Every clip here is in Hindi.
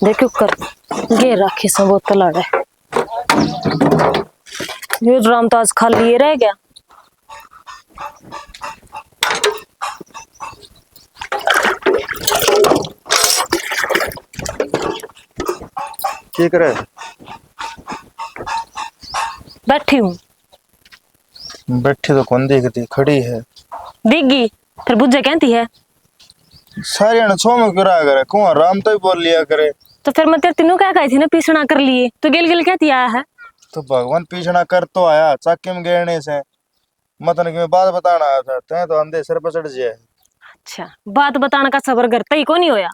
देखो कर गे रखी सब बोतल आड़े। ये ड्राम तो आज खाली ये रह गया। क्या करे? बैठी हूँ। बैठी तो कौन देखती, खड़ी है। दिखगी फिर बुझे कहती है। सारी ने छो में क्यों रहा करे, कौन राम तो ही बोल लिया करे। तो फिर मैं तेरे तीनों क्या कही थी ना, पीछना कर लिए तो गिल गिल कहती आया है। तो भगवान पीछना कर तो आया चाके में गिरने से। मतलब कि मैं बात बताना आया था, तै तो अंधे सिर पर चढ़ जाए। अच्छा बात बताने का सबर करता ही कौन ही होया।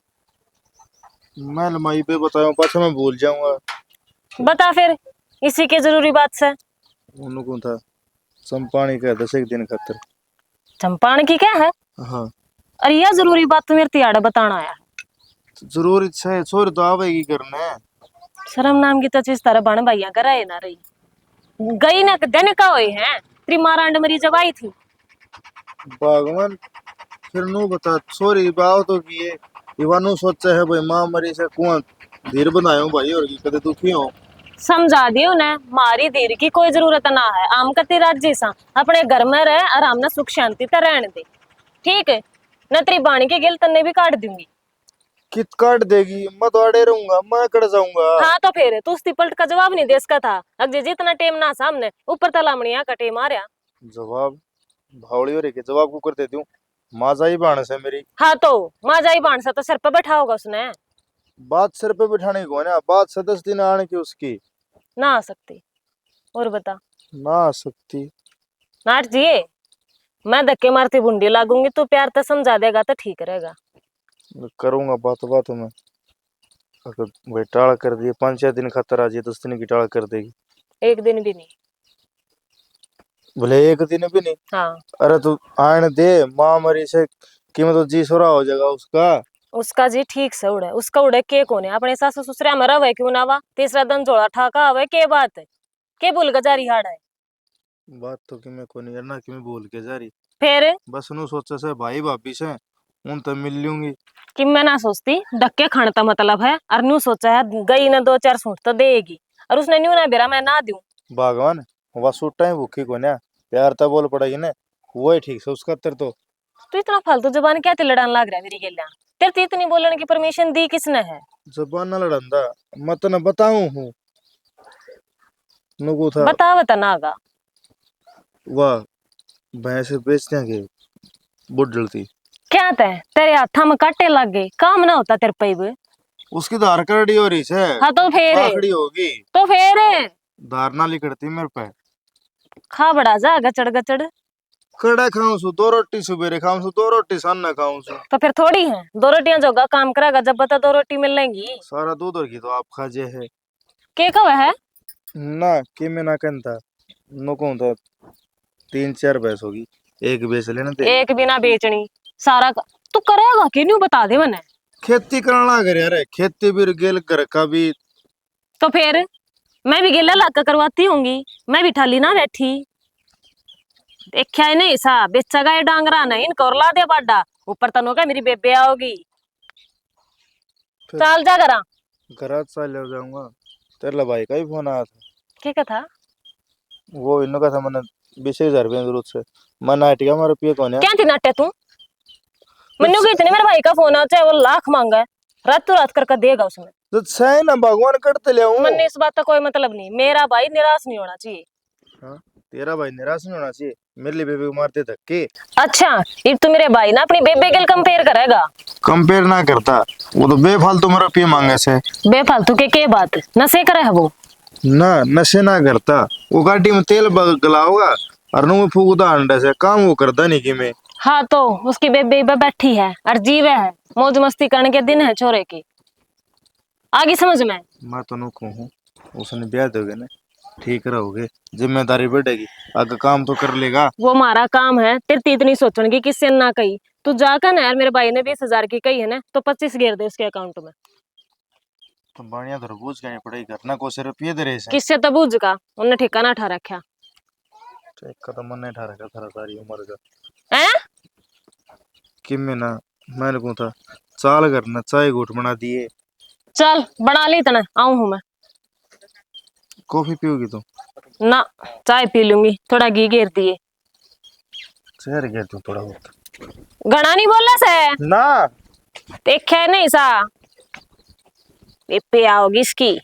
मैं लमाई पे बताऊं पाछा मैं भूल जाऊंगा। बता फिर इसी के जरूरी बात से। उनको था चंपाणी का 10 दिन खातर। चंपाण की क्या है? हाँ अरे यह जरूरी बात तो मेरे तियाड़ा बताना आया। तो जरूरी है, छोरी तो आवेगी करने। शर्म नाम की तो चीज तारा बन भाइया कराए ना रही। गई ना दिन का हुई है तेरी मारांड मरी जब आई थी। भगवान फिर नु बता, छोरी बाव तो किए इवानु सोचा है भाई मां मरी से कुआं धीर बनायो भाई, और की कदे दुखी हो। समझा दियो ने मारी देर की कोई जरूरत ना है। आम कती राज्य सा अपने घर में रह आराम ना सुख शांति तो रहने दे। ठीक है न तेरी बाणी के गिल तन्ने भी काट दूंगी। कित काट देगी, मैं तो अड़े रहूंगा, मैं कट जाऊंगा। हाँ तो फिर तू उस पलट का जवाब नहीं दे इसका था। अगे जितना टेम ना सामने ऊपर तलामणिया का टेम आ रहा। जवाब भावड़ी हो रही के जवाब को कर देती हूँ। माजा ही बाणस है मेरी। हाँ तो माँ जाई बाण सा तो सर पे बैठा होगा उसने। बात सिर पे बिठाने को है ना, बात 10 दिन आने की उसकी। ना आ सकती। और बता। ना आ सकती। नाट जिए मैं धक्के मारती बूंदी लागूंगी तू प्यार तो समझा देगा तो ठीक रहेगा। मैं करूंगा बात बात में। अगर भाई टाल कर दिए 5-6 दिन खतर आ जाए 10 दिन की टाल कर देगी। एक दिन भी नहीं। भले एक दिन भी नहीं। हाँ अरे तू आने दे, माँ मरी से कि मैं तो जी सोरा हो जाएगा उसका। उसका जी ठीक से उड़े उसका उड़े के कोने अपने सासु ससुरा में रवे क्यों ना वा तीसरा दिन जोड़ा ठाका हवे के बात है। के भूल गजारी हाड़ा है। बात तो कि मैं को नहीं करना कि मैं बोल के जा रही। फिर बस नु सोचा से भाई भाभी से उन तब मिल लूंगी। कि मैं ना सोचती धक्के खाने का मतलब है और न्यू सोचा है गई ना दो चार सूट तो देगी और उसने न्यू ना बेरा मैं ना दूं। भगवान वह सुट्टा है भूखी को ना, प्यार तो बोल पड़ेगी ना। वो ही ठीक से उसका तेरे तो। तू इतना फालतू जबान क्या लड़ान लाग रहा है मेरी गेलिया। तेरे तो इतनी बोलने की परमिशन दी किसने है? जबान ना लड़ंदा, मत न बताऊं हूँ। नुकू था बता बता नागा। वह भैंस बेचने के बुढ़ल थी। क्या तय तेरे हाथा में काटे लग गए काम ना होता तेरे पे भी। उसकी धार करड़ी हो रही से। हाँ तो फेर आखड़ी होगी। तो फेर धार ना लिखड़ती मेरे पे। खा बड़ा जा गचड़ गचड़। कड़ा खाऊं सु 2 रोटी सुबेरे खाऊं सु 2 रोटी सामने खाऊं सु। तो फिर थोड़ी है दो रोटियां जोगा काम करेगा जब बता दो रोटी मिल लेंगी। सारा दूध और घी तो आप खाजे है के कब है? ना कि मैं ना कहता। नुकू था 3-4 भैंस होगी, एक बेच लेना दे। एक बिना बेचनी सारा तू करेगा कि नहीं बता दे मैंने। खेती करना कर यार, खेती भी गेल घर का भी। तो फिर मैं भी गिला लाका करवाती होंगी। मैं भी ठाली ना बैठी देखा है नहीं सा बेचा गए डांगरा नहीं इनको और ला दे बाडा ऊपर तनो का मेरी बेबे आओगी। फिर चल जा करा। घर चल जाऊंगा। तेरे भाई का भी फोन आया था। क्या था? वो इन्हों का था मैंने 20,000 रुपये जरूरत से। मैं नाटिका में रुपये कौन है। क्या थी नाट्य तू? तो मनु इतने मेरे भाई का फोन आ चाहे वो लाख मांगा है रातों रात करके देगा उसमें। तो सही ना भगवान करते ले आऊं। मन इस बात का कोई मतलब नहीं मेरा भाई निराश नहीं होना चाहिए। हाँ, तेरा भाई निराश नहीं होना चाहिए। मेरे लिए बेबे को मारते धक्के। अच्छा ये तू मेरे भाई ना अपनी बेबे के कंपेयर करेगा? कंपेयर ना करता, वो तो बेफालतू में रुपये मांगे से। बेफालतू के बात नशे करे है वो। ना नशे ना करता, वो गाड़ी में तेल गलाओगा और नु फूकदा अंडा से काम वो करता नहीं कि मैं। हाँ तो उसकी बेबे बैठी है और जीवे है मौज मस्ती करने के दिन है छोरे के। आगे समझ में। मैं तो नु कहूँ उसने ब्याह दोगे ना, ठीक रहोगे, जिम्मेदारी बढ़ेगी, आगे काम तो कर लेगा। वो हमारा काम है तेरे तो इतनी सोचने की किससे ना कही। तू जाकर ना यार मेरे भाई ने 20,000 की कही है ना तो 25 गिर दे उसके अकाउंट में। तो बढ़िया तरबूज खानी पड़ेगी, घरना को से रुपये दे रहे से। किससे तबूज का उन्हें ठिकाना ठा रखा एक का तो मन नहीं ठा रखा था सारी उम्र का। है। कि मैं ना, मैंने कहा था चाल करना चाय घूट बना दिए। चल बना ली इतना, आऊं हूं मैं। कॉफी पियोगी तुम? ना, चाय पी लूंगी, थोड़ा घी घेर दिए। शहर गया तू थोड़ा बहुत घना नहीं बोलना से, ना। देखे नहीं सा पे आओगी इसकी।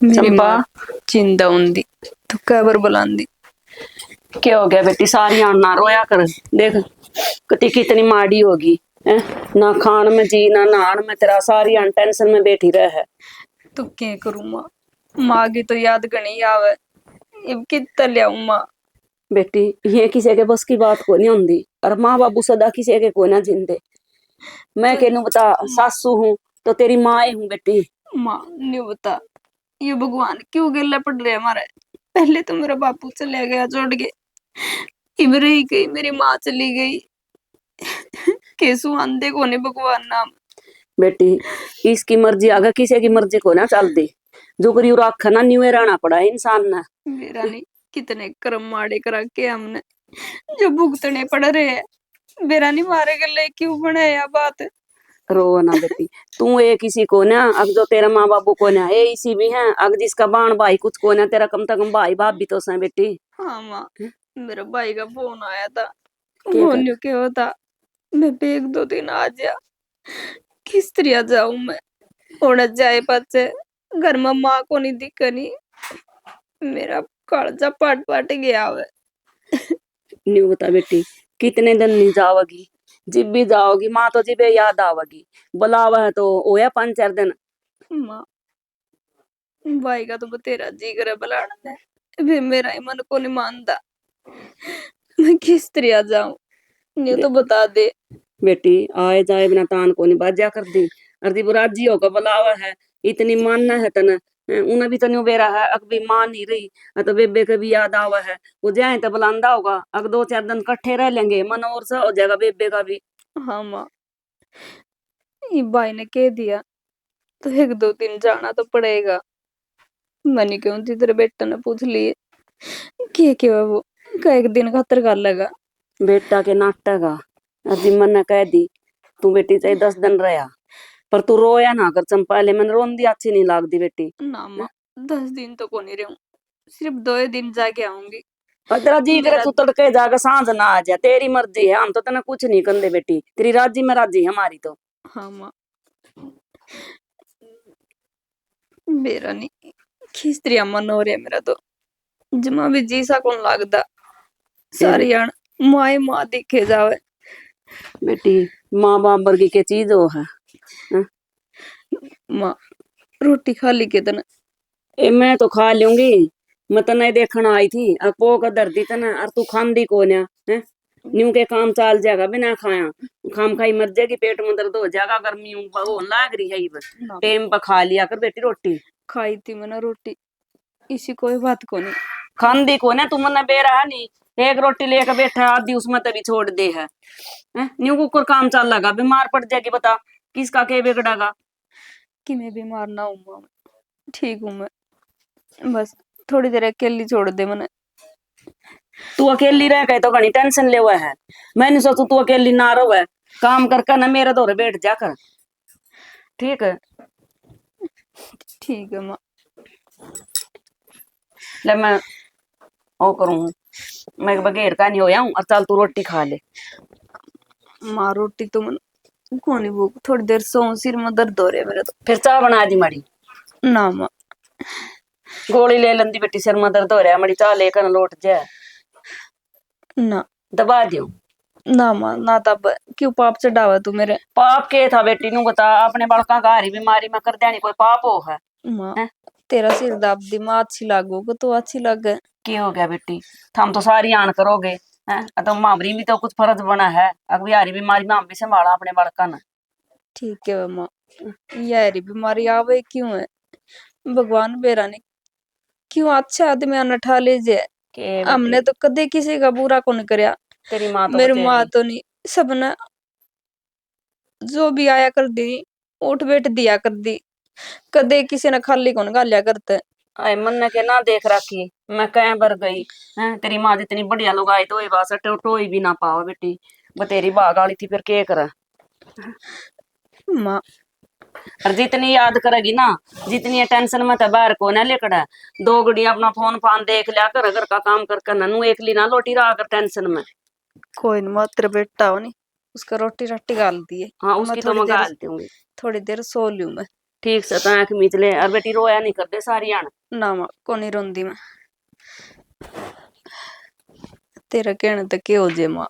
मेरी चंपा, माँ जिंदा उंदी तू कबर बुलांदी। क्या हो गया बेटी? सारी आन ना रोया कर। देख कटी कितनी माड़ी होगी है। ना खान में जी ना नहान में, तेरा सारी आन टेंशन में बैठी रह है। तू क्या करूँ माँ? माँ की तो याद गणी आवे, अब कितना लियाऊं माँ? बेटी ये किसी के बस की बात को नहीं होंदी, और माँ बाबू सदा किसी के को ना जिंदे। मैं तो कहनू बता, सासू हूँ तो तेरी माँ ही हूँ बेटी। माँ नहीं बता, ये भगवान क्यों गिल्ला पड़ रहे हमारे? पहले तो मेरा बापू चले गया छोड़ के, इब रही गई मेरी माँ चली गई। कैसु आंदे को नहीं भगवान नाम। बेटी इसकी मर्जी आगे किसी की मर्जी को ना चल दी। जो करी राख ना न्यूए रहना पड़ा है इंसान ने। मेरा नहीं, कितने कर्म माड़े करा के हमने जो भुगतने पड़ रहे हैं। मेरा नहीं, मारे गले क्यों बनाया बात? रो ना बेटी, तू ए किसी को ना, अब जो तेरा माँ बाबू को ना ए इसी भी है, अब जिसका बाण भाई कुछ को ना, तेरा कम से कम भाई बाप भी तो सही बेटी। हाँ माँ, मेरे भाई का फोन आया था, क्या वो कर? न्यू क्या होता, मैं भी एक दो दिन आ जा, किस तरह जाऊं मैं? उड़ जाए बच्चे, घर में माँ को नहीं दिखनी, मेरा कालजा पाट पाट गया हुआ न्यू बता बेटी, कितने दिन नहीं जाओगी? जिब भी जाओगी माँ तो जिबे याद आवेगी। बुलावा है तो होया 5-4 दिन। है। माँ, भाई का तो बतेरा जी करे बुलाने में, भी मेरा ही मन को नहीं मानता। मैं किस तरह जाऊं, ये तो बता दे। बेटी आए जाए बिना तान को नहीं बाजा कर दी। अर्दी बुराजी होगा बुलावा है, इतनी मानना है तने। उन्हें भी तो न्यू बेरा है, अग भी मान नहीं रही। तो बेबे के भी याद आवा है, वो जाए तो बुलांदा होगा। अग 2-4 दिन इकट्ठे रह लेंगे, मन और सा हो जाएगा बेबे का भी। हाँ माँ, ये भाई ने कह दिया तो एक दो दिन जाना तो पड़ेगा। मैंने क्यों तेरे बेटा ने पूछ लिए कि क्या वो का एक दिन खातर कर लगा। बेटा के नाटक आ, अर्दी मन ने कह दी तू बेटी चाहे 10 दिन रहा, पर तू रोया ना कर चंपा। ले मैंने रोंदी अच्छी नहीं लागदी बेटी। ना माँ, 10 दिन तो को नहीं रहूं, सिर्फ 2 दिन जाके आऊंगी। और तेरा जी करे मेरा तू तड़के जाकर सांझ ना आ जा, तेरी मर्जी है। हम तो तेने कुछ नहीं कंदे बेटी, तेरी राजी में राजी है हमारी तो। हाँ माँ, मेरा नहीं, खिस्त्रिया मन हो रहा है मेरा तो, जमा भी जी सा कौन लगता। ए सारी आन माए माँ दिखे जावे। बेटी माँ बाप वर्गी के चीज हो है। हैं? माँ, रोटी खा ली के तने? ए मैं तो खा लूंगी, मैं तो नहीं देखना आई थी। अब पो का दर्द दी तना और तू खांदी को ना है। न्यू के काम चाल जाएगा बिना खाया, खाम खाई मर जाएगी, पेट में दर्द हो जाएगा। गर्मी वो लाग रही है ही बस। ना माँ, टेम पर खा लिया कर बेटी रोटी। खाई थी मैंने रोटी, इसी कोई बात को नहीं। खांदी को ना, तू मन बेरा है नहीं। एक रोटी लेकर बैठा है, आधी उसमें तभी छोड़ दे है। न्यू कुकर काम चल लगा, बीमार पड़ जाएगी बता, किसका के बिगड़ेगा? कि मैं बीमार ना हूँ माँ, ठीक हूँ मैं, बस थोड़ी देर अकेली छोड़ दे मैंने। तू अकेली रह गए तो घनी टेंशन ले हुआ है। मैंने सोचू तू अकेली ना रहो, काम करके ना मेरे दौरे बैठ जाकर। ठीक है? ठीक है माँ। ले मैं ओ करूँ, मैं बगैर का नहीं होया हूँ। और चल तू रोटी खा ले। माँ रोटी तो मन को नहीं भूख, थोड़ी देर सो, सिर में दर्द हो रहा है मेरा तो। फिर चाह बना दी मड़ी, ना माँ, गोली ले लंदी बेटी, सिर में दर्द हो रहा है, मड़ी चाह लेकर लौट जाए। ना दबा दियो। ना माँ, ना तब क्यों पाप चढ़ावा तू मेरे? पाप के था बेटी नु बता, अपने बड़का का हरी बीमारी में कर देनी कोई पाप हो है? माँ, हैं? तेरा सिर दाब दी माँ, अच्छी लागो को तो अच्छी लगे। की हो गया बेटी? हम तो सारी आन करोगे हैं, तो मामरी भी तो कुछ फर्ज बना है। अगर यारी बीमारी में हम भी संभाला अपने बड़का न। ठीक है माँ, यारी बीमारी आवे क्यों है? भगवान बेरा ने क्यों अच्छा आदमी अनठा ले जाए। के हमने बेटी तो कदे किसी का बुरा कौन करया। तेरी माँ तो मेरी माँ बतेगी। तो नहीं, सबने जो भी आया कर दी, उठ बैठ दिया कर दी, कदे किसी ने खाली कौन गालिया करते। आए मन ने के ना देख रखी मैं कहीं बर गई हैं तेरी माँ जितनी बढ़िया लोग आई तो बस टोई भी ना पाओ बेटी बतेरी बाग वाली थी फिर के करा माँ और जितनी याद करेगी ना जितनी टेंशन में तो बाहर को ना लेकर दो घड़ी अपना फोन फान देख लिया कर घर का काम कर ननू एकली ना लोटी रहा कर टेंशन में। कोई नहीं, मात्र बेटा हो नहीं, उसका रोटी राटी गाल दिए। हाँ मैं उसकी तो मैं गालती हूँ थोड़ी देर सो लूं मैं। ठीक से तो आंख मीच ले और बेटी रोया नहीं करते सारी आन ना माँ को नहीं रोंदी मैं, तेरा कहने तक के हो जे माँ।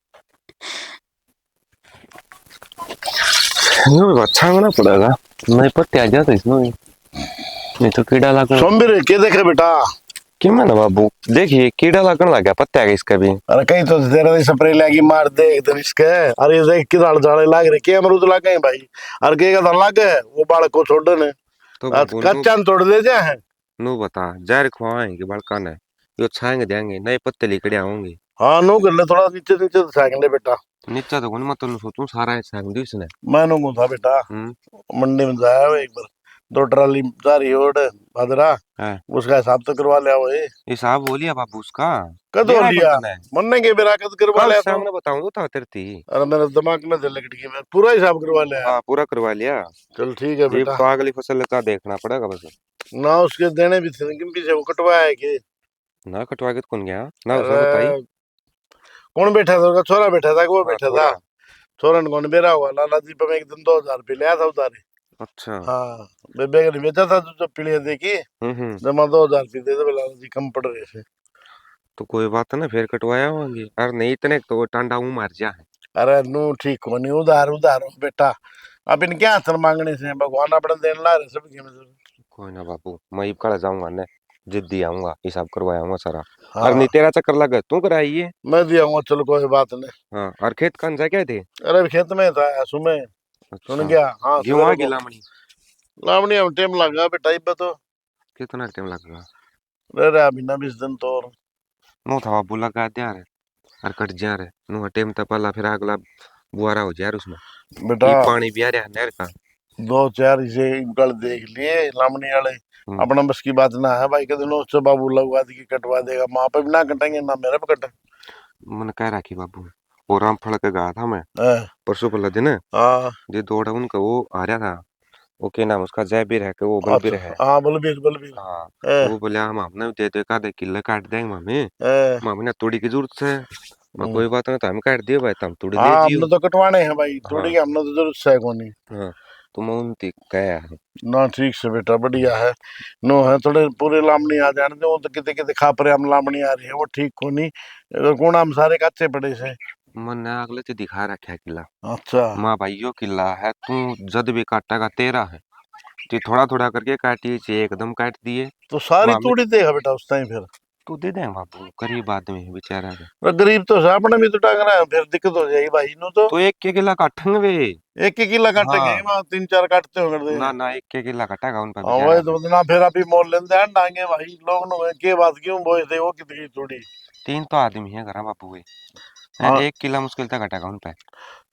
अच्छा होना पड़ेगा नहीं पत्ते आ जाते इसमें नहीं तो कीड़ा लगना। सोमबीर के देख रहे बेटा? क्यों ना बाबू देखिए कीड़ा लगने लग गया पत्ते आ गए इसका भी। अरे कहीं तो तेरे स्प्रे लगी मार दे एकदम इसके। अरे ये देख किधर झाड़े लाग रहे के अमरूद लाग गए भाई। अरे के का लग गए वो बालक को छोड़ ने तो आज बाबू कच्चा तोड़ दे जा है। नू बता जहर खवाएंगे बड़का ने यो छाएंगे देंगे नए पत्ते लेकर आऊंगे। हाँ नो कर ले थोड़ा नीचे नीचे तो साइकिल बेटा। नीचा तो मैं तो सोचूं सारा है साग दी उसने। मैं नो था बेटा मंडी में जाया वो एक बार 2 ट्राली जा रही रोड भादरा है उसका हिसाब तो करवा लिया वो हिसाब हो लिया बाबू उसका कद हो लिया मरने के बेरा कद करवा लिया तो सामने बताऊं था तेरे थी। अरे मेरे दिमाग में दिल लटकी में पूरा हिसाब करवा लिया। हाँ पूरा करवा लिया। चल ठीक है बेटा तो अगली फसल का देखना पड़ेगा बस ना उसके देने भी थे किन पीछे वो कटवाया है कि ना कटवा के तो कौन गया ना उसने बताई कौन बैठा था उसका छोरा बैठा था कि वो हाँ, बैठा थोड़ा। था छोरा ने कौन बेरा हुआ लाला जी पे मैं एक दिन 2000 रुपये लिया था उधारी। अच्छा हाँ बेबे ने बेचा था जो पीढ़ी देखी जमा 2000 रुपये दे दे लाला जी कम पड़ रहे थे। तो कोई बात ना फिर कटवाया होंगे अरे नहीं इतने तो वो टांडा मुंह मार जा है। अरे नू ठीक हो नहीं उधार उधार हो बेटा अब इनके हाथ मांगने से भगवान अपने देने ला रहे सब कोई ना बाबू मैं कल जाऊंगा ने जिद्दी आऊंगा हिसाब करवाऊंगा सारा। हाँ और नहीं तेरा चक्कर लगा तू कराइए। मैं दिया हूँ चलो कोई बात नहीं। हाँ और खेत कौन जा क्या थे। अरे खेत में था सुबह सुन अच्छा गया हाँ गेहूं आ सवेरे गई को लामणी लावणी अब टाइम लगा बेटा इब तो कितना टाइम लगेगा। रह रहा अभी ना 20 दिन तो और नो था बाबू लगा दिया रे और कट जा रे नो टाइम तो पहला फिर अगला बुआरा हो जाए उसमें बेटा ये पानी भी आ रहा है नहर का 2 4 इसे गल देख लिए लामणी वाले अपना बस की बात ना है भाई के दिन उससे बाबू लगवा दी कटवा देगा माँ पे भी ना कटेंगे ना मेरे पे कटे। मैंने कह रखी बाबू और राम फल के गया था मैं हाँ परसों पहला दिन हाँ जो दौड़ा उनका वो आ रहा था वो क्या नाम उसका जयबीर है कि वो बलबीर है। हाँ बलबीर बलबीर हाँ हाँ, वो बोले हम आपने दे दो एक आधे किलो काट देंगे मामी हाँ, मामी ने तोड़ी की जरूरत है मैं हम्म। कोई बात नहीं तो हम काट दिए भाई तुम तोड़ी ले हाँ जियो। हमने तो कटवाने हैं भाई हाँ थोड़ी हमने तो जरूरत है कोनी। हाँ तो मैं उनती कहा है ना ठीक से बेटा बढ़िया है नो है थोड़े पूरे लामणी आ जाने दे वो तो किते किते खा पर हम लामणी आ रही है वो ठीक कोनी कौन हम सारे कच्चे पड़े से। मैंने अगले से दिखा रखा है किला। अच्छा माँ भाइयों किला है तू जद भी काटेगा तेरा है तो थोड़ा थोड़ा करके काटिए चाहिए एकदम काट दिए तो सारी मामी तोड़ी देगा बेटा उस टाइम फिर तू दे दे बाबू गरीब आदमी है बेचारा है। तो गरीब तो है अपने भी तो टांग रहा है फिर दिक्कत हो जाएगी भाई नु तो तो एक के किला काटेंगे वे। एक एक किला काटेंगे हाँ वहाँ 3 4 काटते होंगे ना ना एक के किला काटेगा उन पर हाँ बेचारा वही तो ना फिर अभी मोल लेते हैं डांगे भाई लोग नु के बात क्यों बोए थे वो कितनी थोड़ी। तीन तो आदमी है घर बापू वे हाँ एक किला मुश्किल था काटेगा उन पे।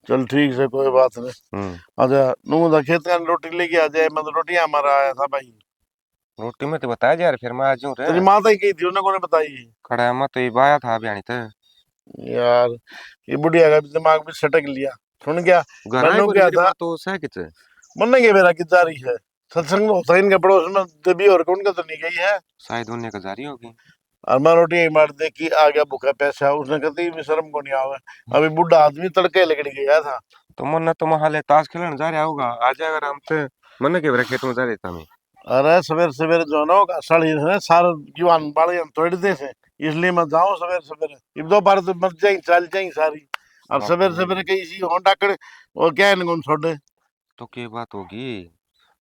चल ठीक से कोई बात नहीं। अच्छा नू तो खेत का रोटी लेके आ जाए मतलब रोटी हमारा आया था भाई रोटी में तो बताया यार फिर मैं आज हूँ रे तेरी माता ही की थी उन्हें कौन बताई। खड़ा मैं तो ये बाया था अभी थे यार ये बुढ़िया का भी दिमाग में सटक लिया सुन क्या घर आए मैंने कोई क्या मेरी था माँ तो सह किच मन के मेरा की जारी है सत्संग होता है इनके पड़ोस में देवी और कौन का तो नहीं गई है। शायद उन्हें का जारी होगी। और मैं रोटी यही मार दे कि आ गया भूखा पैसा उसने कहती भी शर्म को नहीं आवे अभी बुढ़ा आदमी तड़के लकड़ी गया था। तो मन तो महाले ताश खेलने जा रहा होगा आ जाएगा आराम से मन के खेत में जा रहा था मैं। अरे सवेरे सवेरे जो है ना वो साड़ी है सारे जीवान बाड़े तोड़ दे से इसलिए मैं जाऊं सवेरे सवेरे इब दो बार तो मत जाई चल जाई सारी अब सवेरे बापू सवेरे कहीं सी होंडा कड़े वो क्या है इनको छोड़े। तो क्या बात होगी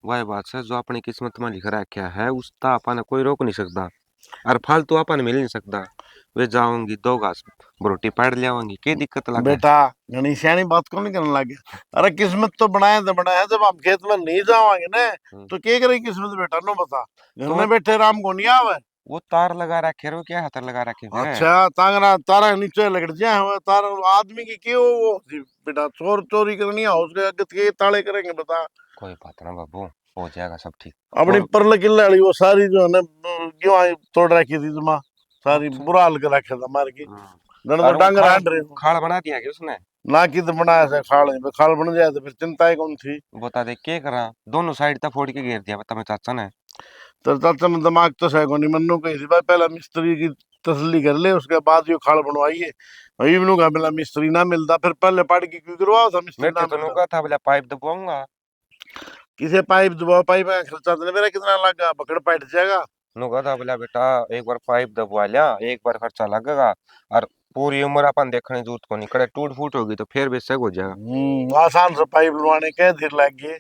वह बात है जो अपनी किस्मत में लिख रखा है उसका अपन कोई रोक नहीं सकता और फालतू अपन मिल नहीं सकता। वे जाऊंगी 2 घास रोटी पाड़ ले आऊंगी क्या दिक्कत लगे। बेटा घनी सियानी बात को नहीं करने लगे अरे किस्मत तो बनाया जब हम खेत में नहीं जावांगे ना तो क्या करेगी किस्मत बेटा नो बता घर तो में बैठे राम को नहीं आवे। वो तार लगा रखे रो क्या हाथ लगा रखे फिर अच्छा तांगरा तारा नीचे लगड़ जाए हुए तारा आदमी की क्यों वो होती बेटा चोर चोरी करनी है उसके आगे के ताले करेंगे बता। कोई बात ना बाबू हो जाएगा सब ठीक। अपनी और परल किले वाली वो सारी जो है ना क्यों आई तोड़ रखी थी जमा, सारी अच्छा। बुरा हाल कर रखा था मार की। जन तो और वो डांगर खाल हांड रहे हो खाल बना दिया कि उसने? ना कि तो बनाया से खाल बन जाए तो फिर चिंता ही कौन थी। बता दे के करा, दोनों साइड तक फोड़ के घेर दिया बता मैं चाचा ने। तो चाचा में दिमाग तो सही कोनी, मन्नू कही थी भाई पहला मिस्त्री की तसल्ली कर ले उसके बाद यो खाल बनवाइए। इवनू का मिला मिस्त्री ना मिलता फिर पहले पढ़ के क्यों करवाओ था मिस्त्री मैं ना तो मिलता। कहा था बोला पाइप दबाऊंगा। किसे पाइप दबाओ, पाइप का खर्चा तो मेरा कितना लगा, पकड़ पाइट जाएगा। नु कहा था बोला बेटा एक बार पाइप दबवा लिया एक बार खर्चा लगेगा, और पूरी उम्र अपन देखने जरूरत को नहीं, कड़े टूट फूट होगी तो फिर बेशक हो जाएगा। आसान से पाइप लवाने के देर लग गई।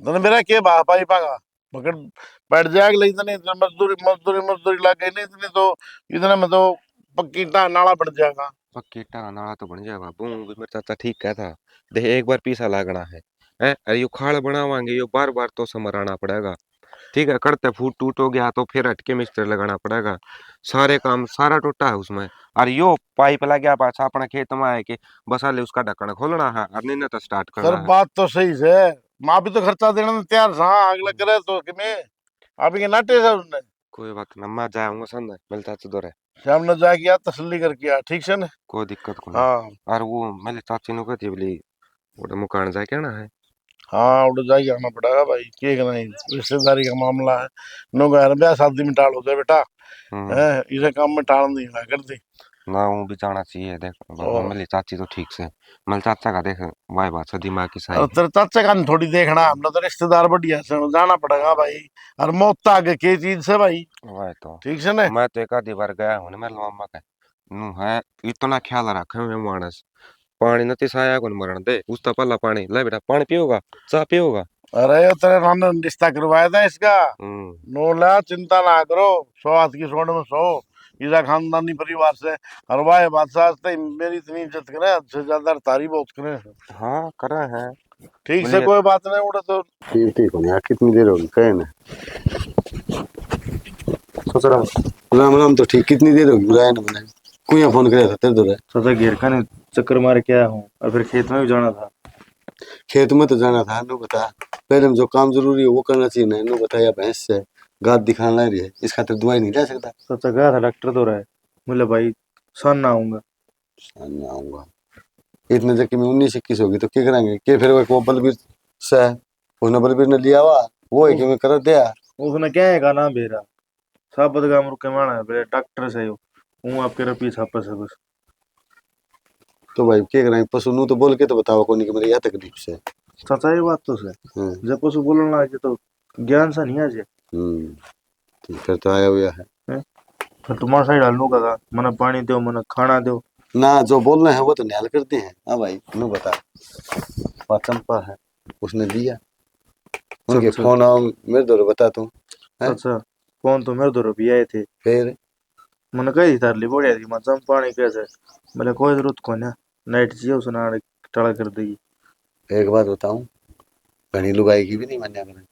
तो मेरा के बा पाइप का पकड़ बैठ जाएगा, लेकिन इतनी इतनी मजदूरी मजदूरी मजदूरी लग गई नहीं इतनी तो, इतना में तो पक्की नाला बढ़ जाएगा। पक्की टाला नाला तो बन जाएगा बूं भी मेरा चाचा ठीक कहता। देख एक बार पीसा लागना है, हैं अरे यो खाड़ बनावांगे यो बार बार तो समराना पड़ेगा। ठीक है करते फूट टूट हो गया तो फिर हटके मिस्त्री लगाना पड़ेगा। सारे काम सारा टूटा है उसमें। और यो पाइप लग गया पाछा अपने खेत में आए कि बस हाले उसका ढक्कन खोलना है और नहीं तो स्टार्ट सर करना है। बात तो सही है, माँ भी तो खर्चा देने में तैयार था, अगला करे तो कि मैं अभी के नाटे से उसने कोई बात ना मैं जाऊंगा संग मिलता तो दो शाम ने जाके आ तसल्ली करके आ, ठीक है ना। कोई दिक्कत को नहीं। हाँ और वो मेरे चाची नु कहती बोली वो मुकान जाए क्या ना है। हाँ उड़ जाके आना पड़ेगा भाई, के नहीं रिश्तेदारी का मामला है। नो घर ब्याह शादी में टाल होता है बेटा, हम्म। है इसे काम में टाल नहीं हुआ करती। ना वो भी जाना चाहिए देख और मेरी चाची तो ठीक से, मेरे चाचा का देख वाई बात से दिमाग की सही और है। तेरे चाचा का नहीं थोड़ी देखना, हमने तो रिश्तेदार बढ़िया से जाना पड़ेगा भाई। और मौत तो आगे के चीज से भाई, वाई तो ठीक है ना। मैं तो एक आधी बार गया हूँ ना मेरे मामा का नु है, इतना ख्याल रखे मैं मानस पानी नती साया को मरण दे उसका पल्ला पानी ले बेटा पानी पियोगा चाह पियोगा। अरे ये तेरे नाम ने रिश्ता करवाया था इसका, हम्म। नो ला चिंता ना करो, 100 हाथ की सोड में 100, इधर खानदानी परिवार से। और वाह बादशाह से मेरी इतनी इज्जत करे, अच्छे ज्यादा तारीफ बहुत करे। हाँ कर रहे हैं। ठीक से बोलिए कोई बात नहीं उड़ा तो ठीक ठीक होने यार, कितनी देर होगी कहे ना। सोच रहा हूँ राम राम तो ठीक, कितनी देर होगी बुलाया ना मैंने, कुया फोन कराया था तेरे दो। सोचा घेर का नहीं चक्कर मार के आया हूँ और फिर खेत में भी जाना था। खेत में तो जाना था, नो बता पहले में जो काम जरूरी है वो करना चाहिए ना, नो बताया भैंस से गाद दिखाना रही है, इस खातिर दवाई नहीं ले सकता। सोचा गया था डॉक्टर तो रहा है, बोले भाई शान ना आऊंगा। मैं आऊंगा इतने जबकि में 19-21 होगी तो क्या करेंगे के, फिर वो बलबीर से उसने बलबीर ने लिया हुआ वो है कि मैं कर दिया। उसने क्या है का नाम भेजा साबत का मुर्के माना है बोले डॉक्टर से हूँ आपके पीछा पस है बस। तो भाई क्या करेंगे, पशु नु तो बोल के तो बताओ कौन कि मेरी यह तकलीफ से। सच्चा ये बात तो है, हम्म जब पशु बोलना लगे तो ज्ञान सा नहीं आ जाए। तो फिर तो आया हुआ है हैं? फिर तुम्हारा साइड हल्लू का मना पानी दो मना खाना दो। ना, जो बोल रहे हैं वो तो न्याल करते हैं। हाँ भाई नु बता, चंपा है उसने दिया उनके अच्छा। फोन आओ मेरे दो बता तू हैं? अच्छा कौन तो मेरे दो भी आए थे, फिर मैंने कही तार ली बढ़िया थी मतलब पानी कैसे, बोले कोई जरूरत को ना नाइट चाहिए उसने आने टड़ा कर देगी। एक बात बताऊं, घनी लुगाई की भी नहीं मान्या करें।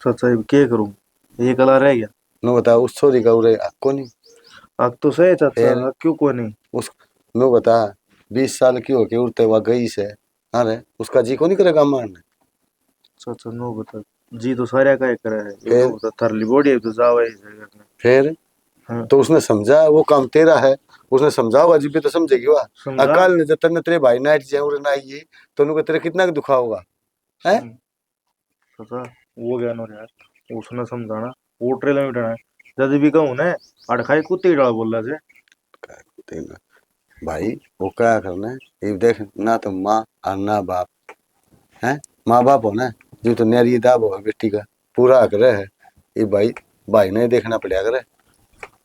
सच्चा क्या करूँ ये कला रह गया। नु बता उस छोरी का उरे को नहीं, अब तो सही चाचा फिर? अब क्यों को नहीं। उस नु बता 20 साल की होके उड़ते हुआ गई से, अरे उसका जी को नहीं करेगा मारने। चाचा नो बता जी तो सारे का ही करा है, फिर? ये नो बता थार ली बढ़िया तो जावा ही सही करने। फिर हाँ। तो उसने समझा वो काम तेरा है, उसने समझा होगा जी भी तो समझेगी वह। समझा। अकाल ने जब तक तेरे भाई नाइट जाए उरे ना आइए तो उनको तेरे कितना दुखा होगा है। चाचा वो क्या नो यार उसने समझाना वो ट्रेलर में बिठाना जब भी कहूँ ना अड़खाई कुत्ते डाल बोल रहा से। भाई वो क्या करना है, ये देख ना तो माँ और ना बाप है, माँ बाप हो ना जो तो न्यारी दाब हो बेटी का पूरा करे है, ये भाई भाई ने देखना पड़ेगा करे।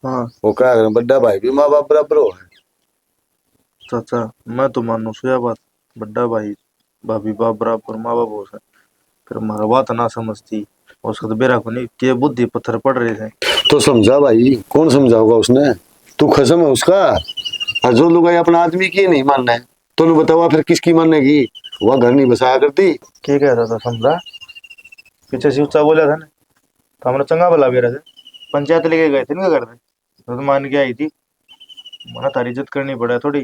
हाँ वो क्या करे बड़ा भाई भी माँ बाप बराबर हो है। चाचा मैं तो मानो सुया बात बड़ा भाई भाभी बाप बराबर माँ बाप हो सके फिर हमारा बात ना समझती उसका तो बेरा को नहीं के बुद्धि पत्थर पड़ रहे थे। तो समझा भाई, कौन समझाओगा उसने, तू खसम है उसका। और जो लोग अपना आदमी की नहीं मानना है तो उन्हें बताओ फिर किसकी मानने, वह घर नहीं बसाया करती। क्या कह रहा था समझा पीछे से ऊंचा बोला था ना तो हमने चंगा भला बेरा थे पंचायत लेके गए थे ना घर में तो मान के आई थी मना तारी इज्जत करनी पड़ा थोड़ी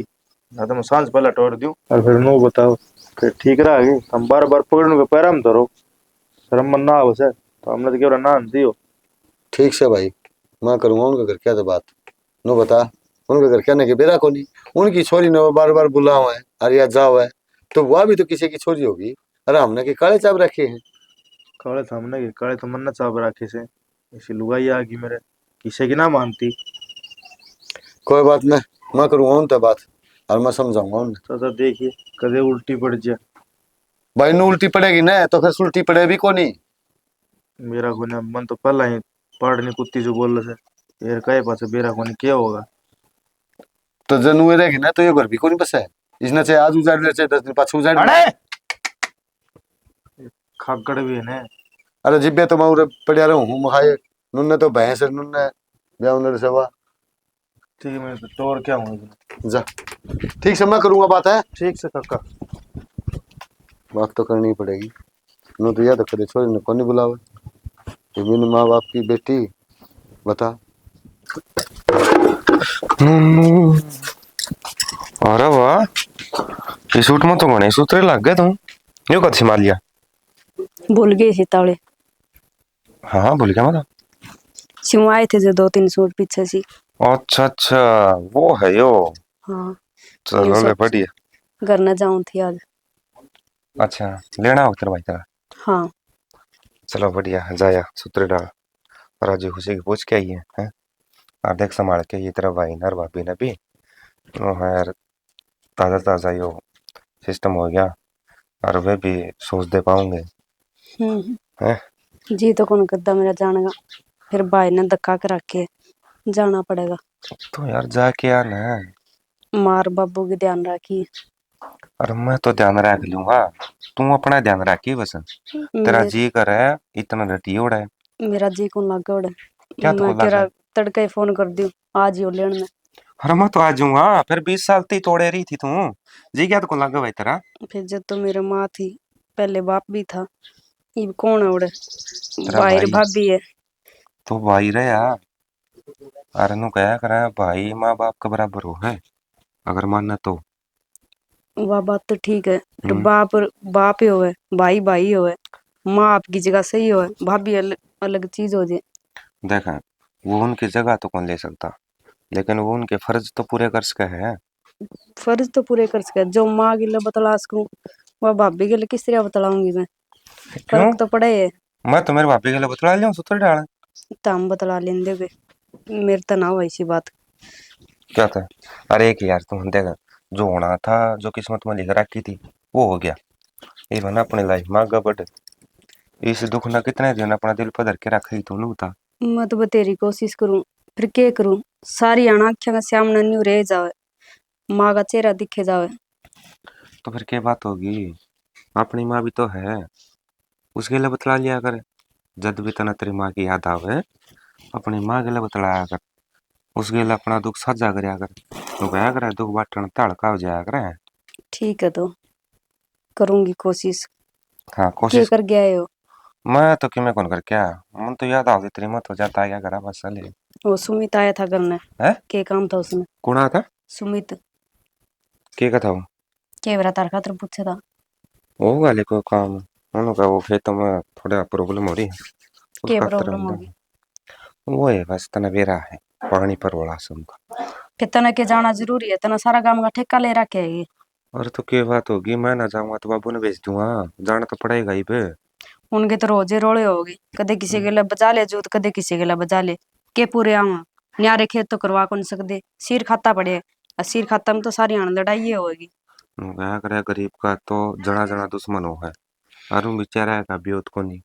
ना तो मैं सांझ पहला तोड़ दूं और फिर नो बताओ फिर ठीक रहा आगे हम बार बार पकड़ने के पैरा में धरो शर्म मन ना आवो से तो हमने तो क्यों ना आंती हो। ठीक से भाई, मैं करूंगा उनका घर क्या तो बात। नो बता, उनका घर क्या नहीं बेरा को नहीं, उनकी छोरी ने वो बार बार बुलावा है, अरे यार जाओ है, तो वह भी तो किसी की छोरी होगी। अरे हमने के काले चाप रखे हैं। काले तो हमने के काले तो मन ना चाप राखे से, ऐसी लुगाई आ गई मेरे, किसे की ना मानती। कोई बात नहीं, मैं करूंगा उनसे बात और मैं समझाऊंगा उन्हें। तो देखिए कदे उल्टी पड़ जाए। भाई नु उल्टी पड़ेगी ना तो फिर उल्टी पड़े भी को नहीं। मेरा को ने मन तो पहला ही पड़नी कुत्ती जो बोल से यार कहे पास मेरा को ने क्या होगा। तो जनुए रहेगी ना तो ये घर भी को नहीं बसा है। इसने चाहे आज उजाड़ ले चाहे 10 दिन पाछू उजाड़ ले। अरे खाकड़ भी है ने। अरे जिब्बे तो मैं उरे पड़िया रहूं हूं मखाए, नुन्ने तो भैंस है नुन्ने ब्याह उन्ने सेवा। ठीक है मैं तो तोड़ क्या हूँ। जा, ठीक से मैं करूंगा बात है। ठीक से काका। बात तो करनी ही पड़ेगी। नु तो याद करे छोरी ने कौन बुलावे, ये मेरे माँ बाप की बेटी बता। अरे वाह, ये सूट में तो घने सूत्रे लग गए तुम। यूं कद संभाल लिया। भूल गई थी तावड़े। हाँ भूल गया मैं सिम आए थे जो 2-3 सूट पीछे सी। तो। अच्छा अच्छा, वो है यो। हाँ चलो ले सब बढ़िया। घर न जाऊं थी आज। अच्छा लेना हो तेरा भाई तेरा। हाँ चलो बढ़िया, जाया सूत्र डाल और आज खुशी की पूछ के आई है। और देख संभाल के ये तेरा भाई नर भाभी ने भी तो है यार, ताजा ताजा यो सिस्टम हो गया और वे भी सोच दे पाऊंगे। हैं? जी तो कौन करदा मेरा जाने का, फिर भाई ने धक्का के रखे जाना पड़ेगा। तो यार जाके आना। मार बाबू की ध्यान रखी। और मैं तो ध्यान रख लूंगा, तू अपना ध्यान रखी बस। तेरा मे, जी करे इतना रटी उड़ा है। मेरा जी कौन लागे उड़े। क्या तो मैं लग तेरा है। तड़के ही फोन कर दियो आज ही हो लेन में। अरे मैं तो आ जाऊंगा, फिर 20 साल ती तोड़े रही थी तू। जी क्या तो लगा भाई तेरा। फिर जब तो मेरे माँ थी पहले बाप भी था, ये कौन है उड़े। तेरा भाई रे भाई भाभी है। तो भाई रे यार। अरे नु कया करे भाई माँ बाप का बराबर हो है अगर मानना तो। वह बात तो ठीक है, फिर हम्म, बाप बाप ही होवे, भाई भाई होवे, माँ आपकी जगह सही होवे, भाभी अलग अलग चीज हो जाए। देखा वो उनकी जगह तो कौन ले सकता, लेकिन वो उनके फर्ज तो पूरे कर सके है। फर्ज तो पूरे कर सके, जो माँ के लिए बतला सकूं वह भाभी के लिए किस तरह बतलाऊंगी मैं। क्यों, फर्क तो पड़े है। मैं तो मेरे भाभी के लिए बतला लिया सूत्र डाल। तो हम बतला लेंगे मेरे तो ना हो ऐसी बात। क्या था। अरे एक यार तुम देखा, जो होना था जो किस्मत में लिख रखी थी वो हो गया। ये बना अपनी लाइफ में आगे बढ़। इस दुख ना कितने दिन अपना दिल पर धर के रखा ही तूने बता। मैं तो बतेरी कोशिश करूं, फिर क्या करूं। सारी अनाख्या का सामने न्यू रह जावे, माँ का चेहरा दिखे जावे। तो फिर क्या बात होगी, अपनी माँ भी तो है, उसके लिए बतला लिया कर। जब भी तना तेरी माँ की याद आवे अपनी माँ के लिए बतलाया कर, उसके लिए अपना दुख साझा करया कर। तो गया करे दुख बांटन तड़का हो जाया करे। ठीक है तो करूंगी कोशिश। हाँ क्या कोशिश। कर गया है मैं तो कि मैं कौन कर क्या, मन तो याद आती तेरी मत हो जाता है क्या करा बस चले। वो सुमित आया था करने। है क्या काम था उसमें। कौन आया था, सुमित के कथा हो। क्या बरा तार खातर पूछा था। वो वाले को काम उनका वो खेतों में थोड़ा प्रॉब्लम हो रही है क्या उसका प्रॉब्लम होगी। वो है बस तना बेरा है पानी पर वाला से उनका। फिर तना के जाना जरूरी है, तना सारा काम का ठेका ले रखे है ये। और तो क्या बात होगी, मैं ना जाऊंगा तो बाबू ने भेज दूंगा, जाना तो पड़ेगा ही पे। उनके तो रोजे रोले होगी, कदे किसी के लिए बजा ले जूत, कदे किसी के लिए बजा ले। के पूरे आवा न्यारे खेत तो करवा कौन सकदे, सिर खाता पड़े और सिर खाता में तो सारी आन लड़ाई होगी। गया करे गरीब का तो जना जना दुश्मन हो है, अरुण बेचारा का भी को नहीं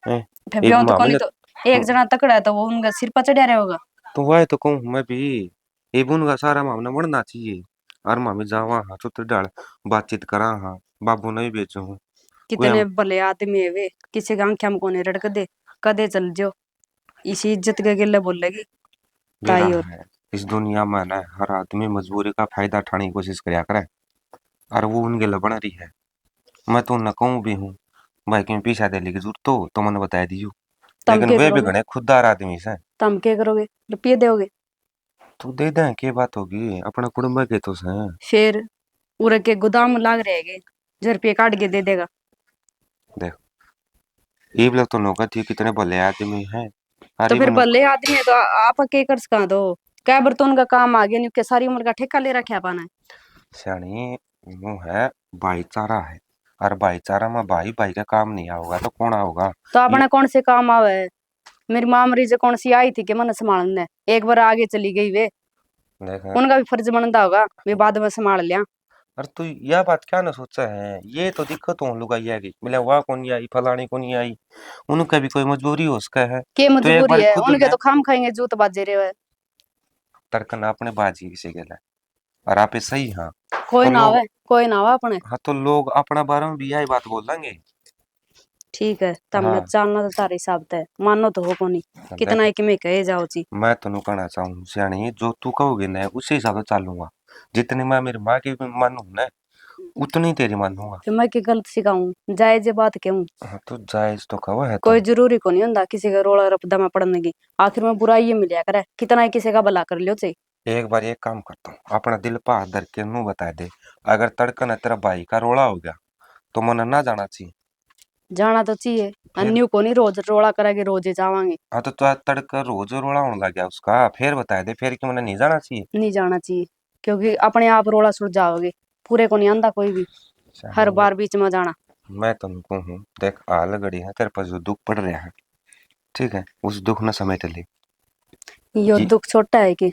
है। फिर एक ब्यों तो कोनी मामले तो एक जना तकड़ा है तो वो उनका सिर पर चढ़ा रहेगा। तो वह तो कहूँ मैं भी, ये बुन का सारा मामला बढ़ना चाहिए। और मामी जावा हाँ सूत्र डाल बातचीत करा हाँ, बाबू नहीं बेचू हूँ कोई कितने भले आदमी है वे, किसी का आंखें में कोने रड़क दे, कदे चल जो इसी इज्जत के गिले बोलेगी मेरा ताई और। है। इस दुनिया में ना हर आदमी मजबूरी का फायदा उठाने की कोशिश करया करे और वो उनके लिए बन रही है। मैं तो न कहूँ भी हूँ भाई क्यों पीछा दे की जरूरत तो मैंने बता दीजू, तम लेकिन के वे भी करोगे, घने खुददार आदमी से। तम के करोगे, रुपये दोगे। तो दे दें क्या बात होगी, अपना कुटुंब के तो से। फिर उरे के गोदाम लाग रहेगे जो रुपये काट के दे देगा। देख ये लोग तो नौका थी कितने भले आदमी हैं। तो अरे फिर वो भले आदमी है तो आप के कर सका दो क्या बर्तन का काम आ गया नहीं के सारी उम्र का ठेका ले रखा पाना है। सियानी वो है भाईचारा है। और भाईचारा में भाई भाई का काम नहीं आओगा तो कौन आओगा। तो ये अपने कौन से काम आवे है। मेरी माँ मरीज कौन सी आई थी कि मन संभालने एक बार आगे चली गई वे देख उनका भी फर्ज बनता होगा वे बाद में संभाल लिया। अरे तू यह बात क्या ना सोचा है। ये तो दिक्कत हो लुगाई है कि बोले वाह कौन नहीं आई फलानी कौन नहीं आई। उनका भी कोई मजबूरी हो उसका है। के तो एक मजबूरी बार है खुद उनके ने तो खाम खाएंगे जूत बाजे रहे है। तड़कन अपने बाजी से गेला और आप सही हाँ। कोई तो ना लोग आवे कोई ना आवे अपने। हाँ तो लोग अपना बारे में भी यही बात बोल देंगे। ठीक है तमने हाँ चालना तो तारे हिसाब से मानो तो हो कोनी कितना देख एक में कहे जाओ जी। मैं तेन कहना चाहूँ सियानी जो तू कहोगे ना उसी हिसाब से चालूंगा। जितनी मैं मेरी माँ की भी मानूँ ना उतनी तेरी मानूंगा। तो मैं की गलत सिखाऊं जायज बात क्यों। हाँ तो जायज तो कहो है कोई तुम। जरूरी को नहीं होता किसी का रोला रपदा में पड़ने की आखिर में बुराई ये मिलिया करे कितना ही किसी का भला कर लियो चाहिए। एक बार एक काम करता हूँ अपना दिल पर हाथ धर के मुंह बता दे। अगर तड़कन है तेरा भाई का रोड़ा हो गया तो मन ना जाना चाहिए। जाना तो चाहिए फिर अन्यू को नहीं रोज रोला करेंगे रोज ही जावांगे। हाँ तो तुआ तड़का रोज रोड़ा होने लग गया उसका फिर बता दे फिर कि मैंने नहीं जाना चाहिए। नहीं जाना चाहिए क्योंकि अपने आप रोला सुलझ जाओगे पूरे को नहीं आंदा कोई भी हर शानी बार बीच में जाना। मैं तुमको हूँ देख आल घड़ी है तेरे पास जो दुख पड़ रहा है ठीक है उस दुख न समेट ले। यो ये दुख छोटा है कि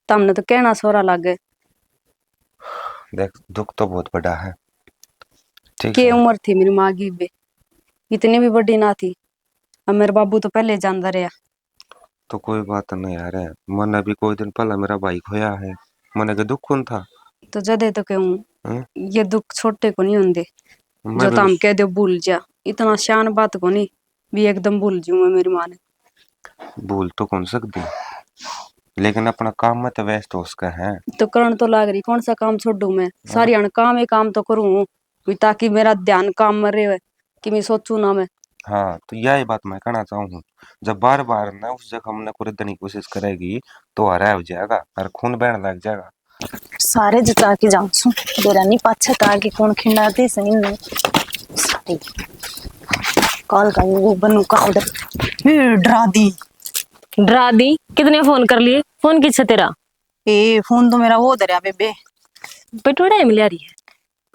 तमने तो कहना सोरा लग गए। देख दुख तो बहुत बड़ा है ठीक के है। उम्र थी मेरी माँ की भी इतनी भी बड़ी ना थी अब मेरे बाबू तो पहले जानता रहा। तो कोई बात नहीं यार है मन अभी कोई दिन पहला मेरा भाई खोया है। मन के दुख कौन था। तो जदे तो कहूँ हैं? ये दुख छोटे को नहीं होंगे मैं जो भी तम कह दो भूल जा इतना शान बात को नहीं भी एकदम भूल जू मैं मेरी माँ ने। भूल तो कौन सकती लेकिन अपना काम में तो व्यस्त हो उसका है। तो करण तो लाग रही कौन सा काम छोड़ू मैं सारी अन काम ही काम तो करूँ भी ताकि मेरा ध्यान काम में रहे कि मैं सोचू ना मैं। हाँ तो यही बात मैं कहना चाहूँ जब बार बार ना उस जगह हमने कुरेदने की कोशिश करेगी तो हरा हो जाएगा और खून बहने लग जाएगा। सारे जता के जाऊं सु बेरा नहीं पाछे तार के कौन खिंडाते सही नहीं सारी कॉल का वो बनू का ऑर्डर डरा दी कितने फोन कर लिए फोन किससे तेरा ए फोन तो मेरा वो दरिया बेबे पेटोड़ा है मिला रही है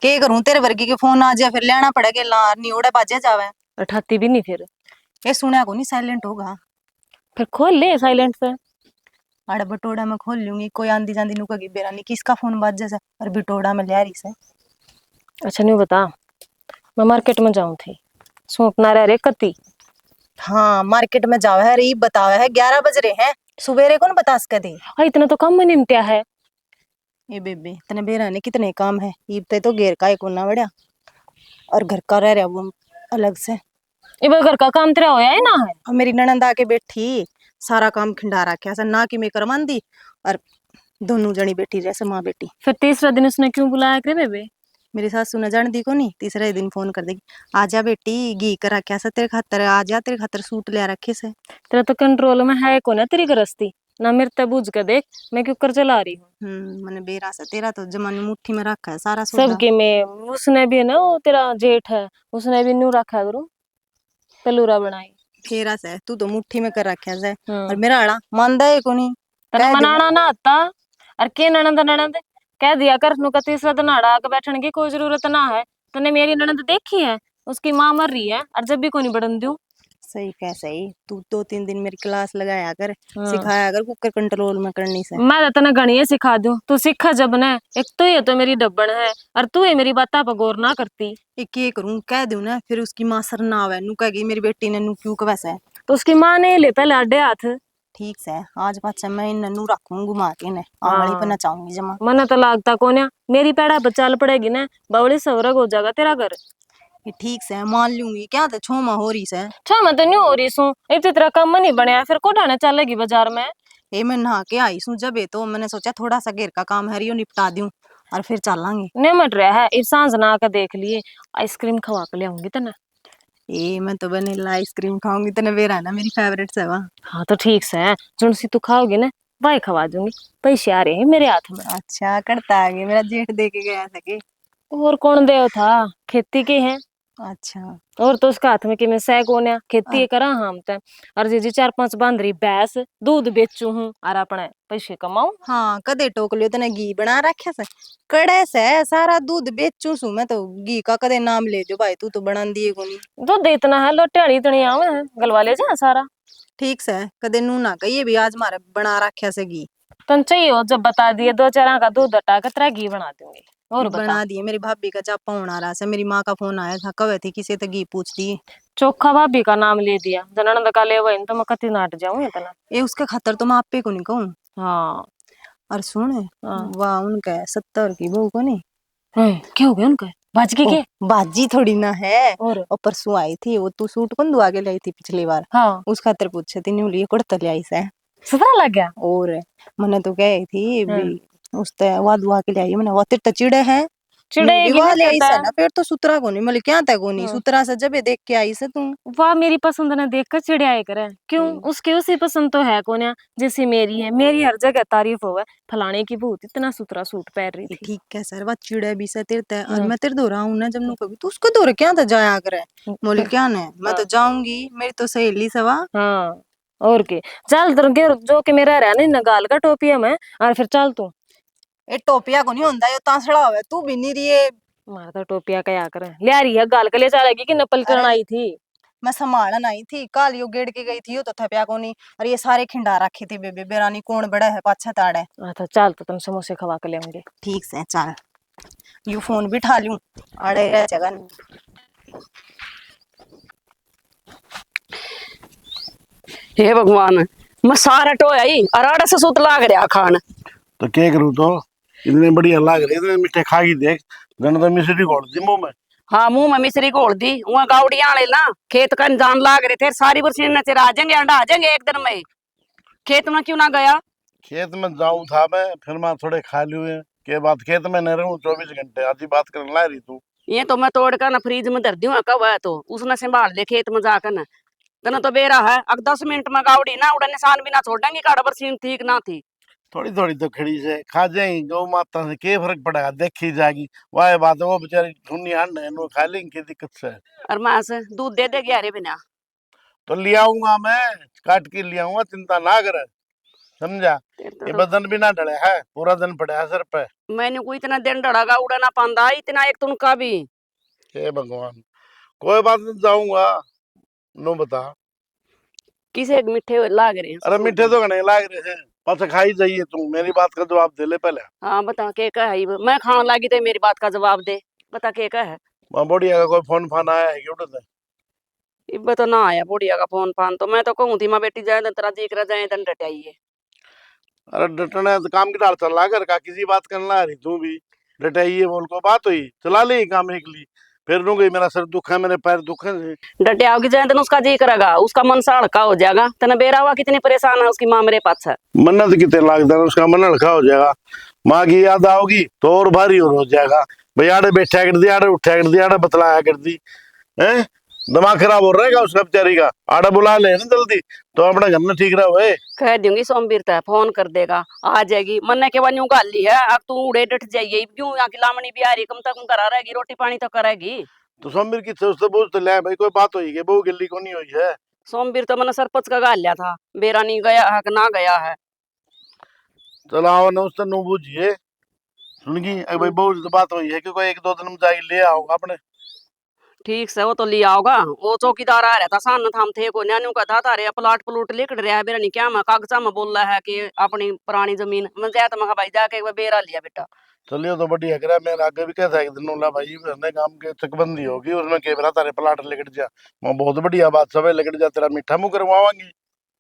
के करूं तेरे वर्गी के फोन आ जाए फिर लेना पड़ेगा ला नियोड़े बाजे जावे। उठाती भी नहीं फिर ये सुना को नहीं साइलेंट होगा फिर खोल ले साइलेंट से। अड़ बटोड़ा में खोल लूंगी कोई आंधी जांदी नुकगी बेरा नहीं किसका फोन बाजे से और बिटोड़ा में ले रही से। अच्छा नहीं बता मैं मार्केट में जाऊं थी सोपना रह रे कती। हाँ मार्केट में जावे है री बतावे है 11 बज रहे हैं सुबेरे कौन बता सके दी। इतना तो कम में निमत्या है। ए बेबे तने बेरा ने कितने काम है ईब तो घेर का एक ना बढ़िया और घर का रह रहा वो अलग से। ये घर का काम तेरा होया है ना है। और मेरी ननंद आके बैठी सारा काम खिंडा रखा ऐसा ना कि मैं करवान दी और दोनों जनी बैठी जैसे माँ बेटी। फिर तीसरा दिन उसने क्यों बुलाया करे बेबे। मेरी सासू ने जान दी को नहीं तीसरे दिन फोन कर देगी आजा बेटी घी कर रखा से तेरे खातर आजा तेरे खातर सूट ले रखे से। तेरा तो कंट्रोल में है कौन है तेरी गृहस्थी ना मेरे ते बूझ के देख मैं क्यों कर चला रही हूँ। मैंने बेरा से तेरा तो जमाने मुट्ठी में रखा है सारा सौदा। सबके में उसने भी है ना वो तेरा जेठ है उसने भी न्यू रखा करूँ पेलूरा बनाई। फेरा से तू तो मुट्ठी में कर रखा है और मेरा आड़ा मानदा है को नहीं तना मनाना ना आता और के ननंद ननंद कह दिया कर नु का तीसरा दिन आड़ा आके बैठने की कोई जरूरत ना है। तूने मेरी ननंद देखी है उसकी माँ मर रही है और जब भी कोई नहीं बढ़न दूं। सही कह सही तू 2-3 दिन मेरी क्लास लगाया कर सिखाया कर कुकर कंट्रोल में करनी से। मैं तो तने गणिये सिखा दूं तू सीखा जब ने एक तो ये तो मेरी डब्बन है और तू ये मेरी बात पर गौर ना करती। एक के करूं कह दूं ना फिर उसकी मां सर ना आवे नु कहेगी मेरी बेटी ने नु क्यों वैसा है। तो उसकी माँ ने ले पहले आडे हाथ। ठीक से आज पाछा मैं नन्नू रखूं घुमा के ने आंगली पे नचाऊंगी जमा। मना तो लागता कोन्या मेरी पैड़ा पर चाल पड़ेगी ना बावली सवरग हो जाएगा तेरा घर। ये ठीक से मान लूंगी क्या तो छोमा हो रही से। छा मैं तो नहीं हो रही सू एक तो तेरा काम नहीं बनया फिर को डाने चलेगी बाजार में। ये मैं नहा के आई सू जब ये तो मैंने सोचा थोड़ा सा घेर का काम है रियो निपटा दूं और फिर चलांगे। निमट रहा है इस सांझ ना के देख लिए आइसक्रीम खवा के लियाऊंगी तना। ए मैं तो वनीला आइसक्रीम खाऊंगी तने बेरा ना मेरी फेवरेट से वहाँ। हाँ तो ठीक से है जुन सी तू खाओगी ना वही खवा दूंगी पैसे आ रहे हैं मेरे हाथ में। अच्छा करता आ गया मेरा जेठ दे के गया था कि और कौन दे था खेती के हैं अच्छा। और तो उसका हाथ में कि मैं सह कोन्या खेती करा हम ते और जी 4-5 बांदरी भैंस दूध बेचू हूं और अपने पैसे कमाऊं। हाँ कदे टोक लियो तने घी बना रखे से कड़े से सारा दूध बेचू सु मैं तो घी का कदे नाम ले जो भाई तू तो बना दिए कोनी। दूध इतना है लोटेड़ी इतनी आवे है गलवा ले जा सारा। ठीक से कदे नू ना कहिए भी आज मारे बना रखे से घी। तन चाहिए हो जब बता दिए 2-4 का दूध हटा के तेरा घी बना दूंगी। और बता बना दिए मेरी भाभी का चापा होना रहा से मेरी माँ का फोन आया था कवे थी किसी तो घी पूछ दी। चोखा भाभी का नाम ले दिया जनन का ले वही तो मैं कति नाट जाऊं इतना। ए उसके खातर तो मैं आपे को नहीं कहूँ। हाँ और सुन हाँ वाह उनका 70 की बहू को नहीं। क्या हो गया उनका बाजगी के बाजी थोड़ी ना है। और परसों आई थी वो तू सूट कौन दुआ के लाई थी पिछली बार। हाँ उस खातर पूछे थी न्यू लिए कुर्ता ले आई से। 17 लग गया। और मैंने तो कही थी भी उसते वा दुआ के ले आई मैंने वो तेरे चिड़े है चिड़ेगी ले आई नहीं से ना फिर तो सुतरा को नहीं मतलब क्या था को नहीं हाँ। सुतरा से जब देख के आई से तू। वाह मेरी पसंद ने देख कर चिड़ियाए करे क्यों उसकी उसी पसंद तो है कोन्या जैसी मेरी है मेरी हर जगह तारीफ होवे फलाने की बहुत इतना सुथरा सूट पहन रही थी। ठीक है सर वा चिड़े भी से तेरे और मैं तेरे दो रहा हूँ ना जब नु कभी तू उसको दो क्या था जाया करे बोले क्या ने मैं तो जाऊंगी मेरी तो सहेली सवा। हाँ और के चल जो कि मेरा रहना ना गाल का टोपिया में और फिर चल तू। ए टोपिया को नहीं होंदा यो तांसड़ा होवे तू भी नहीं रही मारा तो टोपिया क्या करे ले रही है गाल के लिए चलेगी कि नपल करन आई थी। मैं संभालन आई थी काल यो गेड़ के गई थी यो तो थप्या को नहीं और ये सारे खिंडा रखे थे बेबे बेरानी कौन बड़ा है पाछा ताड़े। अच्छा चल तो तुम समोसे खवा के लेंगे। ठीक से चल यू फोन भी ठा लूं अड़े रह जगह। हे भगवान मैं सारा टोया ही अराड़ा से सुत लाग रहा खान। तो क्या करूँ तो इतने बढ़िया लाग रहे इतने मीठे खा के देख जन तो मिश्री घोल दी मुंह में। हाँ मुंह में मिश्री घोल दी वहाँ गावड़िया आले ना खेत का इंजान लाग रहे थे सारी बरसी नचर आ जाएंगे अंडा आ जाएंगे एक दिन में। खेत में क्यों ना गया। खेत में जाऊँ था मैं फिर मैं थोड़े खा लिए के बाद खेत में नहीं रहूँ 24 घंटे आधी बात करने ला रही तू। ये तो मैं तोड़ कर ना फ्रीज में धर दी हूँ कब है तो उसने संभाल ले खेत में जाकर ना तना तो बेरा है अब 10 मिनट में गावड़ी ना उड़ा निशान भी ना छोड़ेंगे काड़ा बरसीन ठीक ना थी। थोड़ी थोड़ी तो खड़ी से खा जाएगी गौ माता से क्या फर्क पड़ेगा देखी जाएगी वाह बात है वो बेचारी ढूंढनी आने है नो खा लेंगे क्या दिक्कत से। और माँ से दूध दे देगी अरे बिना तो ले आऊंगा मैं काट के ले आऊंगा चिंता ना कर समझा। ये बदन भी ना डले है पूरा दिन पड़े है सर पे। मैंने कोई इतना दिन डरागा उड़ा ना पांदा इतना एक तुमका भी। हे भगवान कोई बात नहीं जाऊंगा नो बता। किसे मीठे लाग रहे हैं। अरे मीठे तो घने लाग रहे हैं बस खाई जाइए तुम मेरी बात का जवाब दे ले पहले। हाँ बता के का है मैं खाने लगी तो मेरी बात का जवाब दे बता के का है। वहाँ बढ़िया का कोई फोन फान आया है क्यों उठे इब तो ना आया बुढ़िया का फोन फान तो मैं तो कहूँ थी माँ बेटी जाए तेरा देख रहा जाए तन डटाइए। अरे डटना है तो काम की डाल चला कर का किसी बात करना आ रही तू भी डटाइए बोल को बात हुई चला ले काम एक ली फिर नु गई मेरा सर दुख है मेरे पैर दुख है। डटियाओगी जाए तन उसका जी करेगा उसका मन सा हल्का हो जाएगा तना बेरा हुआ कितनी परेशान है उसकी माँ मेरे पास है। मन्नत कितने लागता है उसका मन हल्का हो जाएगा माँ की याद आओगी तो और भारी और हो जाएगा भाई आड़े बैठा कर दी आड़े उठा कर दी आड़े बतलाया कर दी है दिमाग खराब हो रहेगा उसका बेचारी का आड़ा बुला ले ना जल्दी तो अपना घर में ठीक रहो। कह दूंगी सोमवीर तय फोन कर देगा आ जाएगी मन के वन गाल ली है अब तू उड़े डट जाइए क्यों यहाँ की लामणी भी आ रही कम तक करा रहेगी रोटी पानी तो करेगी। तो सोमवीर की उससे पूछ तो ले भाई कोई बात हुई है बहु गिल्ली को नहीं हुई है। सोमवीर तो मैंने सरपंच का गाल लिया था बेरा नहीं गया है कि ना गया है। चलो आओ ना उससे नो बूझिए सुनगी भाई बहुत तो बात हुई है कि कोई 1-2 दिन में जाके ले आओ अपने। ठीक से वो तो लिया होगा वो चौकीदार आ रहा था सान थाम थे को न्यानू का था तारे प्लाट प्लूट लेकर रहा है बेरा नहीं क्या मैं कागजा में बोल रहा है कि अपनी पुरानी जमीन मैं जाया तो मैं भाई जाके एक बार बेरा लिया बेटा। चलिए तो बढ़िया करा मेरा आगे भी कैसा एक दिन ला भाई उसने काम के चकबंदी होगी उसमें के बेरा तारे प्लाट लेकर जा मैं बहुत बढ़िया बात सब लेकर जा तेरा मीठा मुंह करवावांगी।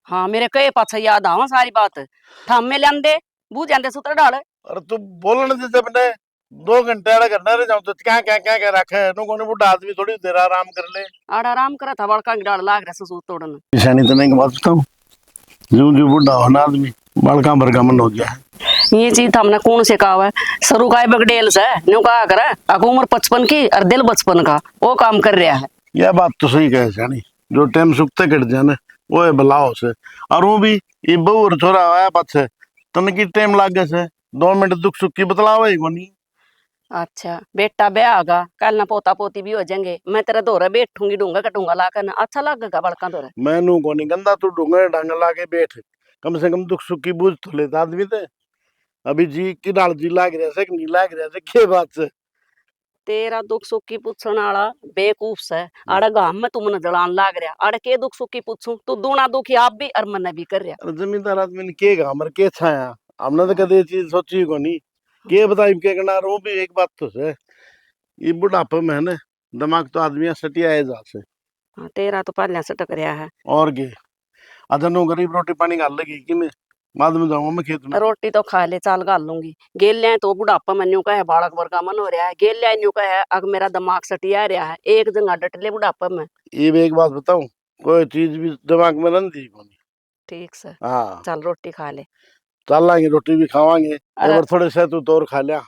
हाँ मेरे कई पाछा याद आवा सारी बात थाम में लेंदे बूझ जाते सूत्र डाल। अरे तू बोलने दे जब ने 2 घंटे आड़ा करना रह जाऊं तो क्या रखे नो कोने बुढ़ा आदमी थोड़ी देर आराम कर ले आड़ा आराम करा था बड़का डाल लाग रहा सूत तोड़न निशानी तो नहीं बात बताऊं जो जो बुढ़ा होना आदमी बालका भरका मन हो गया है। ये चीज हमने कौन से कहा है सरू का बगडेल से न्यू कहा कर उम्र 55 की और दिल 55 का वो काम कर रहा है। यह बात तो सही कहे जानी जो टाइम सुखते कट जाने वो है बलाओ से और वो भी ये बहू और छोरा आया पाछे तन की टाइम लागे से 2 मिनट दुख सुख की बतलावे ही कोनी अच्छा बेटा ब्याह होगा कल ना पोता पोती भी हो जाएंगे, मैं तेरा दोरे बैठूंगी डूंगा कटूंगा लाकर ना अच्छा लगेगा बड़का दोरे। मैनू को नहीं गंदा, तू डूंगे ढंग ला के बैठ, कम से कम दुख सुख की बूझ तो लेता आदमी थे। अभी जी की डाल जी लाग रहा से कि नहीं लाग रहा से, के बात से। तेरा दुख सुख की पूछने वाला बेवकूफ से आड़े गांव में तुमने जलान लाग रहा आड़े के दुख सुख की पूछूं, तू दूना दुखी आप भी और मन्ने भी कर रहा। अरे जमींदार आदमी ने के हमर के छाया, हमने तो कदे ये चीज सोची को नहीं। के बताई के करना, वो भी एक बात तो है, ये बुढ़ापे में है ना, दिमाग तो आदमी सटिया है जा से। हाँ, तेरा तो पहले से टक रहा है। और के अदनो गरीब रोटी पानी गाल लगी कि मैं बाद में जाऊंगा मैं खेत में। रोटी तो खा ले चाल गाल लूंगी, गेल लिया तो बुढ़ापा में न्यू का है बालक वर्गा मन हो रहा है, गेल लिया न्यू का है अग मेरा दिमाग सटिया रहा है एक जगह डटले बुढ़ापा में। ये भी एक बात बताऊं, कोई चीज भी दिमाग में रंधी को नहीं। ठीक से हाँ चल रोटी खा ले। चल लाएंगे, रोटी भी खावांगे, अरे और थोड़े से तू तो और खा लिया।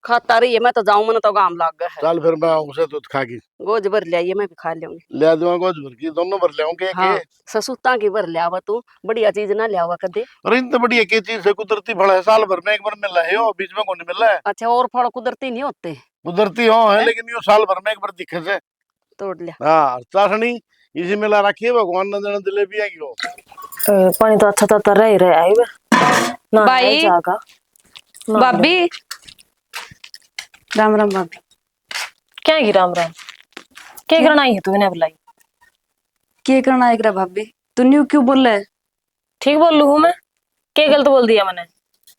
खाता रही है, मैं तो जाऊं मन तो गाम लग गया है। चल फिर मैं उसे तो खा की गोज भर लिया मैं भी खा लूंगी। ले दूंगा, गोज भर की दोनों भर ले के हाँ ससुता की भर लिया तू, बढ़िया चीज ना लिया कदे। अरे इतनी बढ़िया की चीज है, कुदरती फल है, साल भर में एक बार मिल रहा है, वो बीच में कौन मिल रहा है। अच्छा और फल कुदरती नहीं होते। कुदरती हो है लेकिन यो साल भर में एक बार दिखे से। तोड़ लिया। हाँ चाशनी इसी में ला रखी है, भगवान ने देना जलेबी है क्यों। पानी तो अच्छा तो रह ही रहा है ना भाई। जागा भाभी राम राम। भाभी क्या है राम राम, क्या करना है तूने बुलाई? क्या करना है भाभी, तू न्यू क्यों बोल रहा है? ठीक बोल लू हूँ मैं, क्या गलत बोल दिया मैंने?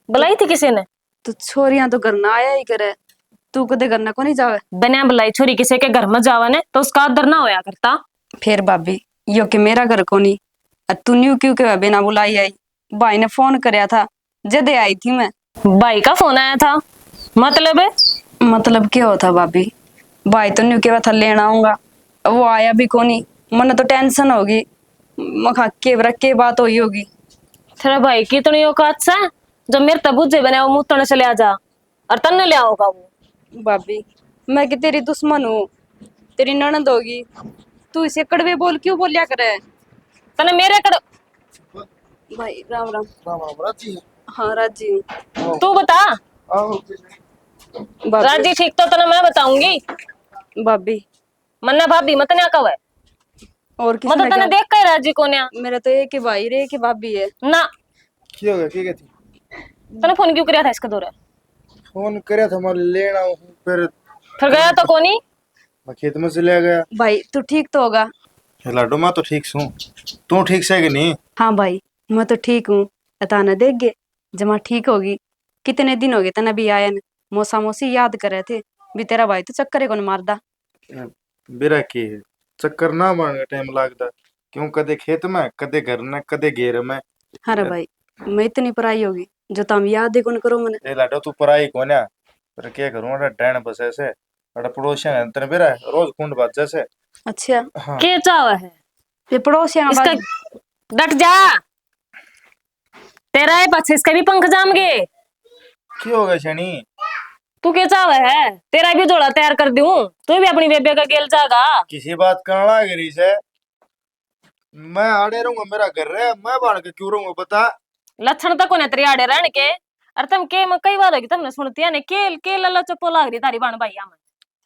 बुलाई थी किसी ने? तो छोरियां तो घर ना आया ही करे, तू कदे घर ना को नहीं जावे? बिना बुलाई छोरी किसी के घर में जावा ने तो उसका आदर ना होया करता। फिर भाभी यो कि मेरा घर को नहीं, तू न्यू क्यों के बिना बुलाई आई? भाई ने फोन करया था जदे आई थी मैं। भाई का फोन आया था, मतलब है? मतलब क्या होता भाभी, भाई तो न्यू के था लेना आऊंगा, वो आया भी कोनी, मन तो टेंशन होगी, मखा के बात हुई होगी। तेरा भाई की तो नहीं औकात से जब मेरे तबूजे बने वो मुंह तोड़ने चले आ जा और तन्ने ले आओगा वो। भाभी मैं कि तेरी दुश्मन हूँ, तेरी ननद होगी, तू इसे कड़वे बोल क्यों बोलिया करे? तने मेरे कड़ भाई राम राम। राम राम राजी। हाँ राजी हूँ। तू बता। भाभी राजी ठीक तो तने मैं बताऊंगी। भाभी मन्ना भाभी मत न्या कव है, और मत किसने तने क्या? देख के राजी को न्या मेरा तो एक ही भाई रे, एक ही भाभी है ना। क्या हो गया, क्या कहती? तने फोन क्यों कराया था इसके दौरे? फोन करे था मैं लेना हूँ, फिर गया तो कोनी? मैं खेत में से ले गया। भाई। तू ठीक तो होगा? लाडो मैं तो ठीक हूँ, तू ठीक से कि नहीं? हाँ भाई मैं तो ठीक हूँ, अताना देख गे जमा ठीक होगी। कितने दिन हो गए तना भी आया न, मौसा मौसी याद कर रहे थे भी तेरा भाई तो चक्कर है कौन मारदा। बेरा की है, चक्कर ना मारने टाइम लगता, क्यों कदे खेत में कदे घर में कदे घेर में। हाँ रे भाई मैं इतनी पराई होगी जो तुम याद ही कौन करो मने। ए लाडो तू पराई कोने, पर क्या करूं, अरे डैन बस ऐसे, अरे पड़ोसिया है तने बेरा रोज कुंड बाज जैसे। अच्छा हाँ के चाव है ये पड़ोसियां इसका? डट जा, तेरा है पाछे इसका भी पंख जाम गए। क्या हो गया शनी? तू के चाव है, तेरा भी जोड़ा तैयार कर दूं, तू भी अपनी बेबे का गेल जागा। किसी बात करना गिरी से, मैं आड़े रहूंगा, मेरा घर है, मैं बाढ़ के क्यों रहूंगा बता। लक्षण तक कोने तेरी आड़े रहने के। अरे तुम के मैं कई बार होगी तुमने सुनती है ने के लल्ला चप्पो लाग रही तारी बाण भाई में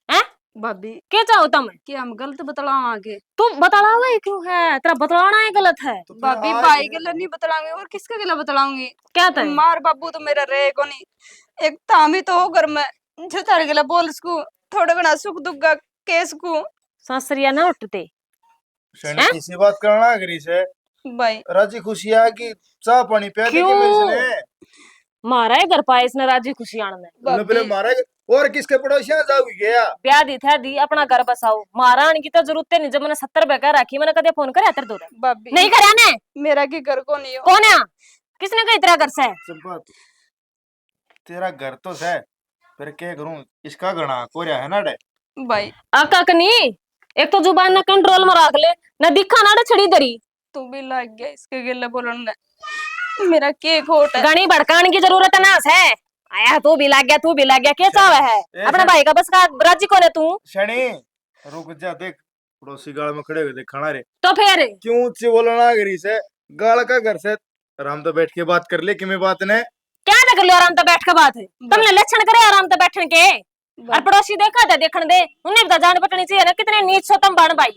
हैं? भाभी के चाहो तुम? कि हम गलत बतलाओ आगे? तू बतला हुआ क्यों है, तेरा बतलाना है गलत है। तो फिर भाभी आज भाई के लिए नहीं बतलाऊंगी और किसके के लिए बतलाऊंगी? क्या था? मार बाबू तो मेरा रहे को नहीं, एक तामी तो हो घर में जो तारे के लिए बोल सकू, थोड़ा घना सुख दुख का केस को। सासरिया ना उठते शनी किसी बात करना गिरी से, भाई राजी खुशी आ कि चाह पानी पिया दे के क्यों? मेरे से मारा है घर पाए इसने राजी खुशी आने ने पहले मारा और किसके पड़ोसिया जाओ गया। ब्याह दी था दी अपना घर बसाओ, मारा की तो जरूरत नहीं। जब मैंने 70 रुपए कह रखी मैंने कदे फोन करे तेरे दूर भाभी नहीं करया ने? मेरा की घर को नहीं हो। कौन है? किसने कहा तेरा घर से? चंपा तेरा घर तो है, फिर क्या करूं, इसका गणा कोरिया है ना डे। भाई आका कनी एक तो जुबान ना कंट्रोल में रख ले, ना दिखा ना छड़ी दरी। तू भी लग गया इसके गिले बोलने, मेरा के खोट है। गणी भड़काने की जरूरत ना है, आया तू भी लग गया, तू भी लग गया, क्या चाव है? अपने भाई का बस का राजी कौन है तू? शनी रुक जा, देख पड़ोसी गाल में खड़े हुए देख खाना रे, तो फिर क्यों ऊंची बोलना गिरी से, गाल का घर से आराम तो बैठ के बात कर ले कि मैं बात ने। क्या कर लो आराम से बैठ के बात है तुमने लक्षण करे आराम से बैठने के और पड़ोसी देखा था देखने दे उन्हें भी तो जान पटनी चाहिए ना कितने नीच सो तुम बन भाई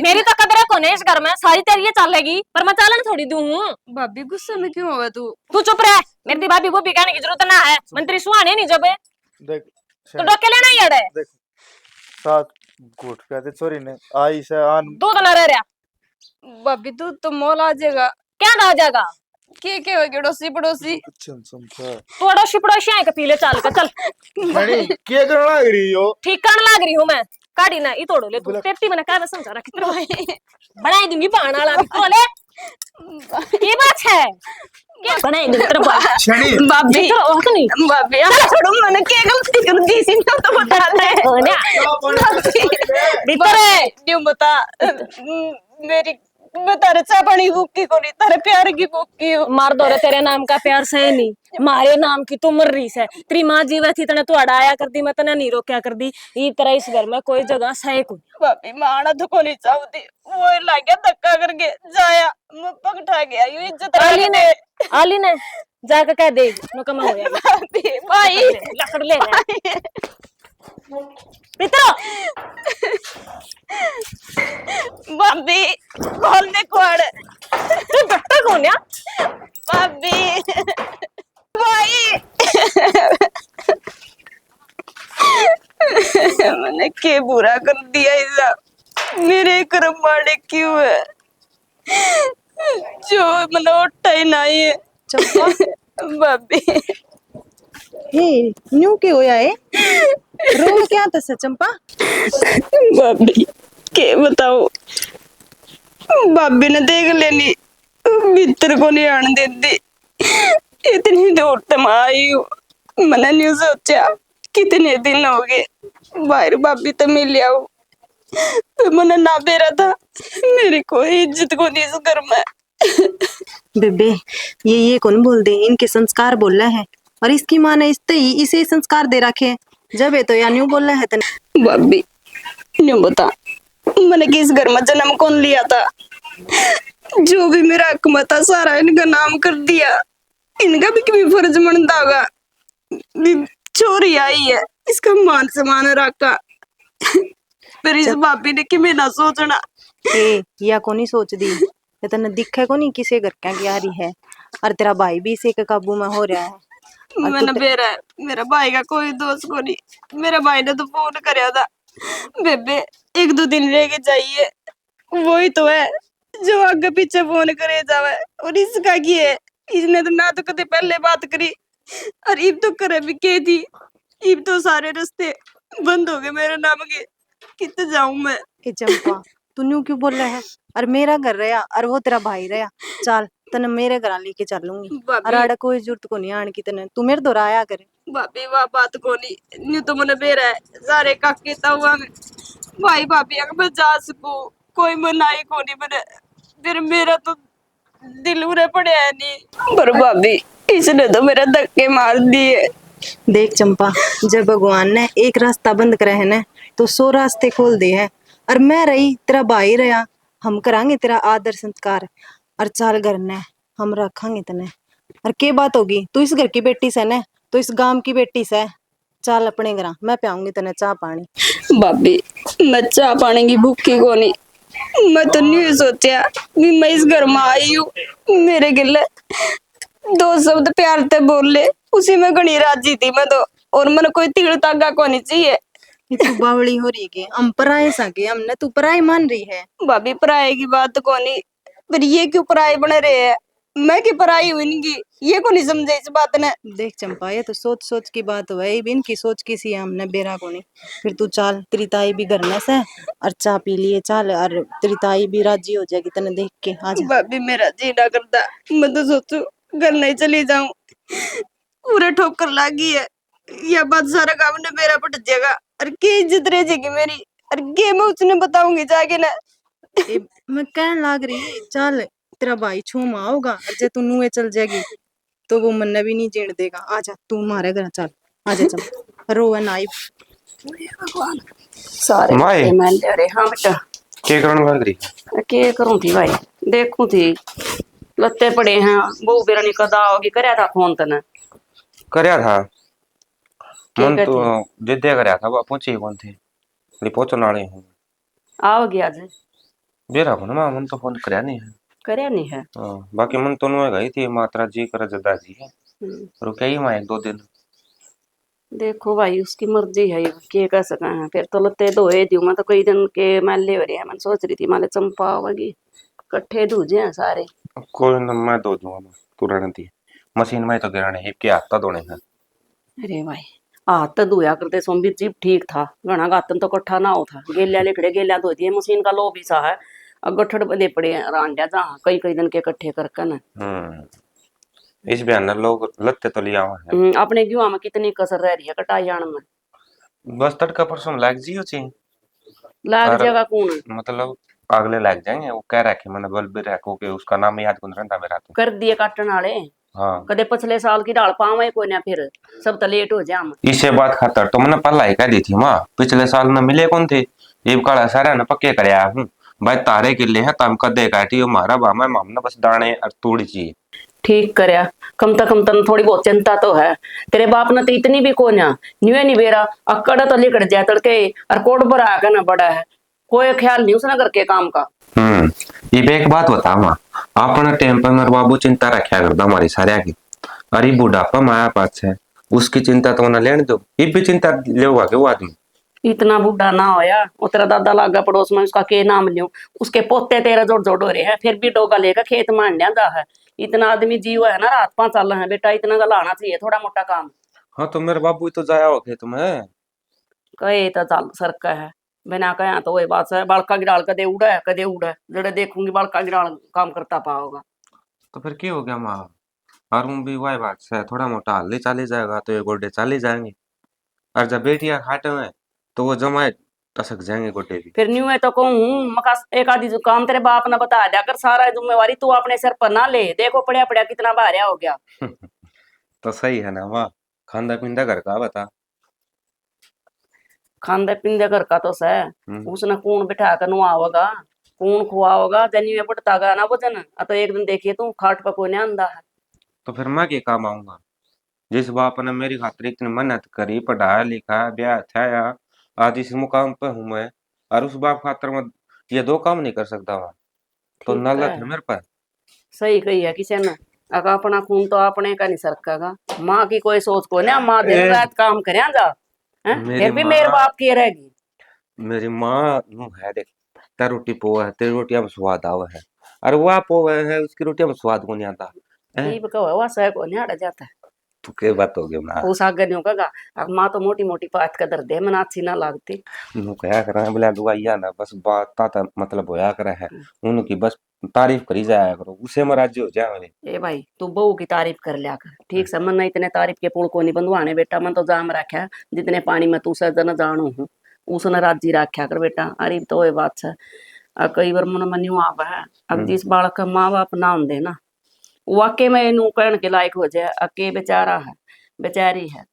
मेरी तो कदर कौन है इस घर में सारी तेरी ये चलेगी पर मैं चालन थोड़ी दूं हूँ भाभी गुस्से में क्यों हुआ तू? तू चुप रह मेरी भाभी वो भी कहने की जरूरत ना है मंत्री सुहाने नहीं जब देख तो डोके लेना ही अड़े देख साथ घुट कहते छोरी ने आई से आन दूध ना रह रहा भाभी तू तो मोल आ जाएगा। क्या ना हो जाएगा के हो पड़ोसी पड़ोसी तू अड़ोसी पड़ोसी आए के पीले चाल का चल छड़ी के करना लग रही हो ठीक करने लाग रही हूँ मैं काटी ना ये तोड़ो ले तू तेरी मैंने क्या समझा रहा कितना बनाई दूंगी पान वाला भी तो ले ये बात है क्या बनाई दूंगी तेरा बाप छड़ी भाभी तो वो तो नहीं भाभी छोड़ो मैंने क्या गलती कर दी थी ना तो बता दे। हो ना भीतर है क्यों बता मेरी मैं तारे चाह पानी भूखी को नहीं तारे प्यार की भूखी हूँ। मार दो रे तेरे नाम का प्यार सहे नहीं मारे नाम की तू मर रही है तेरी माँ जीवा थी तने तू अड़ाया कर दी मैं तने नहीं रोक्या कर दी ये तरह इस घर में कोई जगह सहे को भाभी माना तो को नहीं चाहती वो लागे धक्का करके जाया मैं पकड़ा गया ये इज्जत आली ने जाकर कह दे नकमा हो जाएगा भाभी भाई लकड़ ले ले पितरो भाभी खोल दे कुआड़ तू डॉक्टर कौन है भाभी भाई मैंने के बुरा कर दिया ऐसा मेरे कर्म माड़े क्यों है जो मतलब उठा ही नहीं है चंपा भाभी हे न्यू के होया है रो क्या तस चंपा भाभी के बताओ भाभी ने देख लेनी भीतर को नहीं आने देती इतनी दूर तक आई हूँ मैंने नहीं सोचा कितने दिन हो गए बाहर भाभी तो मिल आओ तो मैंने ना बेरा था मेरी कोई इज्जत को नहीं इस घर में बेबे ये कौन बोल दे इनके संस्कार बोल रहे हैं और इसकी माँ ने इसे संस्कार दे रखे हैं जब ये तो या न्यू बोल रहा है तने भाभी न्यू बता मैंने किस घर में जन्म कौन लिया था जो भी मेरा हक में था सारा इनका नाम कर दिया इनका भी कभी फर्ज बनता होगा चोरी आई है इसका मान सम्मान रखा फिर इस भाभी ने कि मैं ना सोचना ए या को नहीं सोच दी ये तने दिखे को नहीं किसे घर क्या क्या रही है और तेरा भाई भी इसे के काबू में हो रहा है मैंने बेरा मेरा भाई का कोई दोस्त को नहीं मेरा भाई ने तो फोन कराया था बेबे 1-2 दिन रह के जाइए वही तो है जो आगे पीछे फोन करे जावे और इसका की है इसने तो ना तो कदे पहले बात करी और इब तो करे भी के थी इब तो सारे रास्ते बंद हो गए मेरे नाम के कितने जाऊं मैं ए चंपा तू न्यू क्यों बोल रहा है और मेरा घर रहा और वो तेरा भाई रहा चल तने मेरे घर लेके चलूंगी और आड़ा कोई जरूरत को नहीं आने की तने तू मेरे दौरा आया करे भाभी वाह बात को नहीं न्यू तो मैंने बेरा है सारे काके हुआ में भाई भाभी अगर मैं जा सकूं कोई मनाई को नहीं मैंने फिर मेरा तो दिल उरे पड़े है नहीं पर भाभी इसने तो मेरा धक्के मार दिए देख चंपा जब भगवान ने एक रास्ता बंद करे है ना तो 100 रास्ते खोल दे है और मैं रही तेरा भाई रहा हम करांगे तेरा आदर संस्कार और चाल घर ने हम रखेंगे तने और के बात होगी तू इस घर की बेटी से न तो इस गांव की बेटी से चाल अपने घर मैं पियाऊंगी तने चाह पानी भाभी मैं चाह पानी की भूखी को नहीं मैं तो नहीं सोचा भी मैं इस घर में आई हूँ मेरे गिले 2 शब्द प्यार से बोल ले उसी में घनी राजी थी मैं तो और मैंने कोई तिल तागा को नहीं चाहिए ये तू बावली हो रही है हम पराए सके हमने तू पराए मान रही है भाभी पराये की बात को नहीं पर ये क्यों पराये बने रहे हैं मैं की पराई हुई इनकी ये को नहीं समझे इस बात ने देख चंपा ये तो सोच सोच की बात हुआ है इनकी सोच किसी हमने बेरा को नहीं फिर तू चाल तेरी ताई भी घर में से और चाह पी लिए चाल और तेरी ताई भी राजी हो जाएगी तने देख के आज भाभी मेरा जी ना करता मैं तो सोचू घर नहीं चली जाऊं पूरे ठोकर लागी है यह बात सारा काम ने मेरा पट जाएगा और के इज्जत रह जाएगी मेरी और के मैं उसने बताऊंगी जाके ना मैं कहने लाग रही चल तेरा भाई छू आओगा और जे तू नुए चल जाएगी तो वो मन भी नहीं जीण देगा आजा तू हमारे घर चल आजा चल रोवे नाई सारे माए। मैं ले रे हाँ बेटा क्या करने लग रही के करूं थी भाई देखूं थी लत्ते पड़े हैं। बहू बेरानी कदा होगी, करया था फोन तने? करया था के मन तो कहती जिद्दे करया था, वो पहुंचे कौन थे, अरे पहुंचने वाले हूँ। आओगी आज? बेरा को ना मन तो फोन करया नहीं है। करया नहीं है। हाँ, बाकी मन तो नुए गई थी, मात्रा जी कर जदा जी है, हम्म, रुके ही वहाँ 1-2 दिन। देखो भाई उसकी मर्जी है, के कह सका है। फिर तो लत्ते धोए दियो, मैं तो कई दिन के मैले हो रहे हैं। मैं सोच रही थी माले चंपा आवेगी, कट्ठे दूजे हैं सारे। कोई ना, मैं धो दूंगा, तू रहने दी, मशीन में तो गिराने है के हाथ धोने हैं। अरे भाई हाथ तो धोया करते, सोमवीर जी ठीक था, घना गातन तो कट्ठा ना हो था। गेलिया लिखड़े गेलिया धो दिए, मशीन का लो भी सा है। अब गठड़ बदे पड़े हैं रांडिया जहाँ कई कई दिन के इकट्ठे करके न। इस बयान में लोग लत्ते तो लिया हुआ है। अपने गेहूं में कितनी कसर रह रही है कटाई आने में। बस तड़का परसों लग जियो ची, लाग और जाएगा कौन? मतलब अगले लग जाएंगे, वो कह रखे मैंने बल भी रखो कि उसका नाम याद कौन रहता मेरा तो। कर दिए काटन वाले। हाँ, कदे पिछले साल की डाल पावे कोई ना, फिर सब तो लेट हो जा हम। इसे बात खातर तो मैंने पहला ही कह दी थी माँ, पिछले साल में मिले कौन थे, ये काला सारा न पक्के करया हूँ भाई, तारे किले हैं तम कदे काटी हो मारा बामा मामना बस दाने और तोड़ी चाहिए। ठीक करया, कम तक कम तन थोड़ी बहुत चिंता तो है। तेरे बाप ने तो इतनी भी को ना न्यूए नहीं बेरा, अकड़ तो लिकड़ जाए तड़के और कोड पर आकर ना बड़ा है। कोई ख्याल नहीं उसने करके काम का। ये भी एक बात बता माँ, अपना टाइम पर मेरे बाबू चिंता रखा करता हमारी सारे की, अरे बुढ़ापा माया पास है, उसकी चिंता तो ना लेने दो, ये भी चिंता ले के वो आदमी। इतना बूढ़ा ना होया, वो तेरा दादा लागा पड़ोस में, उसका के नाम लियो। उसके पोते तेरा जोड़ जोड़ हो रहे हैं, फिर भी डोगा लेकर खेत मान जा है। इतना आदमी जीव है ना, रात 5 साल है बेटा, इतना गलाना चाहिए थोड़ा मोटा काम। हाँ तो मेरे बाबू तो जाया हो खेत में। कहे तो चल सरका है, बिना कहा तो वही बात है। बालका गिराल कदे उड़ा जड़े देखूंगी बालका गिराल काम करता पाओगा। तो फिर क्या हो गया माँ, और भी वही बात है, थोड़ा मोटा हल्दी चाली जाएगा तो ये गोड्डे चाली जाएंगे, और जब बेटियां खाटे में तो वो जमाए टसक जाएंगे गोड्डे भी। फिर न्यू है तो कहूँ मका एक आधी जो काम तेरे बाप ने बता दिया कर, सारा जिम्मेवारी तू अपने सर पर ना ले। देखो पड़िया पड़िया कितना भारिया हो गया। तो सही है ना माँ, खांदा पींदा घर का बता। खांदे पींदे घर का तो सह, हम्म, उसने कौन बिठा कर नुआवगा, कौन खुआवगा? जनी में बढ़ता गा ना वजन। तो एक दिन देखिए तू खाट पर कोई नहीं आंदा है। तो फिर मैं क्या काम आऊंगा, जिस बाप ने मेरी खातिर इतनी मेहनत करी, पढ़ाया लिखा ब्याह छाया, आज इस मुकाम पे हूं मैं, और उस बाप खातिर मैं ये 2 काम नहीं कर सकता वहां, तो ठीक नलत है, है मेरे पास। सही कही है किसी ने। अगर अपना खून तो अपने का नहीं सरकेगा। माँ की कोई सोच को ना, माँ दिन ए, रात काम करे जा हैं? मेरी फिर भी मेरे माँ बाप की रहेगी। मेरी माँ नु है देख, तेरी रोटी पोहा है, तेरी रोटियां में स्वाद आवा है, और वो पोहा है उसकी रोटियां में स्वाद को नहीं आता है। ठीक कहो वह सह को नहीं हट जाता है। तू के बात हो गई माँ, उस आगे नहीं होगा। अब माँ तो मोटी मोटी बात कर दे, मना अच्छी ना लगती। नु कहा करा बोला दुआइया ना बस बात ता मतलब होया करे है, उनकी बस तारीफ करी जाया करो, उसे में राज्य हो जाए। ए भाई तू बहू की तारीफ कर लिया कर, ठीक से। मन इतने तारीफ के पुल को नहीं बंधवाने बेटा, मन तो जाम रखा है। जितने पानी में तू से जन जानू हूँ, उसने राजी रखा कर बेटा। अरे तो ये बात है। कई बार मन मन यूं आवा है, अब हम्म, जिस बालक का माँ बाप नाम दे ना, वाकई में इनू कहने के लायक हो जाए। अके बेचारा है, बेचारी है,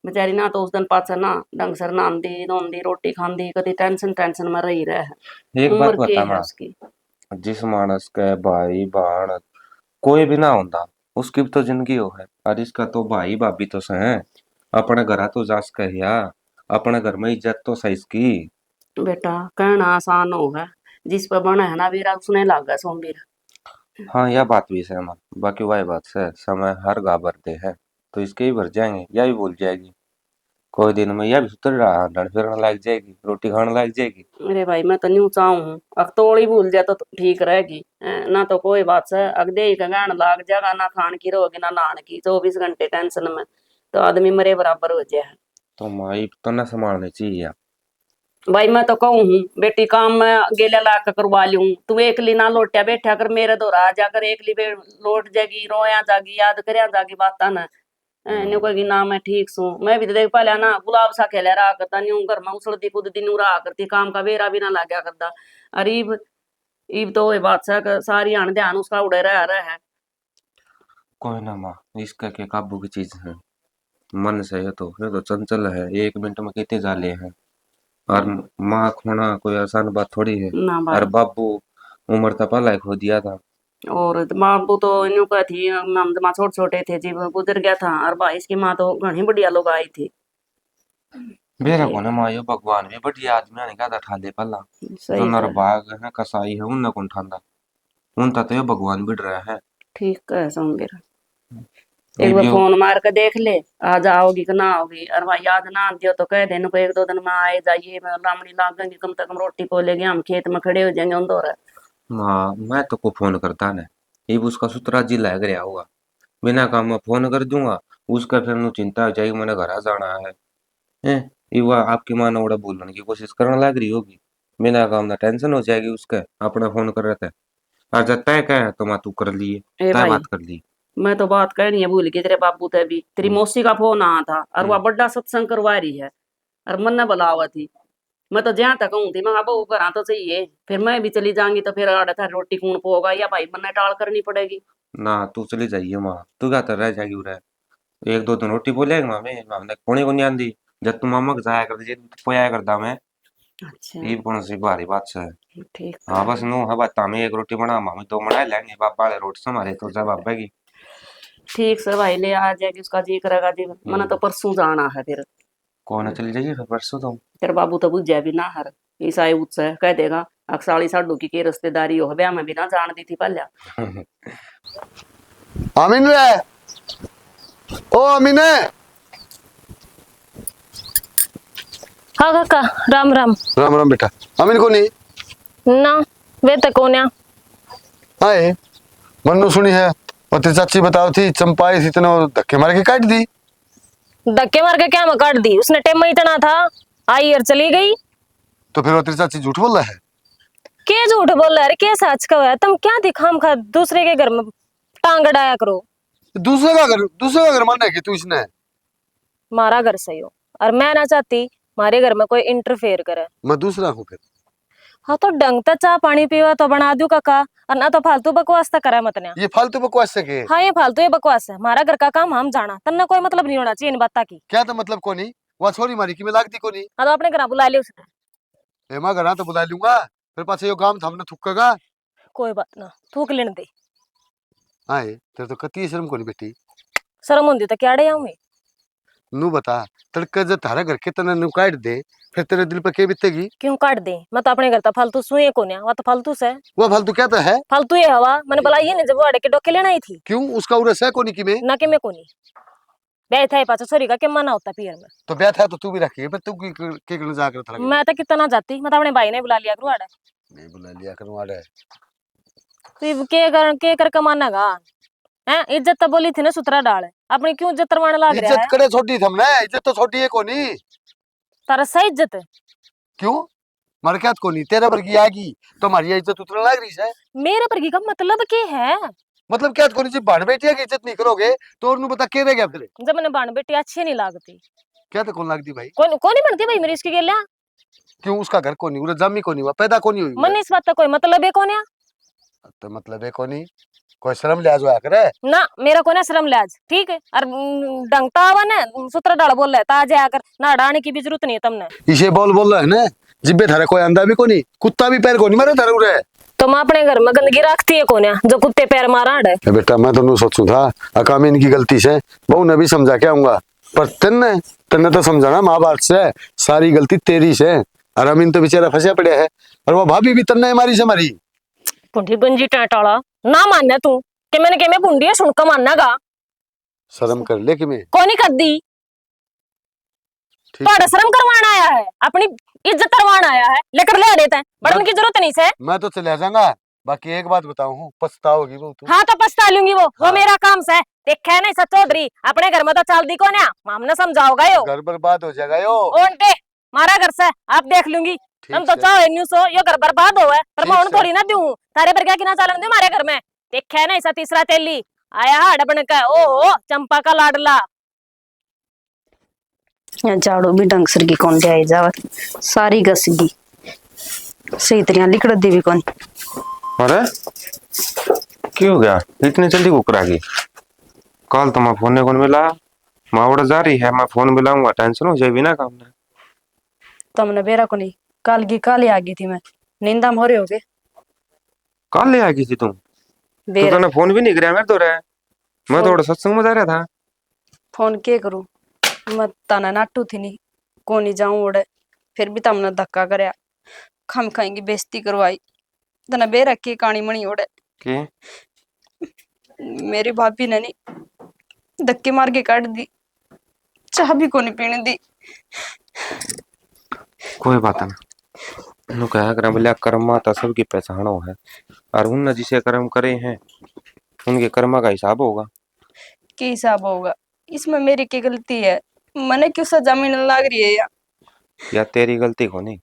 बेचारी ना तो उस दिन पाछा ना ढंग से नांदी धोंदी रोटी खांदी, कभी टेंशन टेंशन में रही रहे। एक बात उम्र के बता है माँ, उसकी। जिस मानस के भाई बहन कोई भी ना होता, उसकी भी तो जिंदगी हो है, और इसका तो भाई भाभी तो सहे, अपने घर तो जास कहिया, अपने घर में इज्जत तो सही इसकी। बेटा कहना आसान होगा, जिस पर बना है ना वीरा उसने लागा सोमवीर। हाँ यह बात भी सहमत, बाकी वही बात है, समय हर गा भरते हैं, तो इसके ही भर जाएंगे, यह भी भूल जाएगी, कोई दिन में यह भी सुधर रहा, लड़ फिरने लग जाएगी, रोटी खाने लग जाएगी। अरे भाई मैं तो न्यू चाहूँ हूँ, अब तोड़ी भूल जाए तो ठीक रहेगी। ना तो कोई बात है, अग दे का गान लाग जाएगा, ना खान की रहोगी ना नहान की, 24 घंटे टेंशन में तो आदमी मरे बराबर हो जाए। तो माई तो न संभालनी चाहिए। भाई मैं तो कहूँ हूँ बेटी काम में गेले ला कर करवा लूँ, तू एकली ना लोटिया बैठा कर मेरे दो आ जाकर, एकली लोट जाएगी, रोया जागी, याद करया जागी बात ना। न्यू कहेगी ना मैं ठीक सू। मैं भी तो देख पाया ना, गुलाब सा खेले रहा करता, न्यू घर में उछलती कूदती न्यू रहा करती, काम का बेरा भी ना लाग्या करता। अरे इब तो ये बात है कि सारी आन ध्यान उसका उड़े रहा है। कोई ना माँ, इसका के काबू की चीज है, मन से है तो फिर तो चंचल है, 1 मिनट में कितने जाले हैं, और माँ खोना कोई आसान बात थोड़ी है। ना और भाई बाबू उम्र तो पहला ही खो दिया था, और बाबू तो इन्हों का थी, हम तो छोटे छोटे थे जी, वो गुजर गया था। और भाई इसकी माँ तो घनी बढ़िया लोग आई थी। मेरा ठीक, को ना मायो भगवान भी बढ़िया आदमी ने कहा था ठाले पल्ला जो सही कर, नरबाग है कसाई है उन कौन ठांदा उन तो ये भगवान बिड़ रहा है। ठीक है समझ। ये एक बार भी फोन मार के देख ले, आज आओगी कि ना आओगी। और भाई याद ना आती हो तो कह देने को, एक दो दिन में आए जाइए, मैं लामड़ी लाग गई, कम से कम रोटी को लेके हम खेत में खड़े हो जाएंगे उन दो। हाँ मैं तो को फोन करता ना ये भी उसका सुतरा जी लग रहा होगा बिना काम में फोन कर दूंगा उसका फिर नु चिंता हो जाएगी मैंने घर आ जाना है। हैं ये वो आपकी माँ ने ओड़ा बोलने की कोशिश करने लग रही होगी बिना काम ना टेंशन हो जाएगी उसके अपना फोन कर रहे थे और जब तय कहे तो मैं तू कर लिए ए तय भाई, बात कर ली। मैं तो बात कहनी है भूल गई तेरे बाबू ते भी। तेरी हम्म, मौसी का फोन आया था और वह हम्म, बड़ा सत्संग करवा रही है और मन ने बुलावा थी। मैं तो जहाँ तक हूँ थी, मैं बहू करा तो चाहिए, फिर मैं भी चली जाऊंगी तो फिर आड़ा था रोटी कौन पोगा, या भाई मन टाल करनी पड़ेगी। ना तू चली जाइए माँ तू क्या रह जाएगी उरे एक दो दिन रोटी बोलेगा मामे मामने कोने को नहीं आंदी जब तू मामा के जाया कर दीजिए तो पोया करदा मैं अच्छा, ये कौन सी भारी बात है। ठीक हाँ है। बस नु है बात तामे एक रोटी बना मामे दो बना लेंगे बाबा वाले रोटी से हमारे तो जब बाबा की। ठीक से भाई ले आ जाएगी, उसका जी करेगा जी। मैंने तो हम्म परसों जाना है फिर। कौन चली जाइए फिर परसों तो। तेरे बाबू तो बुझ भी ना हर ईसाई उत्सव कह देगा अक्साली साडू की के रिश्तेदारी हो, ब्याह में भी ना जान दी थी पहले। अमीन रे, ओ अमीन है। हाँ काका, राम राम। राम राम बेटा। अमीन को नहीं ना वे तक कोन्या आए मन्नू सुनी है। और तेरी चाची बताओ थी चंपा आई थी तने वो धक्के मार के काट दी। धक्के मार के क्या मैं काट दी, उसने टेम में इतना था, आई और चली गई। तो फिर वो तेरी चाची झूठ बोल रहा है। के झूठ बोल रहा है, के सच का है? तुम क्या दिखाम खा दूसरे के घर में टांग अड़ाया करो। दूसरे का घर मानना है कि तू इसने। मारा घर सही हो और मैं ना चाहती हमारे घर में कोई इंटरफेयर करे। मैं दूसरा हूँ फिर। हाँ तो ढंग से चाह पानी पीवा तो बना दूं काका, और ना तो फालतू बकवास तो करे मत ने। ये फालतू बकवास से के हाँ ये फालतू ये बकवास है, हमारा घर का काम हम जाना, तन्ना कोई मतलब नहीं होना चाहिए इन बात की। क्या था मतलब कोनी वह छोरी मारी कि मैं लागती कोनी। हाँ तो अपने घर बुला लियो उसने। हेमा घर तो बुला लूंगा फिर पाछे यो काम थामने थुक्केगा। कोई बात ना, थूक लेने दे। आए तेरे तो कती शर्म कोनी बेटी। शर्म होती तो क्या डे आऊंगी। नू बता तड़के जब तारा घर के तना नु काट दे फिर तेरे दिल पे के बीतेगी। क्यों काट दे, मैं तो अपने घर तो फालतू सुए को वह तो फालतू से वह फालतू क्या तो है। फालतू ये हवा मैंने बुलाई नहीं, जब वो अड़े के डोके लेना ही थी। क्यों उसका उरस है कोनी की में। ना कि मैं कोनी बैठ है पाचा छोरी का के मना होता पियर में। तो ब्याह था तो तू भी रखी फिर तू के करने जाकर था मैं तो कितना जाती, मैं तो अपने भाई ने बुला लिया करूँ अड़े। नहीं बुला लिया करूँ आड़े। तो के कर कमाना गा है, इज्जत तो बोली थी ना सुतरा डाल, अपनी क्यों इज्जत तरवाने लाग रहा इज्जत है। करे छोटी थमने इज्जत तो छोटी है कोनी। तारा सही इज्जत है। क्यों मर क्या कोनी तेरे पर की आगी तो हमारी इज्जत उतरने लग रही है। मेरे पर की का मतलब के है। मतलब क्या कोनी जी भाड़ बेटिया की इज्जत नहीं करोगे तो और नु बता के रह गया फिर। जब मैंने बाण बेटी अच्छी नहीं लागती। क्या तो कौन लगती भाई। कौन नहीं बनती भाई मेरी इसकी गेलिया। क्यों उसका घर कोनी उरे जमी कोनी हुआ पैदा कोनी हुई मन इस बात का कोई मतलब है कौन है। तो मतलब है कोनी कोई शर्म लिहाज होया करे। ना मेरा कोई ना शर्म लाज ठीक है, और डंगता आवा ना सूत्र डाल बोल रहा है ताजे आकर ना डालने की भी जरूरत नहीं है तुमने। इसे बोल रहा है ना जिब्बे थारे कोई अंधा भी कोनी कुत्ता भी पैर कोनी मारे थारे उरे। तुम अपने घर में गंदगी रखती है कौन है जो कुत्ते पैर मारा है। बेटा मैं तो सोचू था अकामी इनकी गलती से बहू ने भी समझा के आऊंगा पर तेने तेने तो समझाना महाभारत से सारी गलती तेरी से। और अमीन तो बेचारा फंसा पड़ा है और वो भाभी भी तन्ने मारी से मारी। पुंडी गंजी टाटाला ना मानना तू कि मैंने के मैं पुंडी है सुनकर मानना गा। शर्म कर ले कि मैं कौन ही कर दी ठीक तो शर्म करवाना आया है, अपनी इज्जत करवाना आया है, लेकर ले देता है बड़न की जरूरत नहीं से। मैं तो चले जाऊंगा बाकी एक बात बताऊं हूँ पछताओगी वो तू। हाँ तो पछता लूंगी वो हाँ। मेरा काम से देखा है नहीं सच चौधरी अपने घर में तो चल दी कौन है, हमने समझाओगा यो घर बर्बाद हो जाएगा यो। ओंटे मारा घर से आप देख लूंगी। तुम तो ठीक चाहो न्यूज हो यो घर बर्बाद हो है पर ठीक मैं उन से। थोड़ी ना दूं तारे पर क्या किना चालन दे मारे घर में। देखा है ना ऐसा तीसरा तेली आया हाड़ बन का ओ चंपा का लाडला। झाड़ू भी ढंग से की कौन जाए जावा सारी गसगी सही तरह लिकड़ दी भी कौन। अरे क्यों हो गया इतनी जल्दी कुकर आ गई कल तो मैं फोन कौन मिला मावड़ा जा रही है मैं फोन मिलाऊंगा टेंशन हो जाए बिना काम ना। तुमने बेरा को नहीं काल की काली आ गई थी मैं नींदा में हो रहे हो गए। कल ले आ गई थी तुम तो बेर तने फोन भी नहीं कराया मेरे तो रे। मैं फोन थोड़ा सत्संग में जा रहा था। फोन के करूं, मैं तना नाटू थी नहीं, को नहीं जाऊं ओड़े, फिर भी तुमने धक्का करया, खम खाएंगी बेइज्जती करवाई, तना बेरा की कहानी मणी ओड़े। कि मेरी भाभी ने नहीं धक्के मार के काट दी, चाह भी को नहीं पीने दी। कोई बात ना। नु कहा कर बोले कर्म माता सबकी पहचानो है। और उन जिसे कर्म करे हैं उनके कर्म का हिसाब होगा। के हिसाब होगा, इसमें मेरी क्या गलती है? मने क्यों सजा मिलने लग रही है या तेरी गलती को नहीं,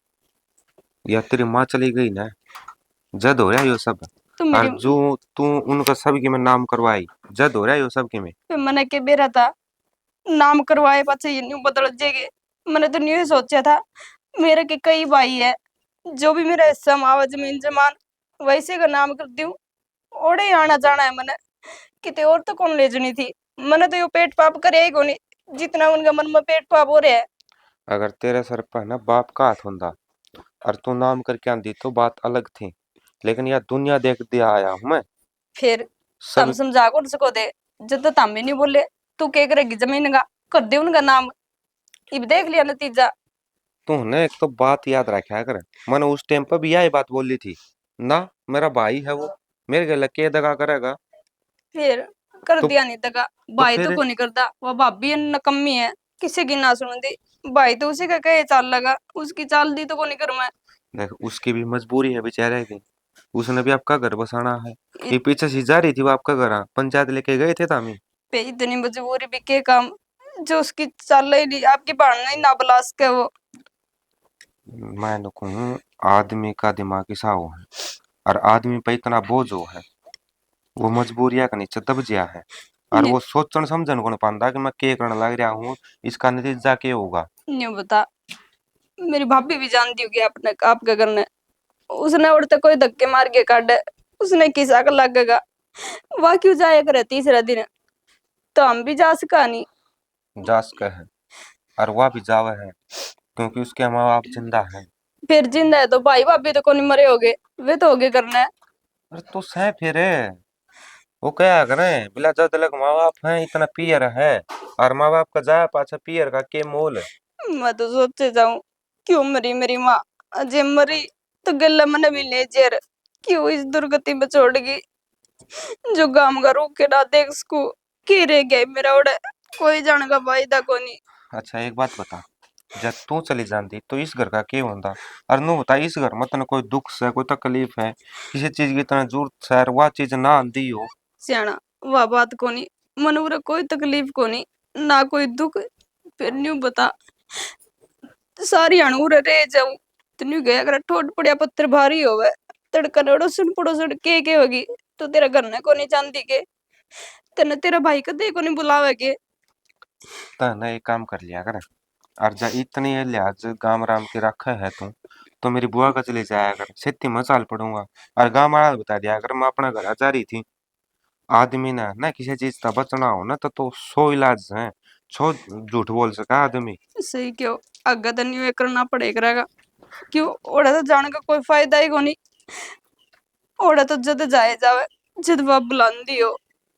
या तेरी माँ चली गई ना, जद हो रहा है यो सब। तो मेरी और जो तू उनका सबकी में नाम करवाई, जद हो रहा है यो सबकी में। मने के बेरा था नाम करवाए पाछे ये न्यू बदल जाएगे। मैंने तो न्यू ही सोचा था, मेरे के कई भाई है, जो भी मेरा हिस्सा मावा जमीन जमान वैसे का नाम कर दूं, ओड़े ही आना जाना है मैंने, किते और तो कौन ले जनी थी। मैंने तो यो पेट पाप करे ही कोनी, जितना उनका मन में पेट पाप हो रहा है। अगर तेरे सर पर ना बाप का हाथ होंदा और तू नाम करके आंदी तो बात अलग थी। लेकिन यह दुनिया देख दिया आया हूं मैं। फिर तम सब समझा को उसको दे, जब तो तम भी नहीं बोले, तू क्या करेगी जमीन का, कर दे उनका नाम, इब देख लिया नतीजा। तूने एक तो बात याद रखा कर, मैंने उस टाइम पर भी यही बात बोली थी ना, मेरा भाई है वो, मेरे गले के दगा करेगा। फिर कर तो दिया नहीं तका, तो भाई तो फिर को नहीं करता, वो भाभी है नकम्मी है, किसी की ना सुनती। भाई तो उसी का कहे चाल लगा, उसकी चाल दी तो को नहीं कर मैं। देख उसकी भी मजबूरी है बेचारे की, उसने भी आपका घर बसाना है। इत- ये पीछे से जा रही थी वो आपका घर, पंचायत लेके गए थे तामी। पे इतनी मजबूरी भी के काम, जो उसकी चाल ही नहीं, आपकी भाड़ना ही ना बलास के वो। मैं तो कहूँ आदमी का दिमाग ऐसा हो है, और आदमी पे इतना बोझ हो है, वो मजबूरिया का नीचे दब गया है। और न्यू वो सोचन समझन को नहीं पाता कि मैं के करने लग रहा हूँ, इसका नतीजा क्या होगा। न्यू बता, मेरी भाभी भी जानती होगी अपने आपके घर ने, उसने उड़ते कोई धक्के मार के काटे, उसने किसा का लगेगा, वह क्यों जाया करे तीसरा दिन, तो हम भी जा सका नहीं। जास का है और वह भी जावा है, क्योंकि उसके माँ बाप जिंदा है। फिर जिंदा है तो भाई भाभी तो कौन मरे होगे, वे तो होगे करना है। अरे तो सह फिर वो क्या करे बिला जद तक माँ बाप है इतना पियर है, और माँ बाप का जाया पाछा पियर का के मोल। मैं तो सोचे जाऊं, क्यों मरी मेरी माँ, अजय मरी तो गला मन भी ले जेर, क्यों इस दुर्गति में छोड़ गई, जो गाम का रूख के ना देख सको, की रह गया मेरा उड़े, कोई जान का फायदा को नहीं। अच्छा एक बात बता, जब तू चली जाती तो इस घर का क्या होता। और नु बता इस घर में तने कोई दुख है कोई तकलीफ है, किसी चीज की इतना जरूरत है और वह चीज ना आंदी हो। सियाना वह बात को नहीं, मनूर कोई तकलीफ को नहीं, ना कोई दुख। फिर न्यू बता, सारी अणूर रह जाऊं, तो न्यू गया अगर ठोड पड़िया पत्थर भारी होवे, तड़का अड़ोसन पड़ोसन के होगी, तो तेरा घर ने को नहीं जानती के, तेने तेरा भाई कदे को नहीं बुलावे के। तने एक काम कर लिया कर, और जा इतनी लिहाज गाम राम की रखा है तू, तो मेरी बुआ का चले जाया कर, सेती में चाल पड़ूंगा। और गाँव वाला बता दिया अगर मैं अपना घर जा रही थी। आदमी ने ना किसी चीज का बचना हो ना तो 100 इलाज है, 100 झूठ बोल सका आदमी। सही क्यों, अग्गा तो न्यू करना पड़ेगा, क्यों ओड़ा तो जाने का कोई फायदा ही को नहीं, ओड़ा तो जद जाए जावे, जद वह बुलांदी हो,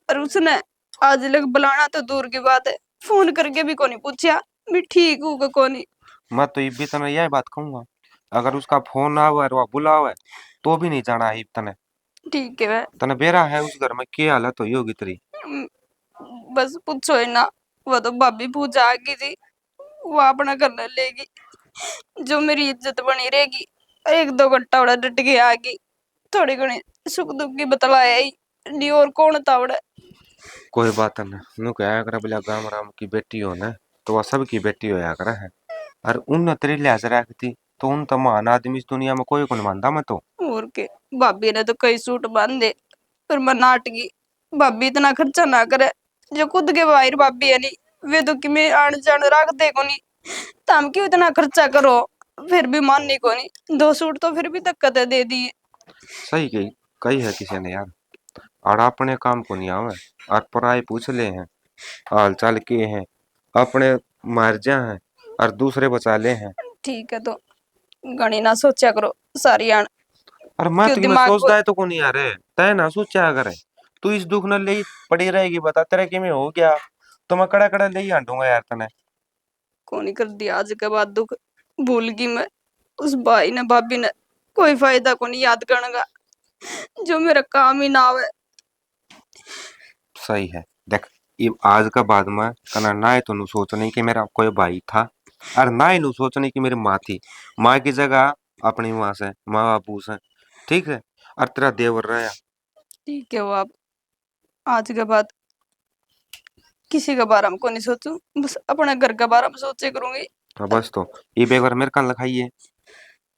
और उसने आज लग बुलाना तो दूर की बात है, फोन करके भी को नहीं पूछा मैं ठीक हूँ कि को नहीं। मैं तो इब्बी तने यही बात कहूंगा, अगर उसका फोन आवे और वह बुलावे तो भी नहीं जाना है तने। ठीक है तने बेरा है उस घर में क्या हालत हुई होगी तेरी। बस पूछो ही ना, वो तो भाभी पूजा आ गई थी, वो अपना करने लेगी, जो मेरी इज्जत बनी रहेगी। एक दो घंटा उड़ा डट के आ गई, थोड़ी घनी सुख दुख की बतलाया ही नहीं, और कौन था उड़ा। कोई बात ना, नु क्या कर बोला गाम राम की बेटी हो ना, तो वह सब की बेटी होया करे है। और उन तेरी लिहाज रखती तो उन तो महान आदमी इस दुनिया में कोई को नहीं मानता मैं तो। और के भाभी ने तो कई सूट बांधे, पर मैं नाट गई, भाभी इतना खर्चा ना करे, जो खुद के बाहर भाभी है नहीं, वे तो कि मैं आन जान रख दे को नहीं, तो हम क्यों इतना खर्चा करो, फिर भी माननी को नहीं, दो सूट तो फिर भी दिक्कत दे दिए। सही कही है किसी ने यार, और अपने काम को नहीं आवे और पराई पूछ ले हैं, हाल चाल के हैं, अपने मार जा हैं और दूसरे बचा ले हैं। ठीक है, तो घनी ना सोचा करो सारी आन, और मैं क्यों तो कि मैं दिमाग को। सोचता है तो को नहीं यार, तय ना सोचा करे तू इस दुख न ले ही पड़ी रहेगी, बता तेरे कि मैं हो क्या? तो मैं कड़ा कड़ा ले ही हांडूंगा यार तने। को नहीं कर दिया आज के बाद दुख भूल गई मैं। उस भाई ने भाभी ने कोई फायदा को नहीं याद करने का जो मेरा काम ही ना आवे। सही है। देख, ये आज का बाद में तना ना है तो सोचने कि मेरा कोई भाई था, और ना ही सोचने की मेरी माँ थी। माँ की जगह अपनी माँ से, माँ बापू से, ठीक है। और तेरा देवर रहा। ठीक है वो आप आज के बाद किसी के बारे में को नहीं सोचू, बस अपने घर के बारे में सोचे करूंगी। हाँ बस तो ये बेगर मेरे कान लखाइए।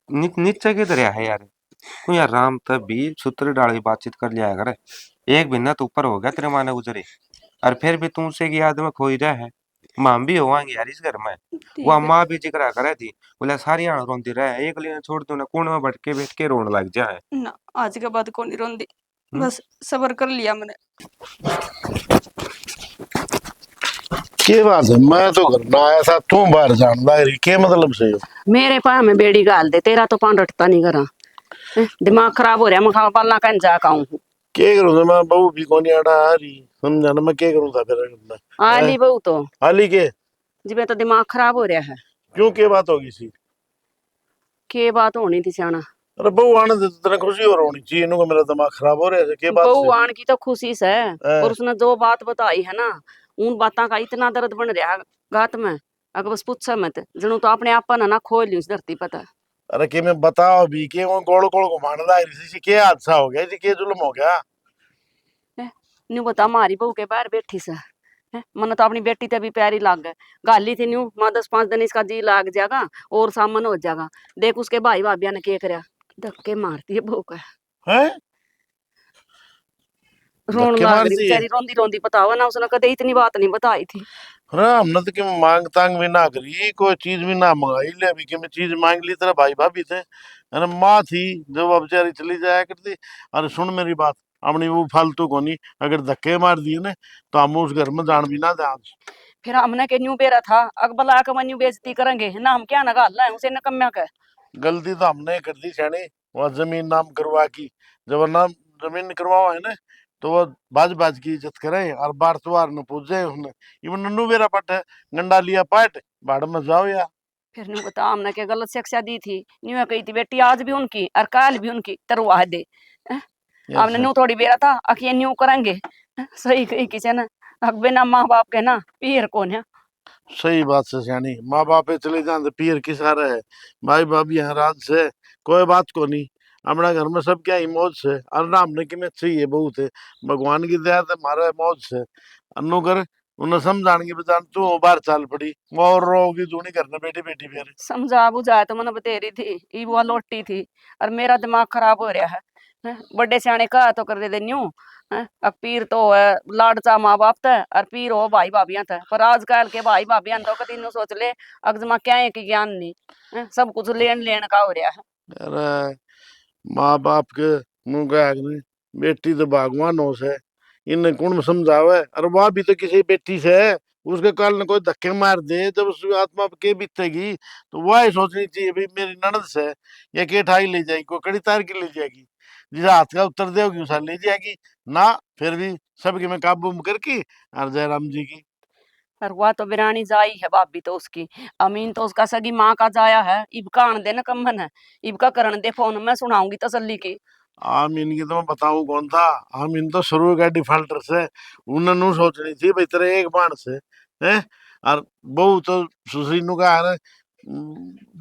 नीचे के दरिया है यार। कोई यार राम तब भी सूत्र डाली बातचीत कर लिया करे। एक महीना तो ऊपर हो गया तेरे माने गुजरे, और फिर भी तू उसे की याद में खोई रहा है। माँ भी होवांगी यार इस घर में। वो ठीक है माँ भी जिक्र करे थी, बोला सारी आण रोंदी रहे, एक लिए छोड़ दो ना, कोने में बैठ के रोने लग जाए। ना, आज के बाद को नहीं रोंदी, हम्म? बस सबर कर लिया मैंने। के बात है, मैं तो घर में आया था, तू बाहर जान लग रही, के मतलब से? मेरे पा में बेड़ी गाल दे, तेरा तो पान रटता नहीं करा। दिमाग खराब हो रहा, मैं खावा पालना कहीं जा काऊं। के करूं था मैं? बहू भी कोनी आड़ा आ रही, समझा ना, मैं के करूं था फिर घर में? आली बहू तो हाली के? जी मैं तो दिमाग खराब हो रहा है। क्यों, के बात होगी सी? के बात होनी थी सियाना? अरे बहू आने दे तो तेरे खुशी हो होनी चाहिए, इनको मेरा दिमाग खराब हो रहा है, के बात बहू से? आन की तो खुशी से, और उसने जो बात बताई है ना, उन बातों का इतना दर्द बन रहा है गात में, अगर बस पूछा मत, जनू तो अपने आप ना खोल ली उस धरती पता। अरे के मैं बताओ भी, के वो गोल गोल घुमाने लग रही सी, के हादसा हो गया जी, के जुल्म हो गया? न्यू बता मारी बहू के बाहर बैठी से, मन तो अपनी बेटी ते भी प्यारी लाग गए। गाली थी न्यू माँ 10-5 दिन इसका जी लाग जाएगा और सामन हो जाएगा। देख उसके भाई भाभिया ने क्या करया, धक्के मारती है बहू का। हैं? रोन धक्के लाग रही मारती है? बेचारी, रोंदी रोंदी बतावा ना, उसने कदे इतनी बात नहीं बताई थी। अरे हमने तो क्यों मांग तांग भी ना करी, कोई चीज भी ना मंगाई, ले अभी कि मैं चीज मांग ली, तेरा भाई भाभी थे, अरे माँ थी जो वो बेचारी चली जाया करती। अरे सुन मेरी बात, अपनी वो फालतू को नहीं, अगर धक्के मार दिए ना तो हम उस घर में जान भी ना दे आज। फिर हमने के न्यू बेरा था, अकबल आके मन न्यू बेइज्जती करेंगे ना, हम क्या नगाल रहे हैं उसे नकम्या का। गलती तो हमने कर दी छेड़ी, वहाँ जमीन नाम करवा की, जब नाम जमीन करवाओ है ना, तो वो बाज बाज की इज्जत करे, और बार तुआर न पूछे उसने, इवन नन्नू बेरा पट है, गंडा लिया पाट, भाड़ में जाओ या। फिर न्यू बता हमने के गलत शिक्षा दी थी, न्यू कही थी बेटी आज भी उनकी और काल भी उनकी तरवाह दे। हमने ऐसा न्यू थोड़ी बेरा था अखिए न्यू करेंगे। सही कही किसी ने, अक बिना माँ बाप के ना पीर कौन है। सही बात से सियानी, माँ बाप चले जाए तो पीर किस आ रहा है? भाई भाभी यहाँ राज से कोई बात को नहीं, अपना घर में सब क्या ही मौज से, और ना हमने कि में चाहिए बहुत है, भगवान की दया से हमारे मौज से। अनु कर, उन्हें समझाने की बजाय तू बाहर चाल पड़ी, और रोगी तू नहीं करना बेटी बेटी फिर। समझा बुझाया तो मैंने बतेरी थी, ई वो लौटी थी, और मेरा दिमाग खराब हो रहा है। बड़े सियाने कहा तो कर दे न्यू। अब पीर तो है लाडचा माँ बाप था, और पीर हो भाई भाभियां था, पर आजकल के भाई भाभियां तो कदी न्यू सोच ले अगजमा क्या है कि ज्ञान नहीं। सब कुछ लेन लेन का हो रहा है। अरे माँ बाप के मुंह का आगे बेटी तो भगवान हो से, इन्हें कौन समझावे? अरे वह भी तो किसी बेटी से है, उसके काल ने कोई धक्के मार दे जब उसकी आत्मा पे के बीतेगी, तो वह ही सोचनी चाहिए भाई मेरी ननद से या के ठाई ले जाएगी, कोई कड़ी तार की ले जाएगी, जिसे हाथ का उत्तर देगी उसे ले जाएगी ना। फिर भी सबके में काबू में करके, और जयराम जी की। पर वह तो बिरानी जाई है भाभी तो उसकी, अमीन तो उसका सगी माँ का जाया है, इब का आन देना कम्बन है, इब का करण दे फोन में सुनाऊंगी तसल्ली की। आमीन की तो मैं बताऊं कौन था? आमीन तो शुरू का डिफॉल्टर से, उन्होंने सोचनी थी भाई तेरे एक बाण से है, और बहू तो सुश्री नु का है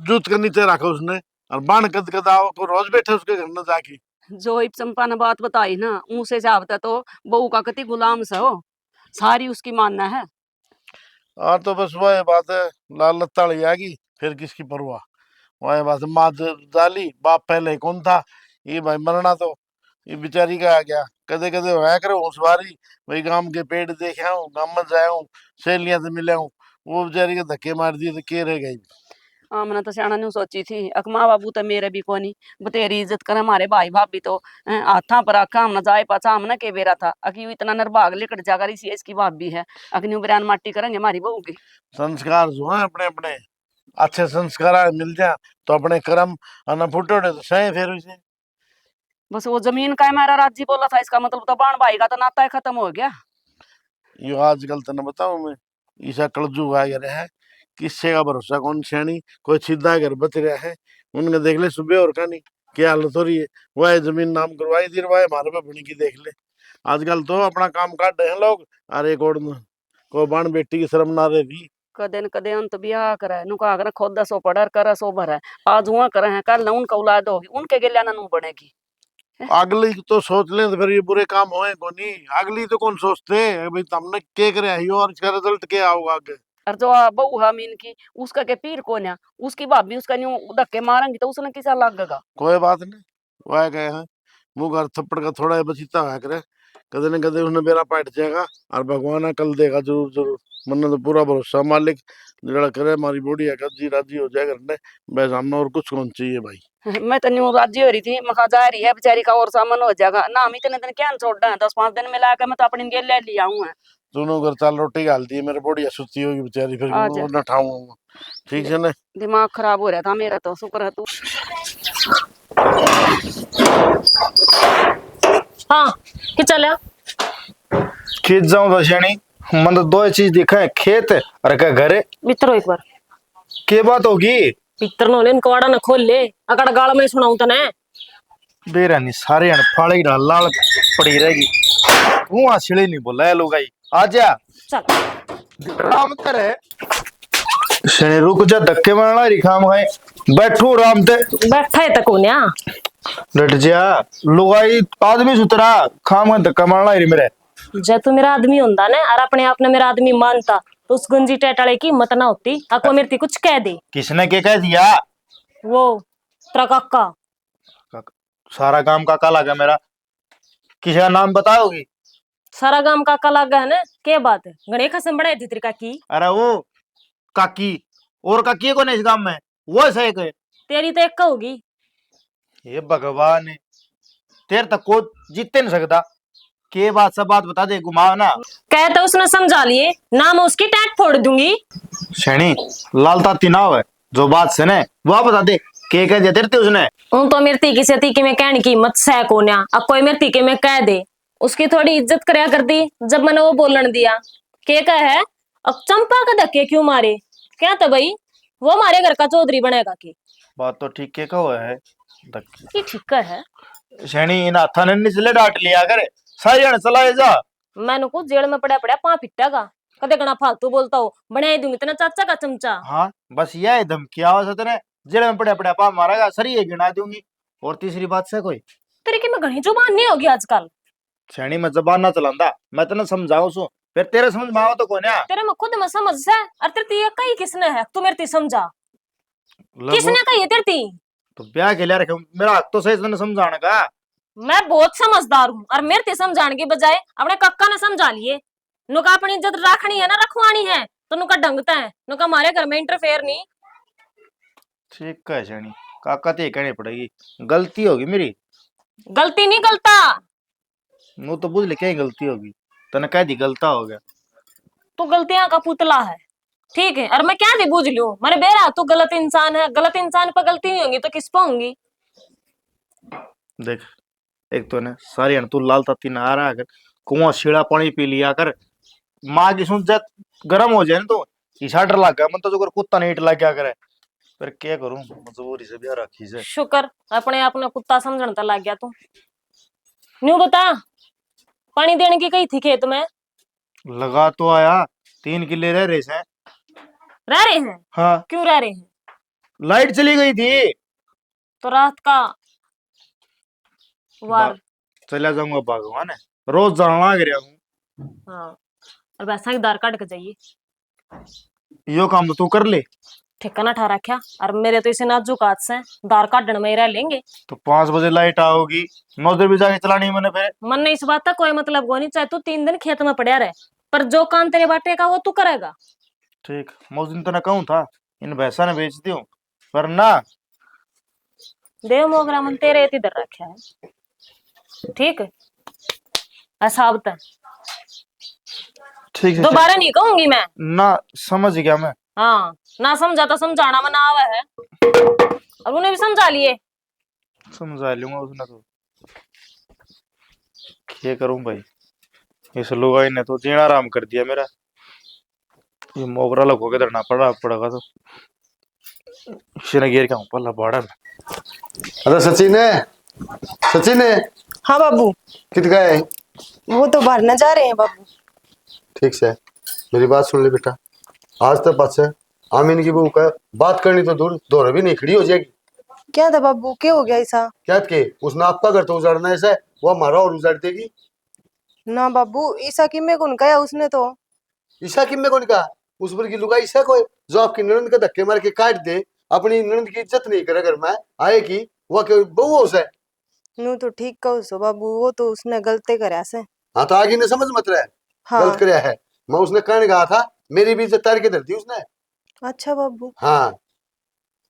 जूत के नीचे रखा उसने, और बाण कद कद आओ को रोज बैठे उसके घर में जाके। जो इब चंपा ने बात बताई ना, मुँह जावता तो बहू का कति गुलाम से हो, सारी उसकी मानना है। हाँ तो बस वह बात है, लाल लत्ता ले आएगी फिर किसकी परवाह। वह बात है, माँ डाली बाप पहले कौन था, ये भाई मरना तो ये बेचारी का आ गया। कदे कदे होया करो उस भाई गांव के पेड़ देखे हूँ, गांव में जाया हूँ, सहेलियां से मिले हूँ, वो बेचारी के धक्के मार दिए तो के रह गई। मैंने तो सियाना न्यू सोची थी अक माँ बाबू तो मेरे भी कोनी, बतेरी इज्जत करे हमारे भाई भाभी तो हाथा पर आखा हम ना जाए पाचा हमने के बेरा था, अकी इतना नरभाग लेकर जाकर इसी इसकी भाभी है, अग्नि बिरान माटी करेंगे हमारी बहू की। संस्कार जो है अपने अपने अच्छे संस्कार मिल जाए तो अपने कर्म अन फुटोड़े तो सही फिर उसे। बस वो जमीन का है, मेरा राजी बोला था, इसका मतलब तो बाण भाई का तो नाता ही खत्म हो गया। यो आजकल तो न बताऊं मैं, ईसा कलजू आ गया है, किससे का भरोसा कौन छेनी, कोई सीधा घर बच रहा है, उनका देख ले सुबह और कहानी क्या हालत हो रही है। वह जमीन नाम करवाई थी, वह हमारे पे बनी की देख ले। आजकल तो अपना काम काट रहे हैं लोग। अरे को बाण बेटी की शर्म ना रही थी। कदे न कदे अंत बियाह करे, नुका अगर खुद सो पढ़र कर सो भरे, आज हुआ करे हैं, कल न उनका औलाद होगी, उनके गेल्या ना नू बनेगी। अगली तो सोच ले तो फिर ये बुरे काम होए को नहीं, अगली तो कौन सोचते भाई तुमने के करे आई हो और इसका रिजल्ट क्या होगा आगे। और जो बहू है मीन की, उसका के पीर कौन है, उसकी भाभी उसका न्यू धक्के मारेंगी तो उसने किसा लगेगा। कोई बात नहीं, वह गए हैं मुंह घर थप्पड़ का थोड़ा बचीता है करे, कदे न कदे उसने बेरा पाट जाएगा और भगवान है कल देगा जरूर जरूर। मन्ने तो पूरा भरोसा मालिक जरा करे हमारी बॉडी है जी राजी हो जाएगा ने, बस हमने और कुछ कौन चाहिए भाई। मैं तो न्यू राजी हो रही थी, मखा जा रही है बेचारी का और सामान हो जाएगा ना, हम इतने दिन क्या छोड़ रहे हैं, 10-5 दिन में लाकर मैं तो अपनी गेल ले लिया हूँ। दोनों घर चाल रोटी गाल दी मेरे बढ़िया सुती होगी बेचारी, फिर आ जा। वो न ठाऊंगा। ठीक है ना। दिमाग खराब हो रहा था मेरा, तो शुक्र है तू। हाँ कि चले खेत जाऊं तो शनी, मन तो दो ही चीज दिखा है, खेत और क्या घरे। मित्रो एक बार के बात होगी पितर नो लेन कवाड़ा न खोल ले, अकड़ गाल में सुनाऊं तने। बेरा नहीं सारे अन फाड़े की लाल पड़ी रहेगी। तू आसिले नहीं बोला है लोग आई आजा चल राम करे शनि रुक जा, धक्के मारना रिखाम है, बैठो राम ते बैठा है तक उन्या डट जा। लुगाई आदमी सुतरा खाम है, धक्का मारना ही मेरे। जब तू मेरा आदमी होंदा ने और अपने आप ने मेरा आदमी मानता तो उस गंजी टेटाले की मत ना होती, अको मेरे कुछ कह दे। किसने के कह दिया? वो तेरा काका। सारा काम काका लगा मेरा, किसी का नाम बताओगी? सारा गांव काका लागा है ना, के बात है गणे खसम बड़ाई थी तेरी काकी। अरे वो काकी और काकी को नहीं इस गांव में, वो सही कहे। तेरी तो एक होगी। ये भगवान है, तेरे तक को जीतते नहीं सकता। के बात सब बात बता दे, घुमाओ ना। कह तो उसने समझा लिए ना, मैं उसकी टैट फोड़ दूंगी। शनी लाल ताती ना है जो बात से ने वो बता दे, के कह दिया तेरे उसने? उन तो मेरी तीकी से तीकी में कहने की मत सह कोन्या, अब कोई मेरी तीके में कह दे उसकी थोड़ी इज्जत करया कर दी जब मैंने वो बोलन दिया। के कह है अब चंपा का धक्के क्यों मारे, क्या तो भाई वो हमारे घर का चौधरी बनेगा की। बात तो ठीक के कहो है। ये ठीक है। शनी इन हाथा ने निचले डांट लिया करे, सारी जन चलाए जा। मैंने को जेल में पड़ा पड़ा पा पिटेगा, कदे गणा फालतू बोलता हो, बना दूंगी तेना चाचा का चमचा। हाँ बस यह धमकी आवाज तेरे, जेल में पड़ा पड़ा पा मारेगा, सरी ये गिना दूंगी। और तीसरी बात से कोई तेरे की मैं घनी जुबान नहीं होगी आजकल। शनी मैं जबान ना चलांदा, मैं तेने समझाऊं सु, फिर तेरे समझ में आओ तो कोन्या। तेरे में खुद में समझ से, और तेरे ती कही किसने है तू मेरे ती समझा, किसने कही है तेरे ती? तो ब्याह के लिए रखे मेरा हक तो सही से समझाने का। मैं बहुत समझदार हूँ और मेरे ते समझाने की बजाय अपने कक्का ने समझा लिए। नुका अपनी इज्जत रखनी है ना रखवानी है तो नुका ढंगता है, नुका हमारे घर में इंटरफेयर नहीं। ठीक है शनी, काका ते कहनी पड़ेगी, गलती होगी मेरी। गलती नहीं गलता, वो तो बुझ ले क्या गलती होगी, तने कह दी गलता हो गया। तू गलतियां का पुतला है, ठीक है। और मैं क्या भी बूझ लूं मेरे बेरा, तू गलत इंसान है, गलत इंसान पर गलती नहीं होगी तो किस पर होंगी? देख एक तो ने सारी अन तू लाल तत्ती ना आ रहा कर, कुआं शीड़ा पानी पी लिया कर, माँ की सुन जा गर्म हो जाए ना तो ईसा डर लग गया मन तो, जो कर कुत्ता नहीं लग गया करे, फिर क्या करूं मजबूरी से ब्याह रखी से। शुक्र अपने आप ने कुत्ता समझने तो लग गया तू। न्यू बता पानी देने की कही थी खेत में? लगा तो आया, 3 किले रह रहे से। रह रहे हैं? हाँ क्यों रह रहे हैं? लाइट चली गई थी तो रात का वार। चला जाऊंगा भगवान है, रोज जाना लग रहा हूँ। हाँ और वैसा ही दार काट के जाइए, यो काम तो तू कर ले। ठिकाना ठा रखा और मेरे तो इसे नाजुक हाथ से दार काटने में ही रह लेंगे। तो 5 बजे लाइट आओगी, 9 देर भी जाके चलानी मैंने फिर। मन ने इस बात का कोई मतलब वो नहीं, चाहे तू 3 दिन खेत में पड़ा रहे पर जो काम तेरे बाटे का वो तू करेगा। ठीक उस दिन तो ना कहूँ था इन भैंसा ने बेच दी हूँ, पर ना देव मोगरा मन तेरे इधर रखा है, ठीक है ऐसा अब तक ठीक है दोबारा नहीं कहूंगी मैं। ना समझ गया मैं। हाँ ना समझा तो समझाना मना आवा है, और उन्हें भी समझा लिए। समझा लूंगा उसने तो। क्या करूं भाई, इस लुगाई ने तो जीना आराम कर दिया मेरा। ये मोगरा लगो के धरना पड़ेगा तो गिर का पल्ला बाड़ा में। अरे सचिन है, सचिन है, हाँ बाबू, कित गए? वो तो बाहर न जा रहे हैं बाबू। ठीक से मेरी बात सुन ले बेटा, आज तक पास आमीन की बहू का बात करनी तो दूर दौड़ भी नहीं खड़ी हो जाएगी। क्या था बाबू, क्या हो गया ऐसा? क्या के उसने आपका घर तो उजाड़ना ऐसा है, वो हमारा और उजाड़ देगी। ना बाबू, ईसा की में कौन कहा उसने तो। ईशा किम में कौन कहा? उस पर की लुगाई ईशा को जो आपकी ननद का धक्के मार के काट दे, अपनी ननद की इज्जत नहीं करे घर में आए की, वो क्यों बहू हो उसे? नू तो ठीक कहो सो बाबू, वो तो उसने गलती करया से। हाँ तो आगे ने समझ मत रहा है, हाँ। गलत कराया है। मैं उसने कहने कहा था, मेरी भी इज्जत तार के धर दी उसने। अच्छा बाबू, हाँ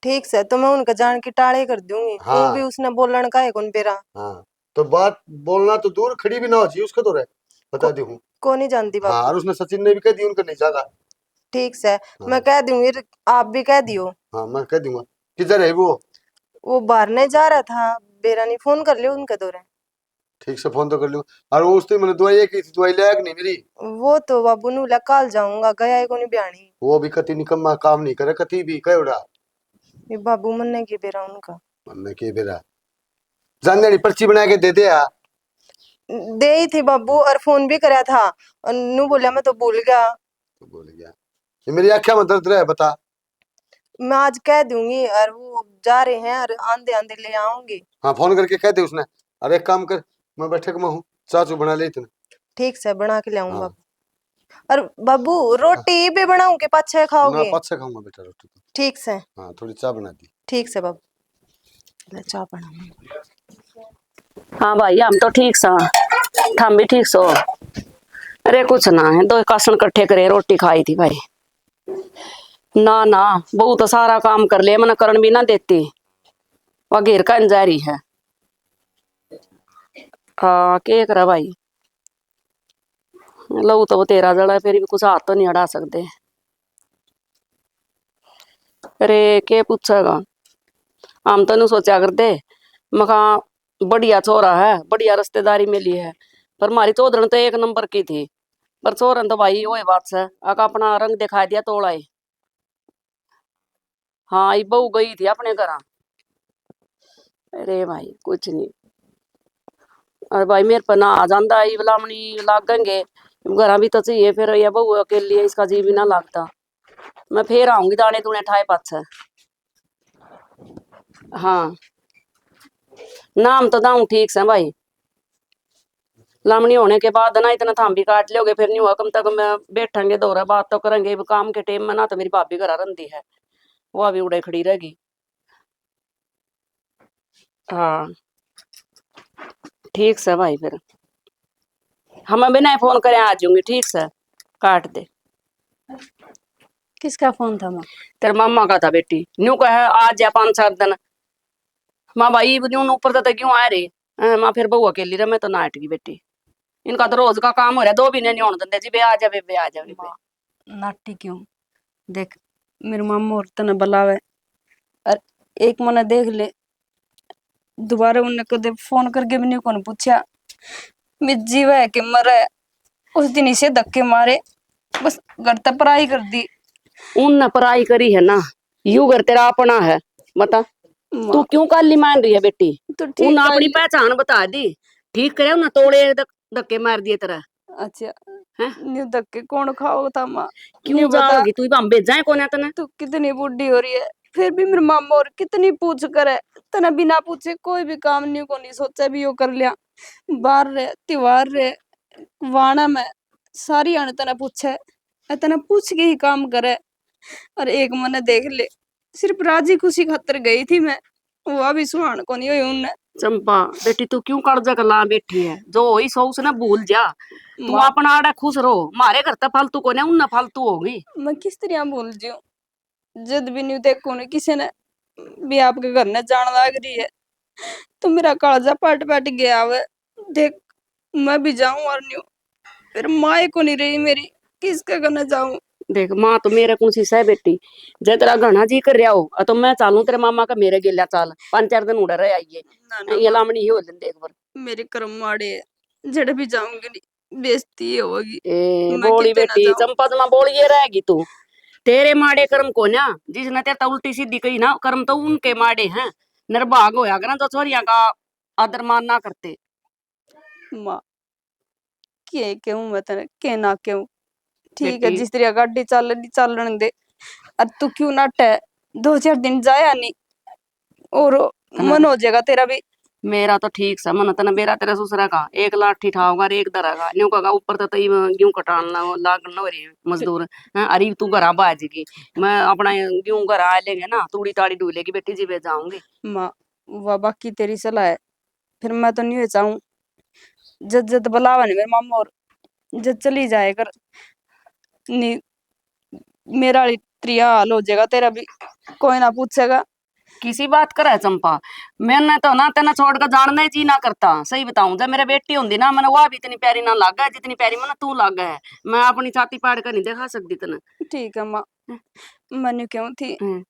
ठीक से तो मैं उनका जान की टाळे कर दूंगी। हाँ। वो भी उसने बोलन का है कौन पेरा। हाँ तो बात बोलना तो दूर, खड़ी भी ना हो चाहिए उसका तो रहे, बता दी हूँ। को नहीं जानती हाँ बाबू। और उसने सचिन ने भी कह दी उनका नहीं जागा। ठीक से मैं कह दूंगी, आप भी कह दियो। हाँ मैं कह दूंगा। किधर है वो बाहर नहीं जा रहा था, बेरा नहीं फोन कर लियो उनके दौरे। ठीक से फोन तो कर लूँ। और वो उसने मैंने दवाई की थी, दवाई लायक नहीं मेरी। वो तो बाबू नू कल जाऊंगा, गया है को नहीं बयानी। वो भी कति निकम्मा काम नहीं करे, कति भी कह उड़ा ये बाबू मन ने की बेरा उनका। मन के बेरा जानने पर्ची बना के दे दे आ। दे ही थी बाबू, और फोन भी कराया था, और नू बोला मैं तो भूल गया। तो बोल गया ये मेरी आँखें में दर्द रहा है, बता। मैं आज कह दूंगी, और वो जा रहे हैं और आंधे आंधे ले आऊंगी। हाँ फोन करके कह दे उसने। अरे एक काम कर, मैं बैठक में हूँ, चाचू बना ले इतने। ठीक से बना के ले आऊं हाँ। बाबू। और बाबू रोटी भी बनाऊं के पाछे ना खाओगे? पाँच से खाऊंगा बेटा रोटी तो। ठीक से। हाँ थोड़ी चाय बना दी। ठीक से बाबू, ले चाय बना। हाँ भाई हम तो ठीक सा, थम भी ठीक सो। अरे कुछ ना है, दो कासन इकट्ठे करे रोटी खाई थी भाई। ना ना बहू तो सारा काम कर ले, मना करण भी ना देती, वह घेर का अंजारी है। हाँ के करा भाई, लहू तो तेरा जड़ा है, फिर भी कुछ हाथ तो नहीं अड़ा सकते। अरे के पूछेगा, हम तो नहीं सोचा करते, मका बढ़िया छोरा है, बढ़िया रिश्तेदारी मिली है, पर हमारी चौधरी तो एक नंबर की थी, पर छोरन तो भाई वही बात से आका अपना रंग दिखा दिया तोड़ा ही। हाँ ये बहू गई थी अपने घर। अरे भाई कुछ नहीं, अरे भाई मेरे पर ना आ जाता ये बुलामणी लागेंगे, घर भी तो चाहिए, फिर ये बहू अकेली है, इसका जी भी ना लगता। मैं फिर आऊंगी दाने दूने ठाए पाछ। हाँ नाम तो दाऊं ठीक से भाई, लामनी होने के बाद ना इतना थाम भी काट लोगे, फिर नहीं हुआ कम तक मैं बैठेंगे दौरा बात तो करेंगे काम के टाइम में ना। तो मेरी भाभी घर रंधी है, वो अभी उड़े खड़ी रहेगी। हाँ ठीक से भाई, फिर हम बिना फोन करे आ जाऊंगी। ठीक से काट दे। किसका फोन था माँ? तेरे मामा का था बेटी, न्यू कहे आज जा 5-7 दिन। माँ भाई न्यू ऊपर तो क्यों आ रही माँ, फिर बहू अकेली रहे, मैं तो ना हटगी बेटी, इनका तो रोज का काम हो रहा है, 2 महीने नहीं होने देते जी, बे आ जा बे आ जा बे। नाटी क्यों? देख मेरे मामा और तने बुलावे, और एक मने देख ले, दोबारा उन्हें कदे फोन करके भी नहीं कौन पूछा मैं जीवा है कि मरा है। उस दिन इसे धक्के मारे, बस घर तक पराई कर दी। उन पराई करी है ना, यू घर तेरा अपना है, बता तू क्यों काली मान रही है बेटी? तो उन ठीक अपनी पहचान बता दी, ठीक करे ना, तोड़े धक्के मार दिए तेरा। अच्छा हैं? न्यू धक्के कौन खाओ था माँ? क्यों न्यू बता, जाओगी तू? हम भेजा कौन है तने? तू कितनी बुढ़ी हो रही है, फिर भी मेरे मामा और कितनी पूछ कर है, तना बिना पूछे कोई भी काम नहीं को नहीं सोचा भी यो कर लिया। बाहर रे त्योहार रे वाणा में सारी आने तना पूछे, तना पूछ के ही काम करे। और एक मने देख ले, सिर्फ राजी खुशी खातर गई थी मैं, वो अभी सुहान को नहीं हुई उनने। चंपा बेटी तू क्यों कर्जा कला बैठी है, जो होई सो उसने भूल जा, तू माँ, अपना आड़ा खुश रहो, मारे घर तक फालतू को उन फालतू होगी। मैं किस तरह भूल जाऊं, जद भी नहीं देखो ने किसी ने भी आपके घर ने जान लाग रही है, तो मेरा कालजा पट पट गया वे। देख मैं भी जाऊं और न्यू, फिर माए को नहीं रही मेरी, किसके घर जाऊं? देख माँ तो मेरे कौन सी सह बेटी, जे तेरा घना जी कर रहा हो तो मैं चालू तेरे मामा का मेरे गेला चाल 5-4 दिन उड़े रहे आइए, ना ना ये माँ, लामणी ही हो देख बार। मेरे कर्म माड़े है, जड़ भी जाऊंगी नहीं, बेइज्जती होगी। ए मैं बोली कितने ना बेटी जाऊं। चंपा तो बोलिए रहेगी तू। तेरे माड़े कर्म को ना, जिसने तेरे उल्टी सीधी कही ना, कर्म तो उनके माड़े हैं। निर्भाग होया करना तो छोरिया का आदर मान ना करते। माँ के क्यों मैं तेने के ना क्यों। ठीक है बेटी जिस तरह गाड़ी चलन दे। अब तू क्यों नाटे, 2-4 दिन जाया नहीं और तना मन हो जाएगा तेरा भी। मेरा तो ठीक सा मन तना बेरा तेरा ससुरा का एक लाठी ठाओगा और एक दरागा न्यू का ऊपर तो तई गेहूं कटान लागन हो रही मजदूर। हैं अरे तू घरा बाजेगी, मैं अपना गेहूं घर आ लेंगे ना, तूड़ी ताड़ी डूलेगी बेटी जी वे जाऊंगी। माँ वह बाकी तेरी सलाह है, फिर मैं तो नहीं चाहूँ। जद जद बुलावा नहीं मेरे मामा और जद चली जाए कर नहीं, मेरा त्रिया हाल हो जाएगा तेरा भी, कोई ना पूछेगा। किसी बात कर है चंपा, मैंने तो ना तेना छोड़ कर जानना ही जी ना करता। सही बताऊं जब मेरे बेटी होंगी ना, मैंने वह भी इतनी प्यारी ना लागा है जितनी प्यारी मैंने तू लागा है। मैं अपनी छाती पाड़ कर नहीं दिखा सकती तना। ठीक है माँ, मनु क्यों थी हम्म,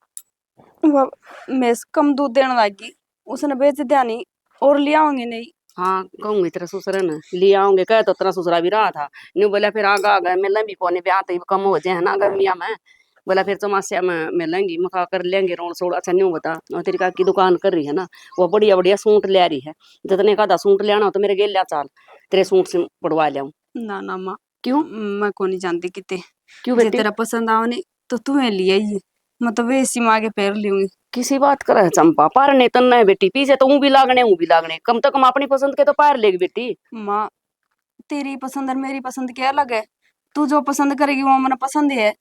वह मेस कम दूध देने लगी, उसने बेच दिया नहीं और ले आऊंगी नहीं। हाँ कहूंगी तेरा ससुर ने ले आऊंगे, कह तो तेरा ससुरा भी रहा था। न्यू बोला फिर आगा आ गए मिलना भी कोने ब्याह तो कम हो जाए ना गर्मिया में। बोला फिर चमासिया में मिलेंगी मखा कर लेंगे रोड सोड़। अच्छा न्यू बता, और तेरी का की दुकान कर रही है ना, वो बढ़िया बढ़िया सूट ले रही है। जितने का सूट लेना हो तो मेरे गेल लिया चाल, तेरे सूट से पड़वा लियाऊं। ना ना माँ, क्यों मैं को नहीं जानती किते क्यों जे बेटी? तेरा पसंद आओ नहीं तो तुम्हें लिया ही, मैं तो वैसी माँ के पैर लूंगी। किसी बात कर है चंपा, पार नहीं तन्ना है बेटी, पीछे तो ऊ भी लागने कम तो कम अपनी पसंद के तो पार लेगी बेटी। माँ तेरी पसंद और मेरी पसंद क्या अलग है, तू जो पसंद करेगी वो मैंने पसंद है।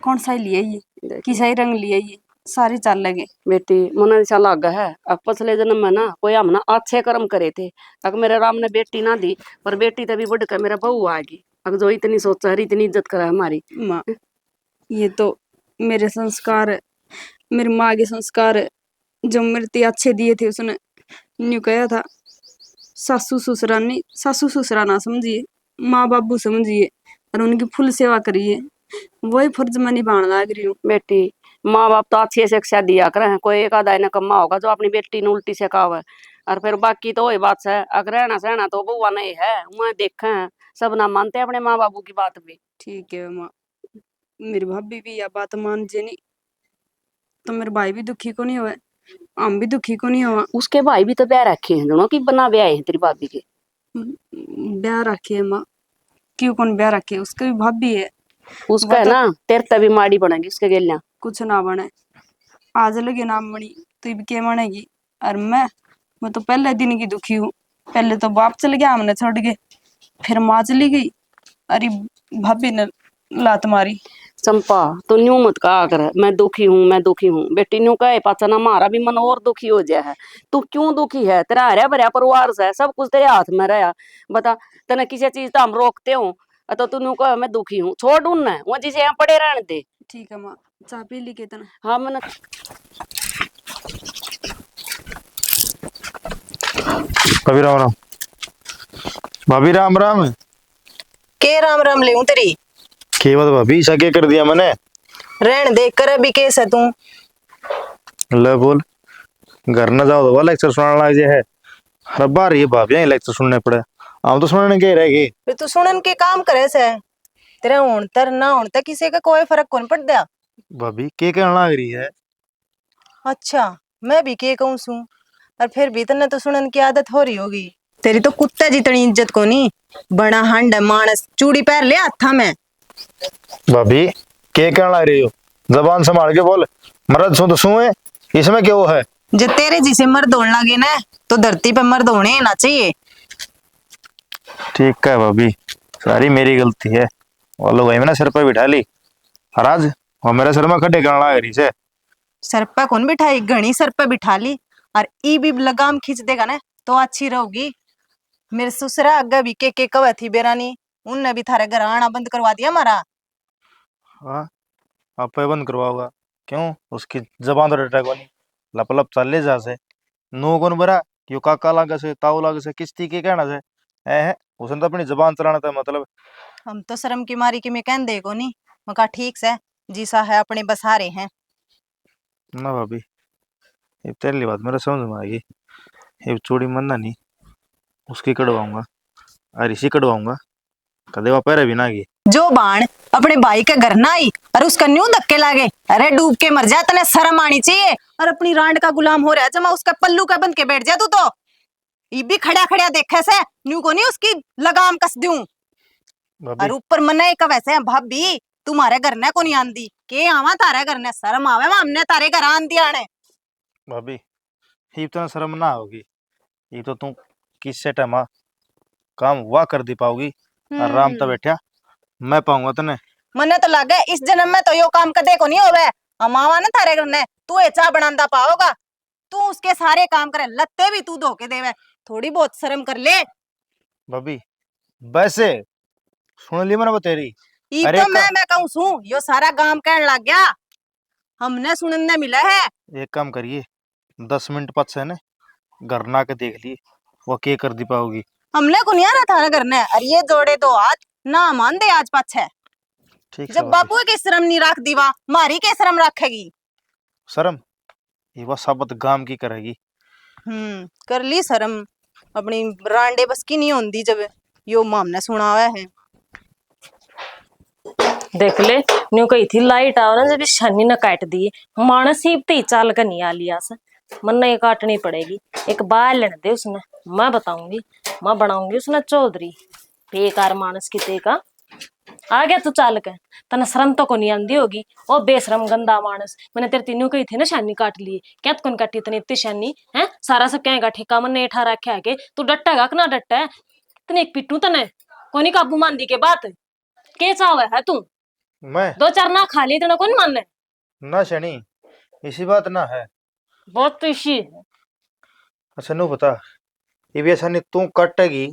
कौन सा ही लिया ये, किसा ही रंग लिया ये, सारे चाल लगे। बेटी मन ऐसा लागा है अब पिछले जन्म में ना कोई हमने अच्छे कर्म करे थे। अगर मेरे राम ने बेटी ना दी, पर बेटी तभी बढ़ कर मेरा बहू आएगी। अगर जो इतनी सोचा है इतनी इज्जत करा है हमारी। माँ ये तो मेरे संस्कार है, मेरी माँ के संस्कार है, जो मृत्यु अच्छे दिए थे उसने न्यू कहा था। सासू ससुरा नहीं, सासू ससुरा ना समझिए, माँ बाबू समझिए और उनकी फुल सेवा करिए, वही फर्ज मैं निभाने लाग रही हूँ। बेटी माँ बाप तो अच्छी शिक्षा दिया करे हैं, कोई एक आधा इन्हें कम्मा होगा जो अपनी बेटी ने उल्टी सिखावे। और फिर बाकी तो वही बात है, अगर रहना सहना तो बुआ नहीं है, मैं देखे हैं सब ना मानते अपने माँ बाबू की बात भी। ठीक है माँ, मेरी भाभी भी यह बात मान जे नहीं तो मेरे भाई भी दुखी को नहीं हुए, हम भी दुखी को नहीं हुआ। उसके भाई भी तो ब्याह रखे हैं दोनों की, बना ब्याह है तेरी भाभी के। ब्याह रखी है माँ, क्यों कौन ब्याह रखे, उसकी भी भाभी है। उसका वो है तो ना तेरे तभी माड़ी बनेगी उसके गेलिया। कुछ ना बने, आज लगे नाम बनी तो अब क्या बनेगी। और मैं तो पहले दिन की दुखी हूँ। पहले तो बाप चल गया हमने छोड़ के, फिर माँ चली गई, अरे भाभी ने लात मारी। चंपा तू न्यू मत कहा कर मैं दुखी हूँ मैं दुखी हूँ, बेटी न्यू कहे पाचा ना हमारा भी मन और दुखी हो जाए है। तू क्यों दुखी है, तेरा हरा भरा परिवार से सब कुछ तेरे हाथ में रहा। बता तेने किसी चीज तो हम रोकते हो, तो तू न्यू कहे मैं दुखी हूँ, छोड़ उन वो जिसे यहाँ पड़े रहने दे। ठीक है माँ, चाय पी ली कितना। हाँ मैंने भाभी राम राम। भाभी राम राम। के राम राम ले तेरी के बात भाभी, ऐसा क्या कर दिया मैंने? रहन दे कर अभी कैसे तू। ले बोल, घर न जाओ तो लेक्चर सुनाने लग जाए है। हर बार ये भाभी लेक्चर सुनने पड़े, हम तो सुनने के रह गए। फिर तू सुनन के काम करे से, तेरा होन तर ना होन तक किसी का कोई फर्क कौन पड़ दिया। भाभी के कहने लग रही है? अच्छा मैं भी के कहूँ सू, और फिर भी तन्ने तो सुनन की आदत हो रही होगी। तेरी तो कुत्ते जितनी इज्जत को नहीं, बड़ा हंड मानस चूड़ी पैर ले हाथा में। भाभी के कहने लग रही हो? जबान संभाल के बोल, मर्द सू तो सू है, इसमें क्यों है? जब तेरे जिसे मर्द होने लगे ना तो धरती पे मर्द होने ही ना चाहिए। ठीक है भाभी, सारी मेरी गलती है। वो लोग मैंने सिर पर बिठा ली, और आज वो मेरे सिर में खड्डे करने लग रही से। सर पे कौन बिठाई, घनी सर पे बिठा ली, और ई भी लगाम खींच देगा ना तो अच्छी रहोगी। मेरे ससुरा अग्गा भी के कवा थी बेरानी, उनने भी थारे घर आना बंद करवा दिया हमारा। हाँ, आप बंद करवाओगा? क्यों, उसकी जबान तो डटा को नहीं, लप लप चल ले जा से। नो कौन बरा, यो काका लागे से ताऊ लागे से किस्ती के कहना से है, उसने तो अपनी जबान चलाना था मतलब। हम तो शर्म की मारी कि मैं कह दे को नहीं, मैं कहा ठीक से जीसा है अपने बसारे हैं। ना भाभी, ये तेरी बात मेरे समझ में आएगी। ये चूड़ी मन्ना नहीं, उसकी कड़वाऊंगा। और इसी कटवाऊंगा, कदे वह पैर भी ना गई। जो बाण अपने भाई के घर ना आई और उसका न्यू धक्के लागे, अरे डूब के मर जा, तने शर्म आनी चाहिए। और अपनी रांड का गुलाम हो रहा जमा उसका पल्लू का बंद के बैठ जा तू तो। ये भी खड़ा खड़ा देखे से न्यू को नहीं उसकी लगाम कस दूं। भाभी और ऊपर मने का वैसे भाभी तुम्हारे घर ने को नहीं आंदी के आवा तारे घर ने शर्म आवे हमने तारे घर आंदी आने। भाभी ये तो शर्म ना होगी, ये तो तू किससे टाइम काम हुआ कर दी पाओगी। आराम तो बैठा मैं पाऊंगा तने। मने तो लगे इस जन्म में तो यो काम कदे को नहीं होवे। हम आवा ना तारे घर ने तू ये चा बनांदा पाओगा, तू उसके सारे काम करे, लत्ते भी तू धो के देवे, थोड़ी बहुत शर्म कर ले। भाभी वैसे सुन ली मैंने वो तेरी। ई अरे तो मैं कहूं सू यो सारा काम कहने लग गया, हमने सुनने मिला है। एक काम करिए, 10 मिनट पद से ना घर ना के देख लिए वो के कर दी पाओगी। हमने को नहीं आ रहा था घर ने, अरे ये जोड़े दो हाथ ना मान दे आज पाछे। ठीक है जब बापू की शर्म नहीं रख दीवा मारी के शर्म रखेगी। शर्म ये वो साबत गाम की करेगी। कर ली शर्म, अपनी रांडे बस की नहीं होंदी जब यो हमने सुना हुआ है। देख ले न्यू कही थी लाइट आओ ना जब शनि न काट दी, मानस ही ते चाल का नहीं आ लिया से मन ने ये काटनी पड़ेगी। एक बाल लेने दे उसने, मैं बताऊंगी, मैं बनाऊंगी उसने चौधरी। बेकार मानस की का आ गया तू चाल के, तना शर्म तो को नहीं आंदी होगी। ओ बेशरम गंदा मानस, मैंने तेरे तीनों कही थे ना शानी काट ली, क्या कौन काटी इतनी इतनी शानी है? सारा सब क्या ठेका मन ने ठा रखा है के तू डट्टा गा ना डट्टा है तने एक पिट्टू तने कोनी काबू मांदी के बात के चावे है तू? मैं दो चार ना खा ली तो कौन मानने ना शनि इसी बात ना है। बहुत तो इसी है। अच्छा नु बता, ये भी ऐसा नहीं तू कटेगी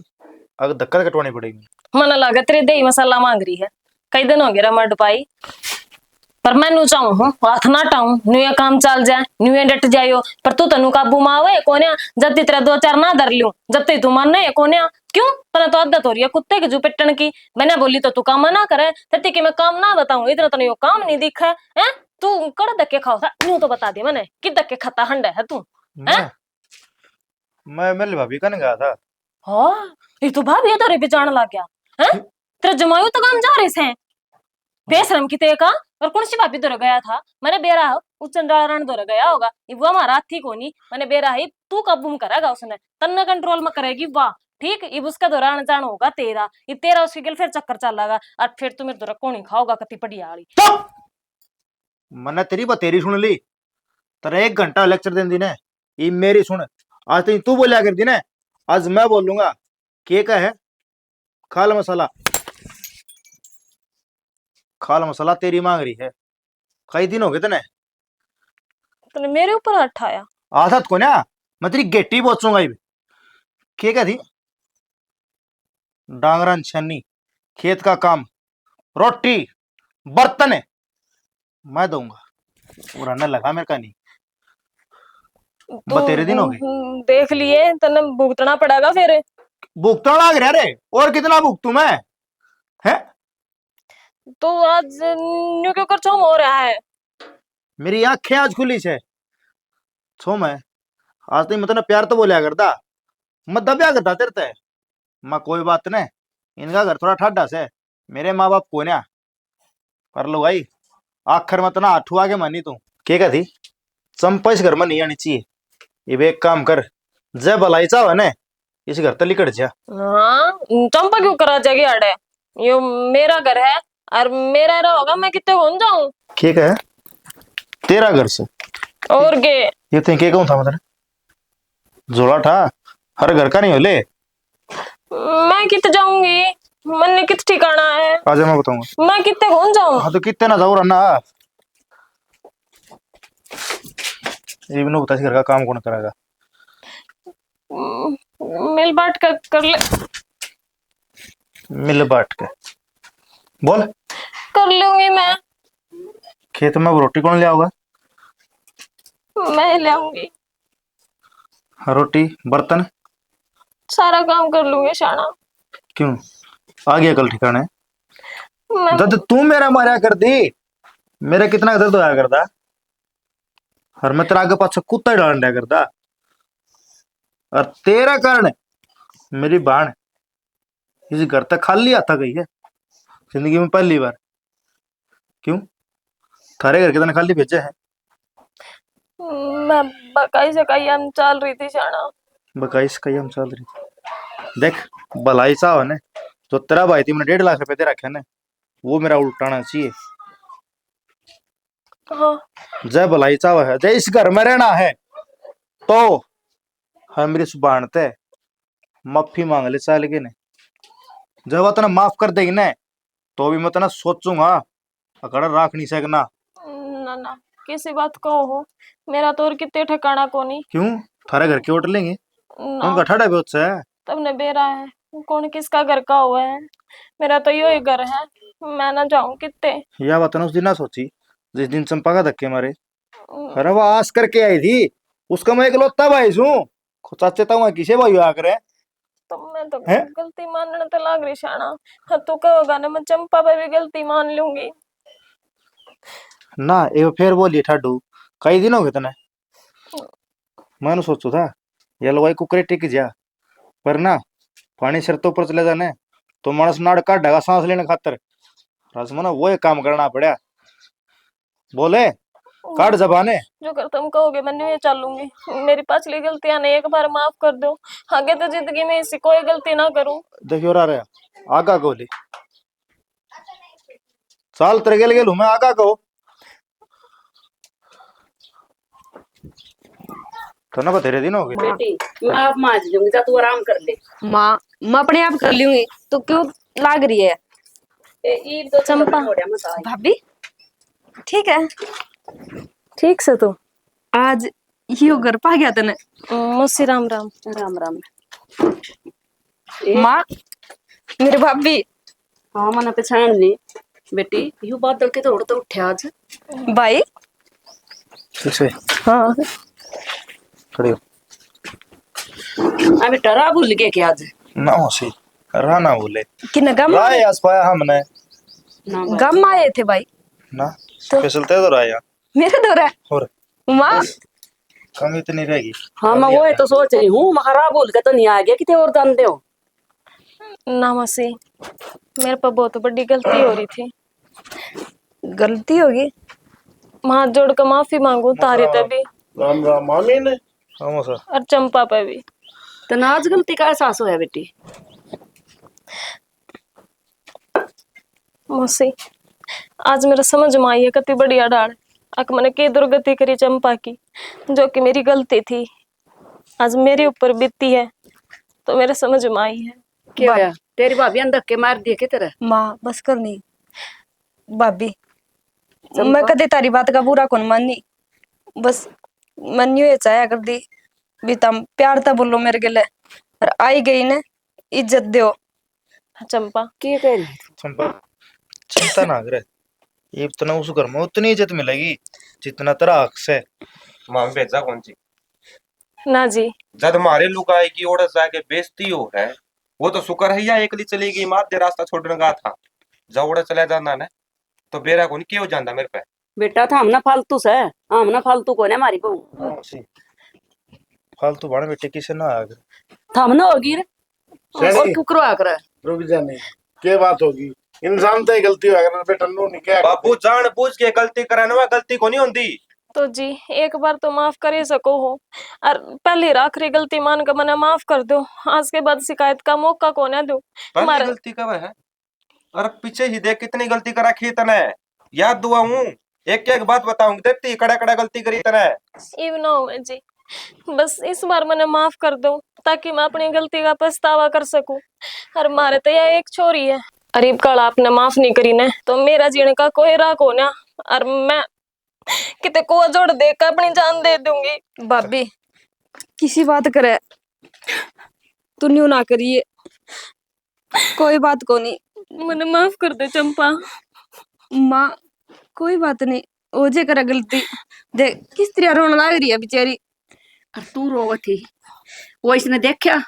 अगर धक्का कटवानी पड़ेगी। मन लगा तेरे दही मसाला मांग रही है, कई दिन हो गए रमड़ पाई, पर मैं नु चाहूं हूं हाथ ना टाऊं न्यू ये काम चल जाए न्यू ये डट जायो। पर तू तनु काबू मावे कोन्या जब तेरा दो चार ना धर लियो जब तू मानने है कोन्या क्यों? पर तो आदत हो रही है कुत्ते की जो पिटन की। मैंने बोली तो तू काम ना करे तत्ती कि मैं काम ना बताऊं, इतना तो यो काम नहीं दिखा है। तू कड़ धक्के खाओ था न्यू तो बता दे मैंने कि धक्के खाता हंडा है तू है? मैं मेरी भाभी का नहीं गया था। हाँ ये तो भाभी तो रे बेचान लग गया है। तेरे जमायो तो काम जा रहे से बेशरम की ते का। और कौन सी भाभी दौड़ गया था? मैंने बेरा उस चंडाल रण दौड़ गया होगा, वो हमारा थी कोनी। मैंने बेरा ही तू कबूम करेगा उसने तन्ना कंट्रोल में करेगी वाह ठीक। इब उसका दौरान जान होगा तेरा, ये तेरा उसके गिल फिर चक्कर चलेगा और फिर तू मेरे दौरा कौन खाओगा कति पड़िया वाली। मैंने तेरी बतेरी सुन ली, तेरा 1 घंटा लेक्चर देन दी ने, ये मेरी सुन। आज तो तू बोलिया कर दी ने, आज मैं बोलूंगा के का है खाल मसाला। खाल मसाला तेरी मांग रही है, कई दिन हो गए तने तूने मेरे ऊपर हाथ उठाया। आदत को ना मैं तेरी गेटी पहुंचूंगा। के का थी डांगरन छन्नी खेत का काम रोटी बर्तन है मैं दूंगा, पूरा न लगा मेरे का नहीं। बतेरे दिन हो गए देख लिए तने भुगतना पड़ेगा फिर। भुगतना लाग रहा रे, और कितना भुगतू मैं है? तो आज न्यू क्यों कर चोम हो रहा है? मेरी आंखें आज खुली छे छो मैं आज तो मतलब प्यार तो बोलिया करता मैं दबिया करता तेरे ते। मैं कोई बात नहीं, इनका घर थोड़ा ठाडा से, मेरे माँ बाप को ना कर लो भाई। आखिर में तना आठुआ के मानी तू के का थी चंपा इस घर में नहीं आनी चाहिए। ये एक काम कर, जय भलाई चाह है ना इस घर तक लिकड़ जा। हाँ चंपा क्यों करा जाएगी अड़े, यो मेरा घर है और मेरा रहा होगा, मैं कितने कौन जाऊं? ठीक है तेरा घर से और के ये तो के कौन था मतलब जोड़ा था हर घर का नहीं हो ले। मैं कितने जाऊंगी, मैंने कित ठिकाना है? आज मैं बताऊंगा मैं कितने कौन जाऊं? हाँ तो कितने ना जाऊ रहा ये भी बता घर का काम कौन करेगा। मिल बांट कर ले। मिल बांट के बोल कर लूंगी मैं। खेत में रोटी कौन ले आओगा? मैं ले आऊंगी, रोटी बर्तन सारा काम कर लूंगी शाना। क्यों आ गया कल ठिकाने? मैं जब तू मेरा मारा कर दी मेरा कितना दर्द होया करता, हर मैं तेरा आगे पाछे कुत्ता डाल दिया करता। और तेरा कारण मेरी बाण इस घर तक खाली आता गई है जिंदगी में पहली बार। क्यों? थारे घर के तने खाली भेजे है? मैं बकाई सकाई हम चल रही थी शाना। बकाइश कही हम चल रही थी। देख, भलाई सा ने जो तेरा भाई थी मैंने 1.5 लाख रुपए दे रखे ने, वो मेरा उल्टाना चाहिए। हाँ जय भलाई चाव है, जय इस घर में रहना है तो हर मेरी सुबान ते माफी मांग ले चाल के ने। जब वो तना माफ कर देगी ने तो भी मैं तना सोचूंगा अकड़ राख नहीं सकना। ना ना किसी बात को हो, मेरा तो और कितने ठिकाना को नहीं। क्यों? थारे घर के होटल लेंगे ना उनका ठड़ा बहुत सा है। तब ने बेरा है, कौन किसका घर का हुआ है, मेरा तो यो ही घर है, मैं ना जाऊं कितने। यह बात ना उस दिन ना सोची जिस दिन चंपा का धक्के मारे। अरे वो आस करके आई थी, उसका मैं इकलौता भाई हूँ। चाचे तो किसे भाई आकर है? तो मैं तो हैं? गलती मानने तो लाग रही शाना। हाँ तू कहोगा ना मैं चंपा पे भी गलती मान लूंगी। ना ये फिर बोलिए ठाडू कई दिन हो गए तने। मैंने सोचू था ये लवाई कुकरे टिक जा, पर ना पानी सिर तो ऊपर चले जाने तो मानस नाड़ काटेगा सांस लेने खातर। रसमना वो एक काम करना पड़ा। बोले काट जबाने। जो कर तुम कहोगे मैं नहीं चलूंगी, मेरी पिछली गलतियां ने एक बार माफ कर दो, आगे तो जिंदगी में ऐसी कोई गलती ना करूं। देखियो रहा आगा गोली साल तेरे गेल गेलू मैं आगा को तो ना बतेरे दिन हो गए। बेटी मैं आप मांझ दूंगी, जा तू आराम कर ले। माँ मैं अपने आप कर लूंगी, तो क्यों लाग रही है? ईद तो चंपा। मत आई। भाभी ठीक है, ठीक से तू आज यो घर पा गया तने। मुझसे राम राम। राम राम। माँ मेरे भाभी। हाँ मैंने पहचान ली बेटी, यू बादल के तोड़ तो उठे आज। भाई ठीक से हाँ खड़ी हो। अबे डरा भूल गए क्या आज? ना होसी रहा ना बोले कि गम राय आस पाया हमने ना भाई। गम आए थे भाई ना स्पेशल ते तो राया मेरे दौरा। और माँ कम इतनी रहेगी। हाँ मैं वो तो सोच रही हूँ, महारा भूल के तो नहीं आ गया, कितने और जानते हो। ना मसी, मेरे पर बहुत बड़ी गलती हो रही थी। गलती होगी। हाथ जोड़ कर माफी मांगू तारे पे भी राम राम मामी ने। हाँ सर और चंपा पे भी। तो ना आज गलती का एहसास होया बेटी? मौसी आज मेरा समझ में आई है कति बढ़िया डाल अक मैंने की दुर्गति करी चंपा की, जो कि मेरी गलती थी, आज मेरे ऊपर बीती है तो मेरे समझ में आई है। क्या होया? तेरी भाभी अंदर के मार दिए की तरह। माँ बस कर नहीं भाभी, मैं कदे तारी बात का बुरा कौन मानी, बस मन यूं चाहे कर दी भी तम प्यार ता बोलो मेरे गले और आई गई ने इज्जत दो। चंपा की कह रही? चंपा चिंता ना करे, ये इतना उस घर में उतनी इज्जत मिलेगी जितना तेरा हक से। मां भेजा कौन सी? ना जी जद मारे लुगाई की ओर जाके बेइज्जती हो है, वो तो शुक्र है या एकली चली गई, माध्य रास्ता छोड़ने का था। जब ओड़ा चला जाना ने तो बेरा कौन क्यों जानदा मेरे पे। बेटा था हमना फालतू से, हमना फालतू को ने हमारी बहू फालतू बाण बेटे किसे ना आगे था हमना होगी रे। और क्यों करवा कर? रुक जाने क्या बात होगी, इंसान तो ही गलती हो अगर बेटा नो नहीं क्या बाबू जान बूझ के गलती कराने में गलती को नहीं होती। तो जी एक बार तो माफ कर ही सको हो, और पहली आखिरी गलती मान कर मैंने माफ कर दो, आज के बाद शिकायत का मौका को ना दो। पहली गलती कब है? और पीछे ही देख कितनी गलती करा खी तने, याद दुआ हूँ एक एक बात बताऊंगी, देखती कड़ा कड़ा गलती करी तने। इव ना हो जी, बस इस बार मैंने माफ कर दो ताकि मैं अपनी गलती का पछतावा कर सकूं। और मारे तो यह एक छोरी है, अरीब काल आपने माफ नहीं करी ने तो मेरा जीने का कोई राह को ना, और मैं किते को जोड़ देकर अपनी जान दे दूंगी। भाभी किसी बात करे तू न्यू ना करिए, कोई बात को नहीं। मैंने माफ कर दे चंपा। माँ कोई बात नहीं, हो जे करे गलती, देख किस तरह रोने लग रही है बेचारी। और तू रोवा थी वो इसने देखा?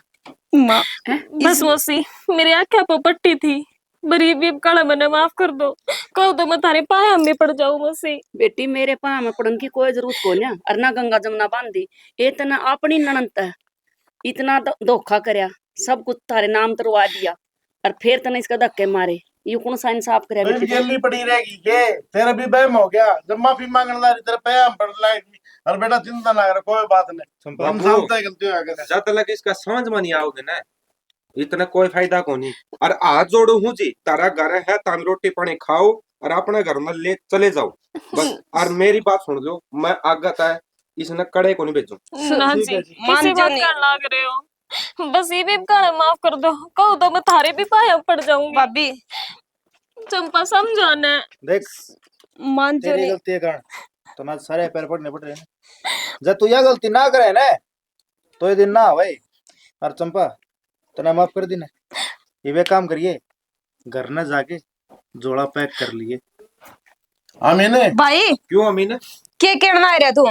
माँ बस मौसी मेरी आंखें पर पट्टी थी, बरीबी काला मैंने माफ कर दो, कहो तो मैं थारे पाया में पड़ जाऊं मौसी। बेटी मेरे पाँव में पड़न की कोई जरूरत को ना, और ना गंगा जमुना बांधी, इतना अपनी ननंत है, इतना धोखा करया, सब कुछ तारे नाम तरवा दिया, और फिर तने इसका धक्के मारे, ये कौन सा इंसाफ करे तो बेटी? जेली पड़ी रहेगी के तेरा भी बहम हो गया जब माफी मांगने ला रही तेरा पैम पड़ लाएगी। और बेटा चिंता ना कर कोई बात नहीं, हम बाबू, समझते हैं गलती हो गई। जब तक इसका समझ में नहीं आओगे ना इतना कोई फायदा को नहीं। और हाथ जोड़ू हूँ जी, तारा घर है ताम रोटी पानी खाओ और अपने घर में ले चले जाओ बस। और मेरी बात सुन लो, मैं आगत है इसने कड़े को नहीं भेजू। ना ठीक जी है जी। किसी बात का लाग रहे हो, बस ये भी गाना माफ कर दो, कहो तो मैं थारे भी पाया पड़ जाऊंगी। भाभी चंपा समझाना है। देख मान जो तेरी नहीं। गलती है कारण तो ना सारे पैर पड़ने पड़ रहे हैं। जब तू यह गलती ना करे ना तो ये दिन ना भाई। और चंपा तो ना माफ कर दी ना, ये वे काम करिए घर न जाके जोड़ा पैक कर लिए। आमीन भाई क्यों अमीन? के कहना है रे तू?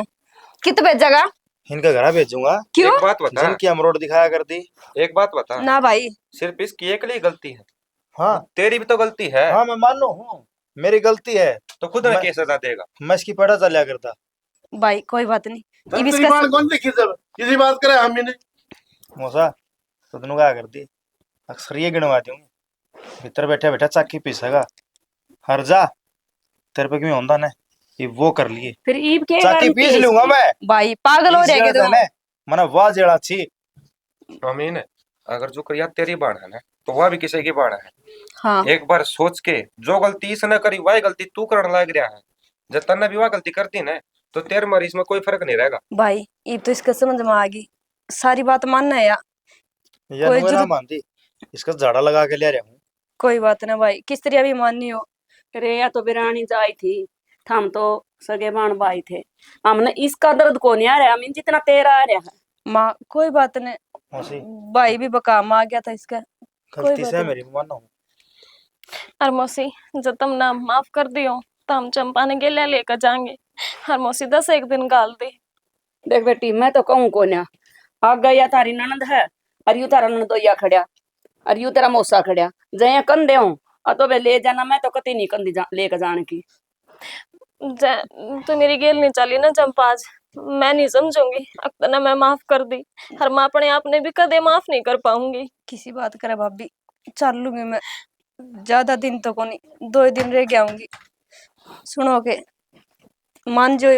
कित भेजेगा? इनका घर भेजूंगा क्यों? एक बात बता, जिनकी अमरोड दिखाया कर दी। एक बात बता, ना भाई सिर्फ इसकी एक ही गलती है? हाँ तेरी भी तो गलती है। हाँ मैं मानू हूँ मेरी गलती है, तो खुद ने मैं- क्या सजा देगा? मैं इसकी पढ़ा चलिया करता। भाई कोई बात नहीं। ये भी तेरी इसका बात कौन देखी जब किसी बात करे आमीन। मोसा तो तुम क्या कर दी, अक्सर ये गिनवा दूंगी भीतर बैठा बैठा चाकी पीसेगा। हर जा तेरे पे क्यों होता ना, ये वो कर लिए फिर ईब के चाकी पीस लूंगा मैं। भाई पागल हो इस रहेगे जगह तुम। ने मना वाह जेड़ा छी। अमीन, अगर जो करिया तेरी बाण है ना तो वह भी किसी की बाण है। हाँ एक बार सोच के, जो गलती इसने करी वही गलती तू करने लग रहा है। जब तन्ने भी वह गलती करती ना तो तेरे मारी इसमें कोई फर्क नहीं रहेगा। भाई ये तो इसका समझ में आ गई, सारी बात मानना है या ये कोई ना जरूरत- मानती, इसका झाड़ा लगा के ले रहा हूँ। कोई बात ना भाई, किस तरह भी माननी हो। रे या तो बिरानी जाई थी, हम तो सगे बाण भाई थे, हमने इसका दर्द को नहीं आ रहा अमीन जितना तेरा आ रहा है। माँ कोई बात नहीं, मौसी भाई भी बकाम आ गया था इसका। गलती बात से है नहीं। मेरी, मानो हूँ। और मौसी जब तुम ना माफ कर दियो तो हम चंपा ने गेले लेकर जाएंगे। और मौसी 10 एक दिन गाल दे। देख बेटी मैं तो कहूँ को ना, आ गया तारी ननद है और यू तारा ननदोया खड़िया और यू तेरा मौसा खड़िया जया कंधे हूँ तो वे ले जाना, मैं तो कति नहीं कंधी लेकर जाने की। तो मेरी गेल नहीं चली ना चंपा आज, मैं नहीं समझूंगी। अब तो ना मैं माफ कर दी, और मैं अपने आप ने भी कदे माफ नहीं कर पाऊंगी। किसी बात करे भाभी, चल लूंगी मैं, ज्यादा दिन तो कोनी, 2 दिन रह गया हूँगी। सुनो के मान जो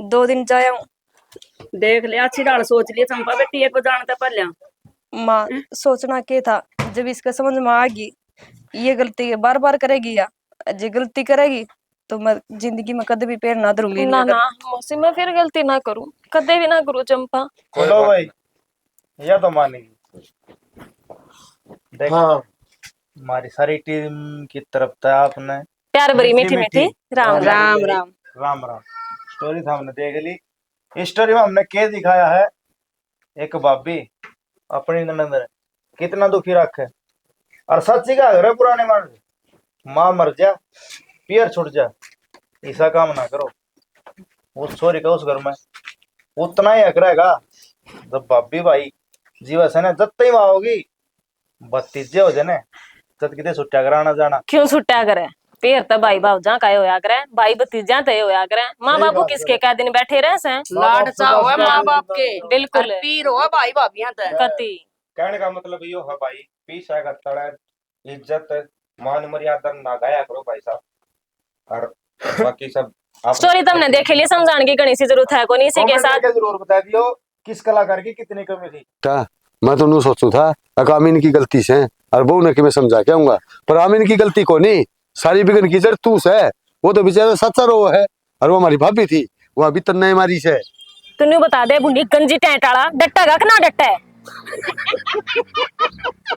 2 दिन जाया हूँ। देख ले अच्छी डाल सोच लिया चंपा बेटी एक को जानता पहले। माँ सोचना के था, जब इसका समझ में आ गई ये गलती बार बार करेगी या जे गलती करेगी तो मैं जिंदगी में कभी भी पैर ना धरूंगी। ना ना मौसी मैं फिर गलती ना करूं, कदे भी ना करूं चंपा। कोई बोलो बात भाई, नहीं। यह तो मानेगी। देख हाँ हमारी सारी टीम की तरफ था आपने प्यार भरी मीठी मीठी मीठी राम राम। राम राम। राम राम स्टोरी था हमने देख ली। इस स्टोरी में हमने क्या दिखाया है, एक भाभी अपनी ननद ने कितना दुखी रखे और सच्ची का घर है पुराने मान माँ मर जा पियर छुट जा, ऐसा काम ना करो। उस छोरी का उस घर में उतना ही हक रहेगा जब भाभी भाई जीवा से ना जब तक वहां होगी 32 हो जाने जब कितने छुट्टिया कराना जाना। क्यों छुट्टा करे, पेर तो भाई भावजा का होया करे, भाई भतीजा तो होया करे। माँ सही बाबू बात किसके है। क्या दिन बैठे रहे से। लाड चाहो है माँ बाप के, बिल्कुल और पीर हो भाई भाभियां ते। कति कहने का मतलब यो है भाई, पीस आएगा तड़ा इज्जत मान मर्यादा ना गाया करो भाई साहब। और बाकी सब स्टोरी तुमने देख ली, समझाने की गणी सी जरूरत है कोनी। इसी के कमेंट साथ करके जरूर बता दियो किस कलाकार की कितनी कमी थी। था मैं तो नू सोचू था अमीन की गलती से और वो ने कि मैं समझा के आऊंगा, पर अमीन की गलती को नहीं, सारी बिगन की जड़ तू से। वो तो बेचारा सच्चा रो है और वो हमारी भाभी थी, वो अभी तक नहीं मारी से। तू बता दे बुढ़ी गंजी टेंटाला डट्टा का ना डट्टा है।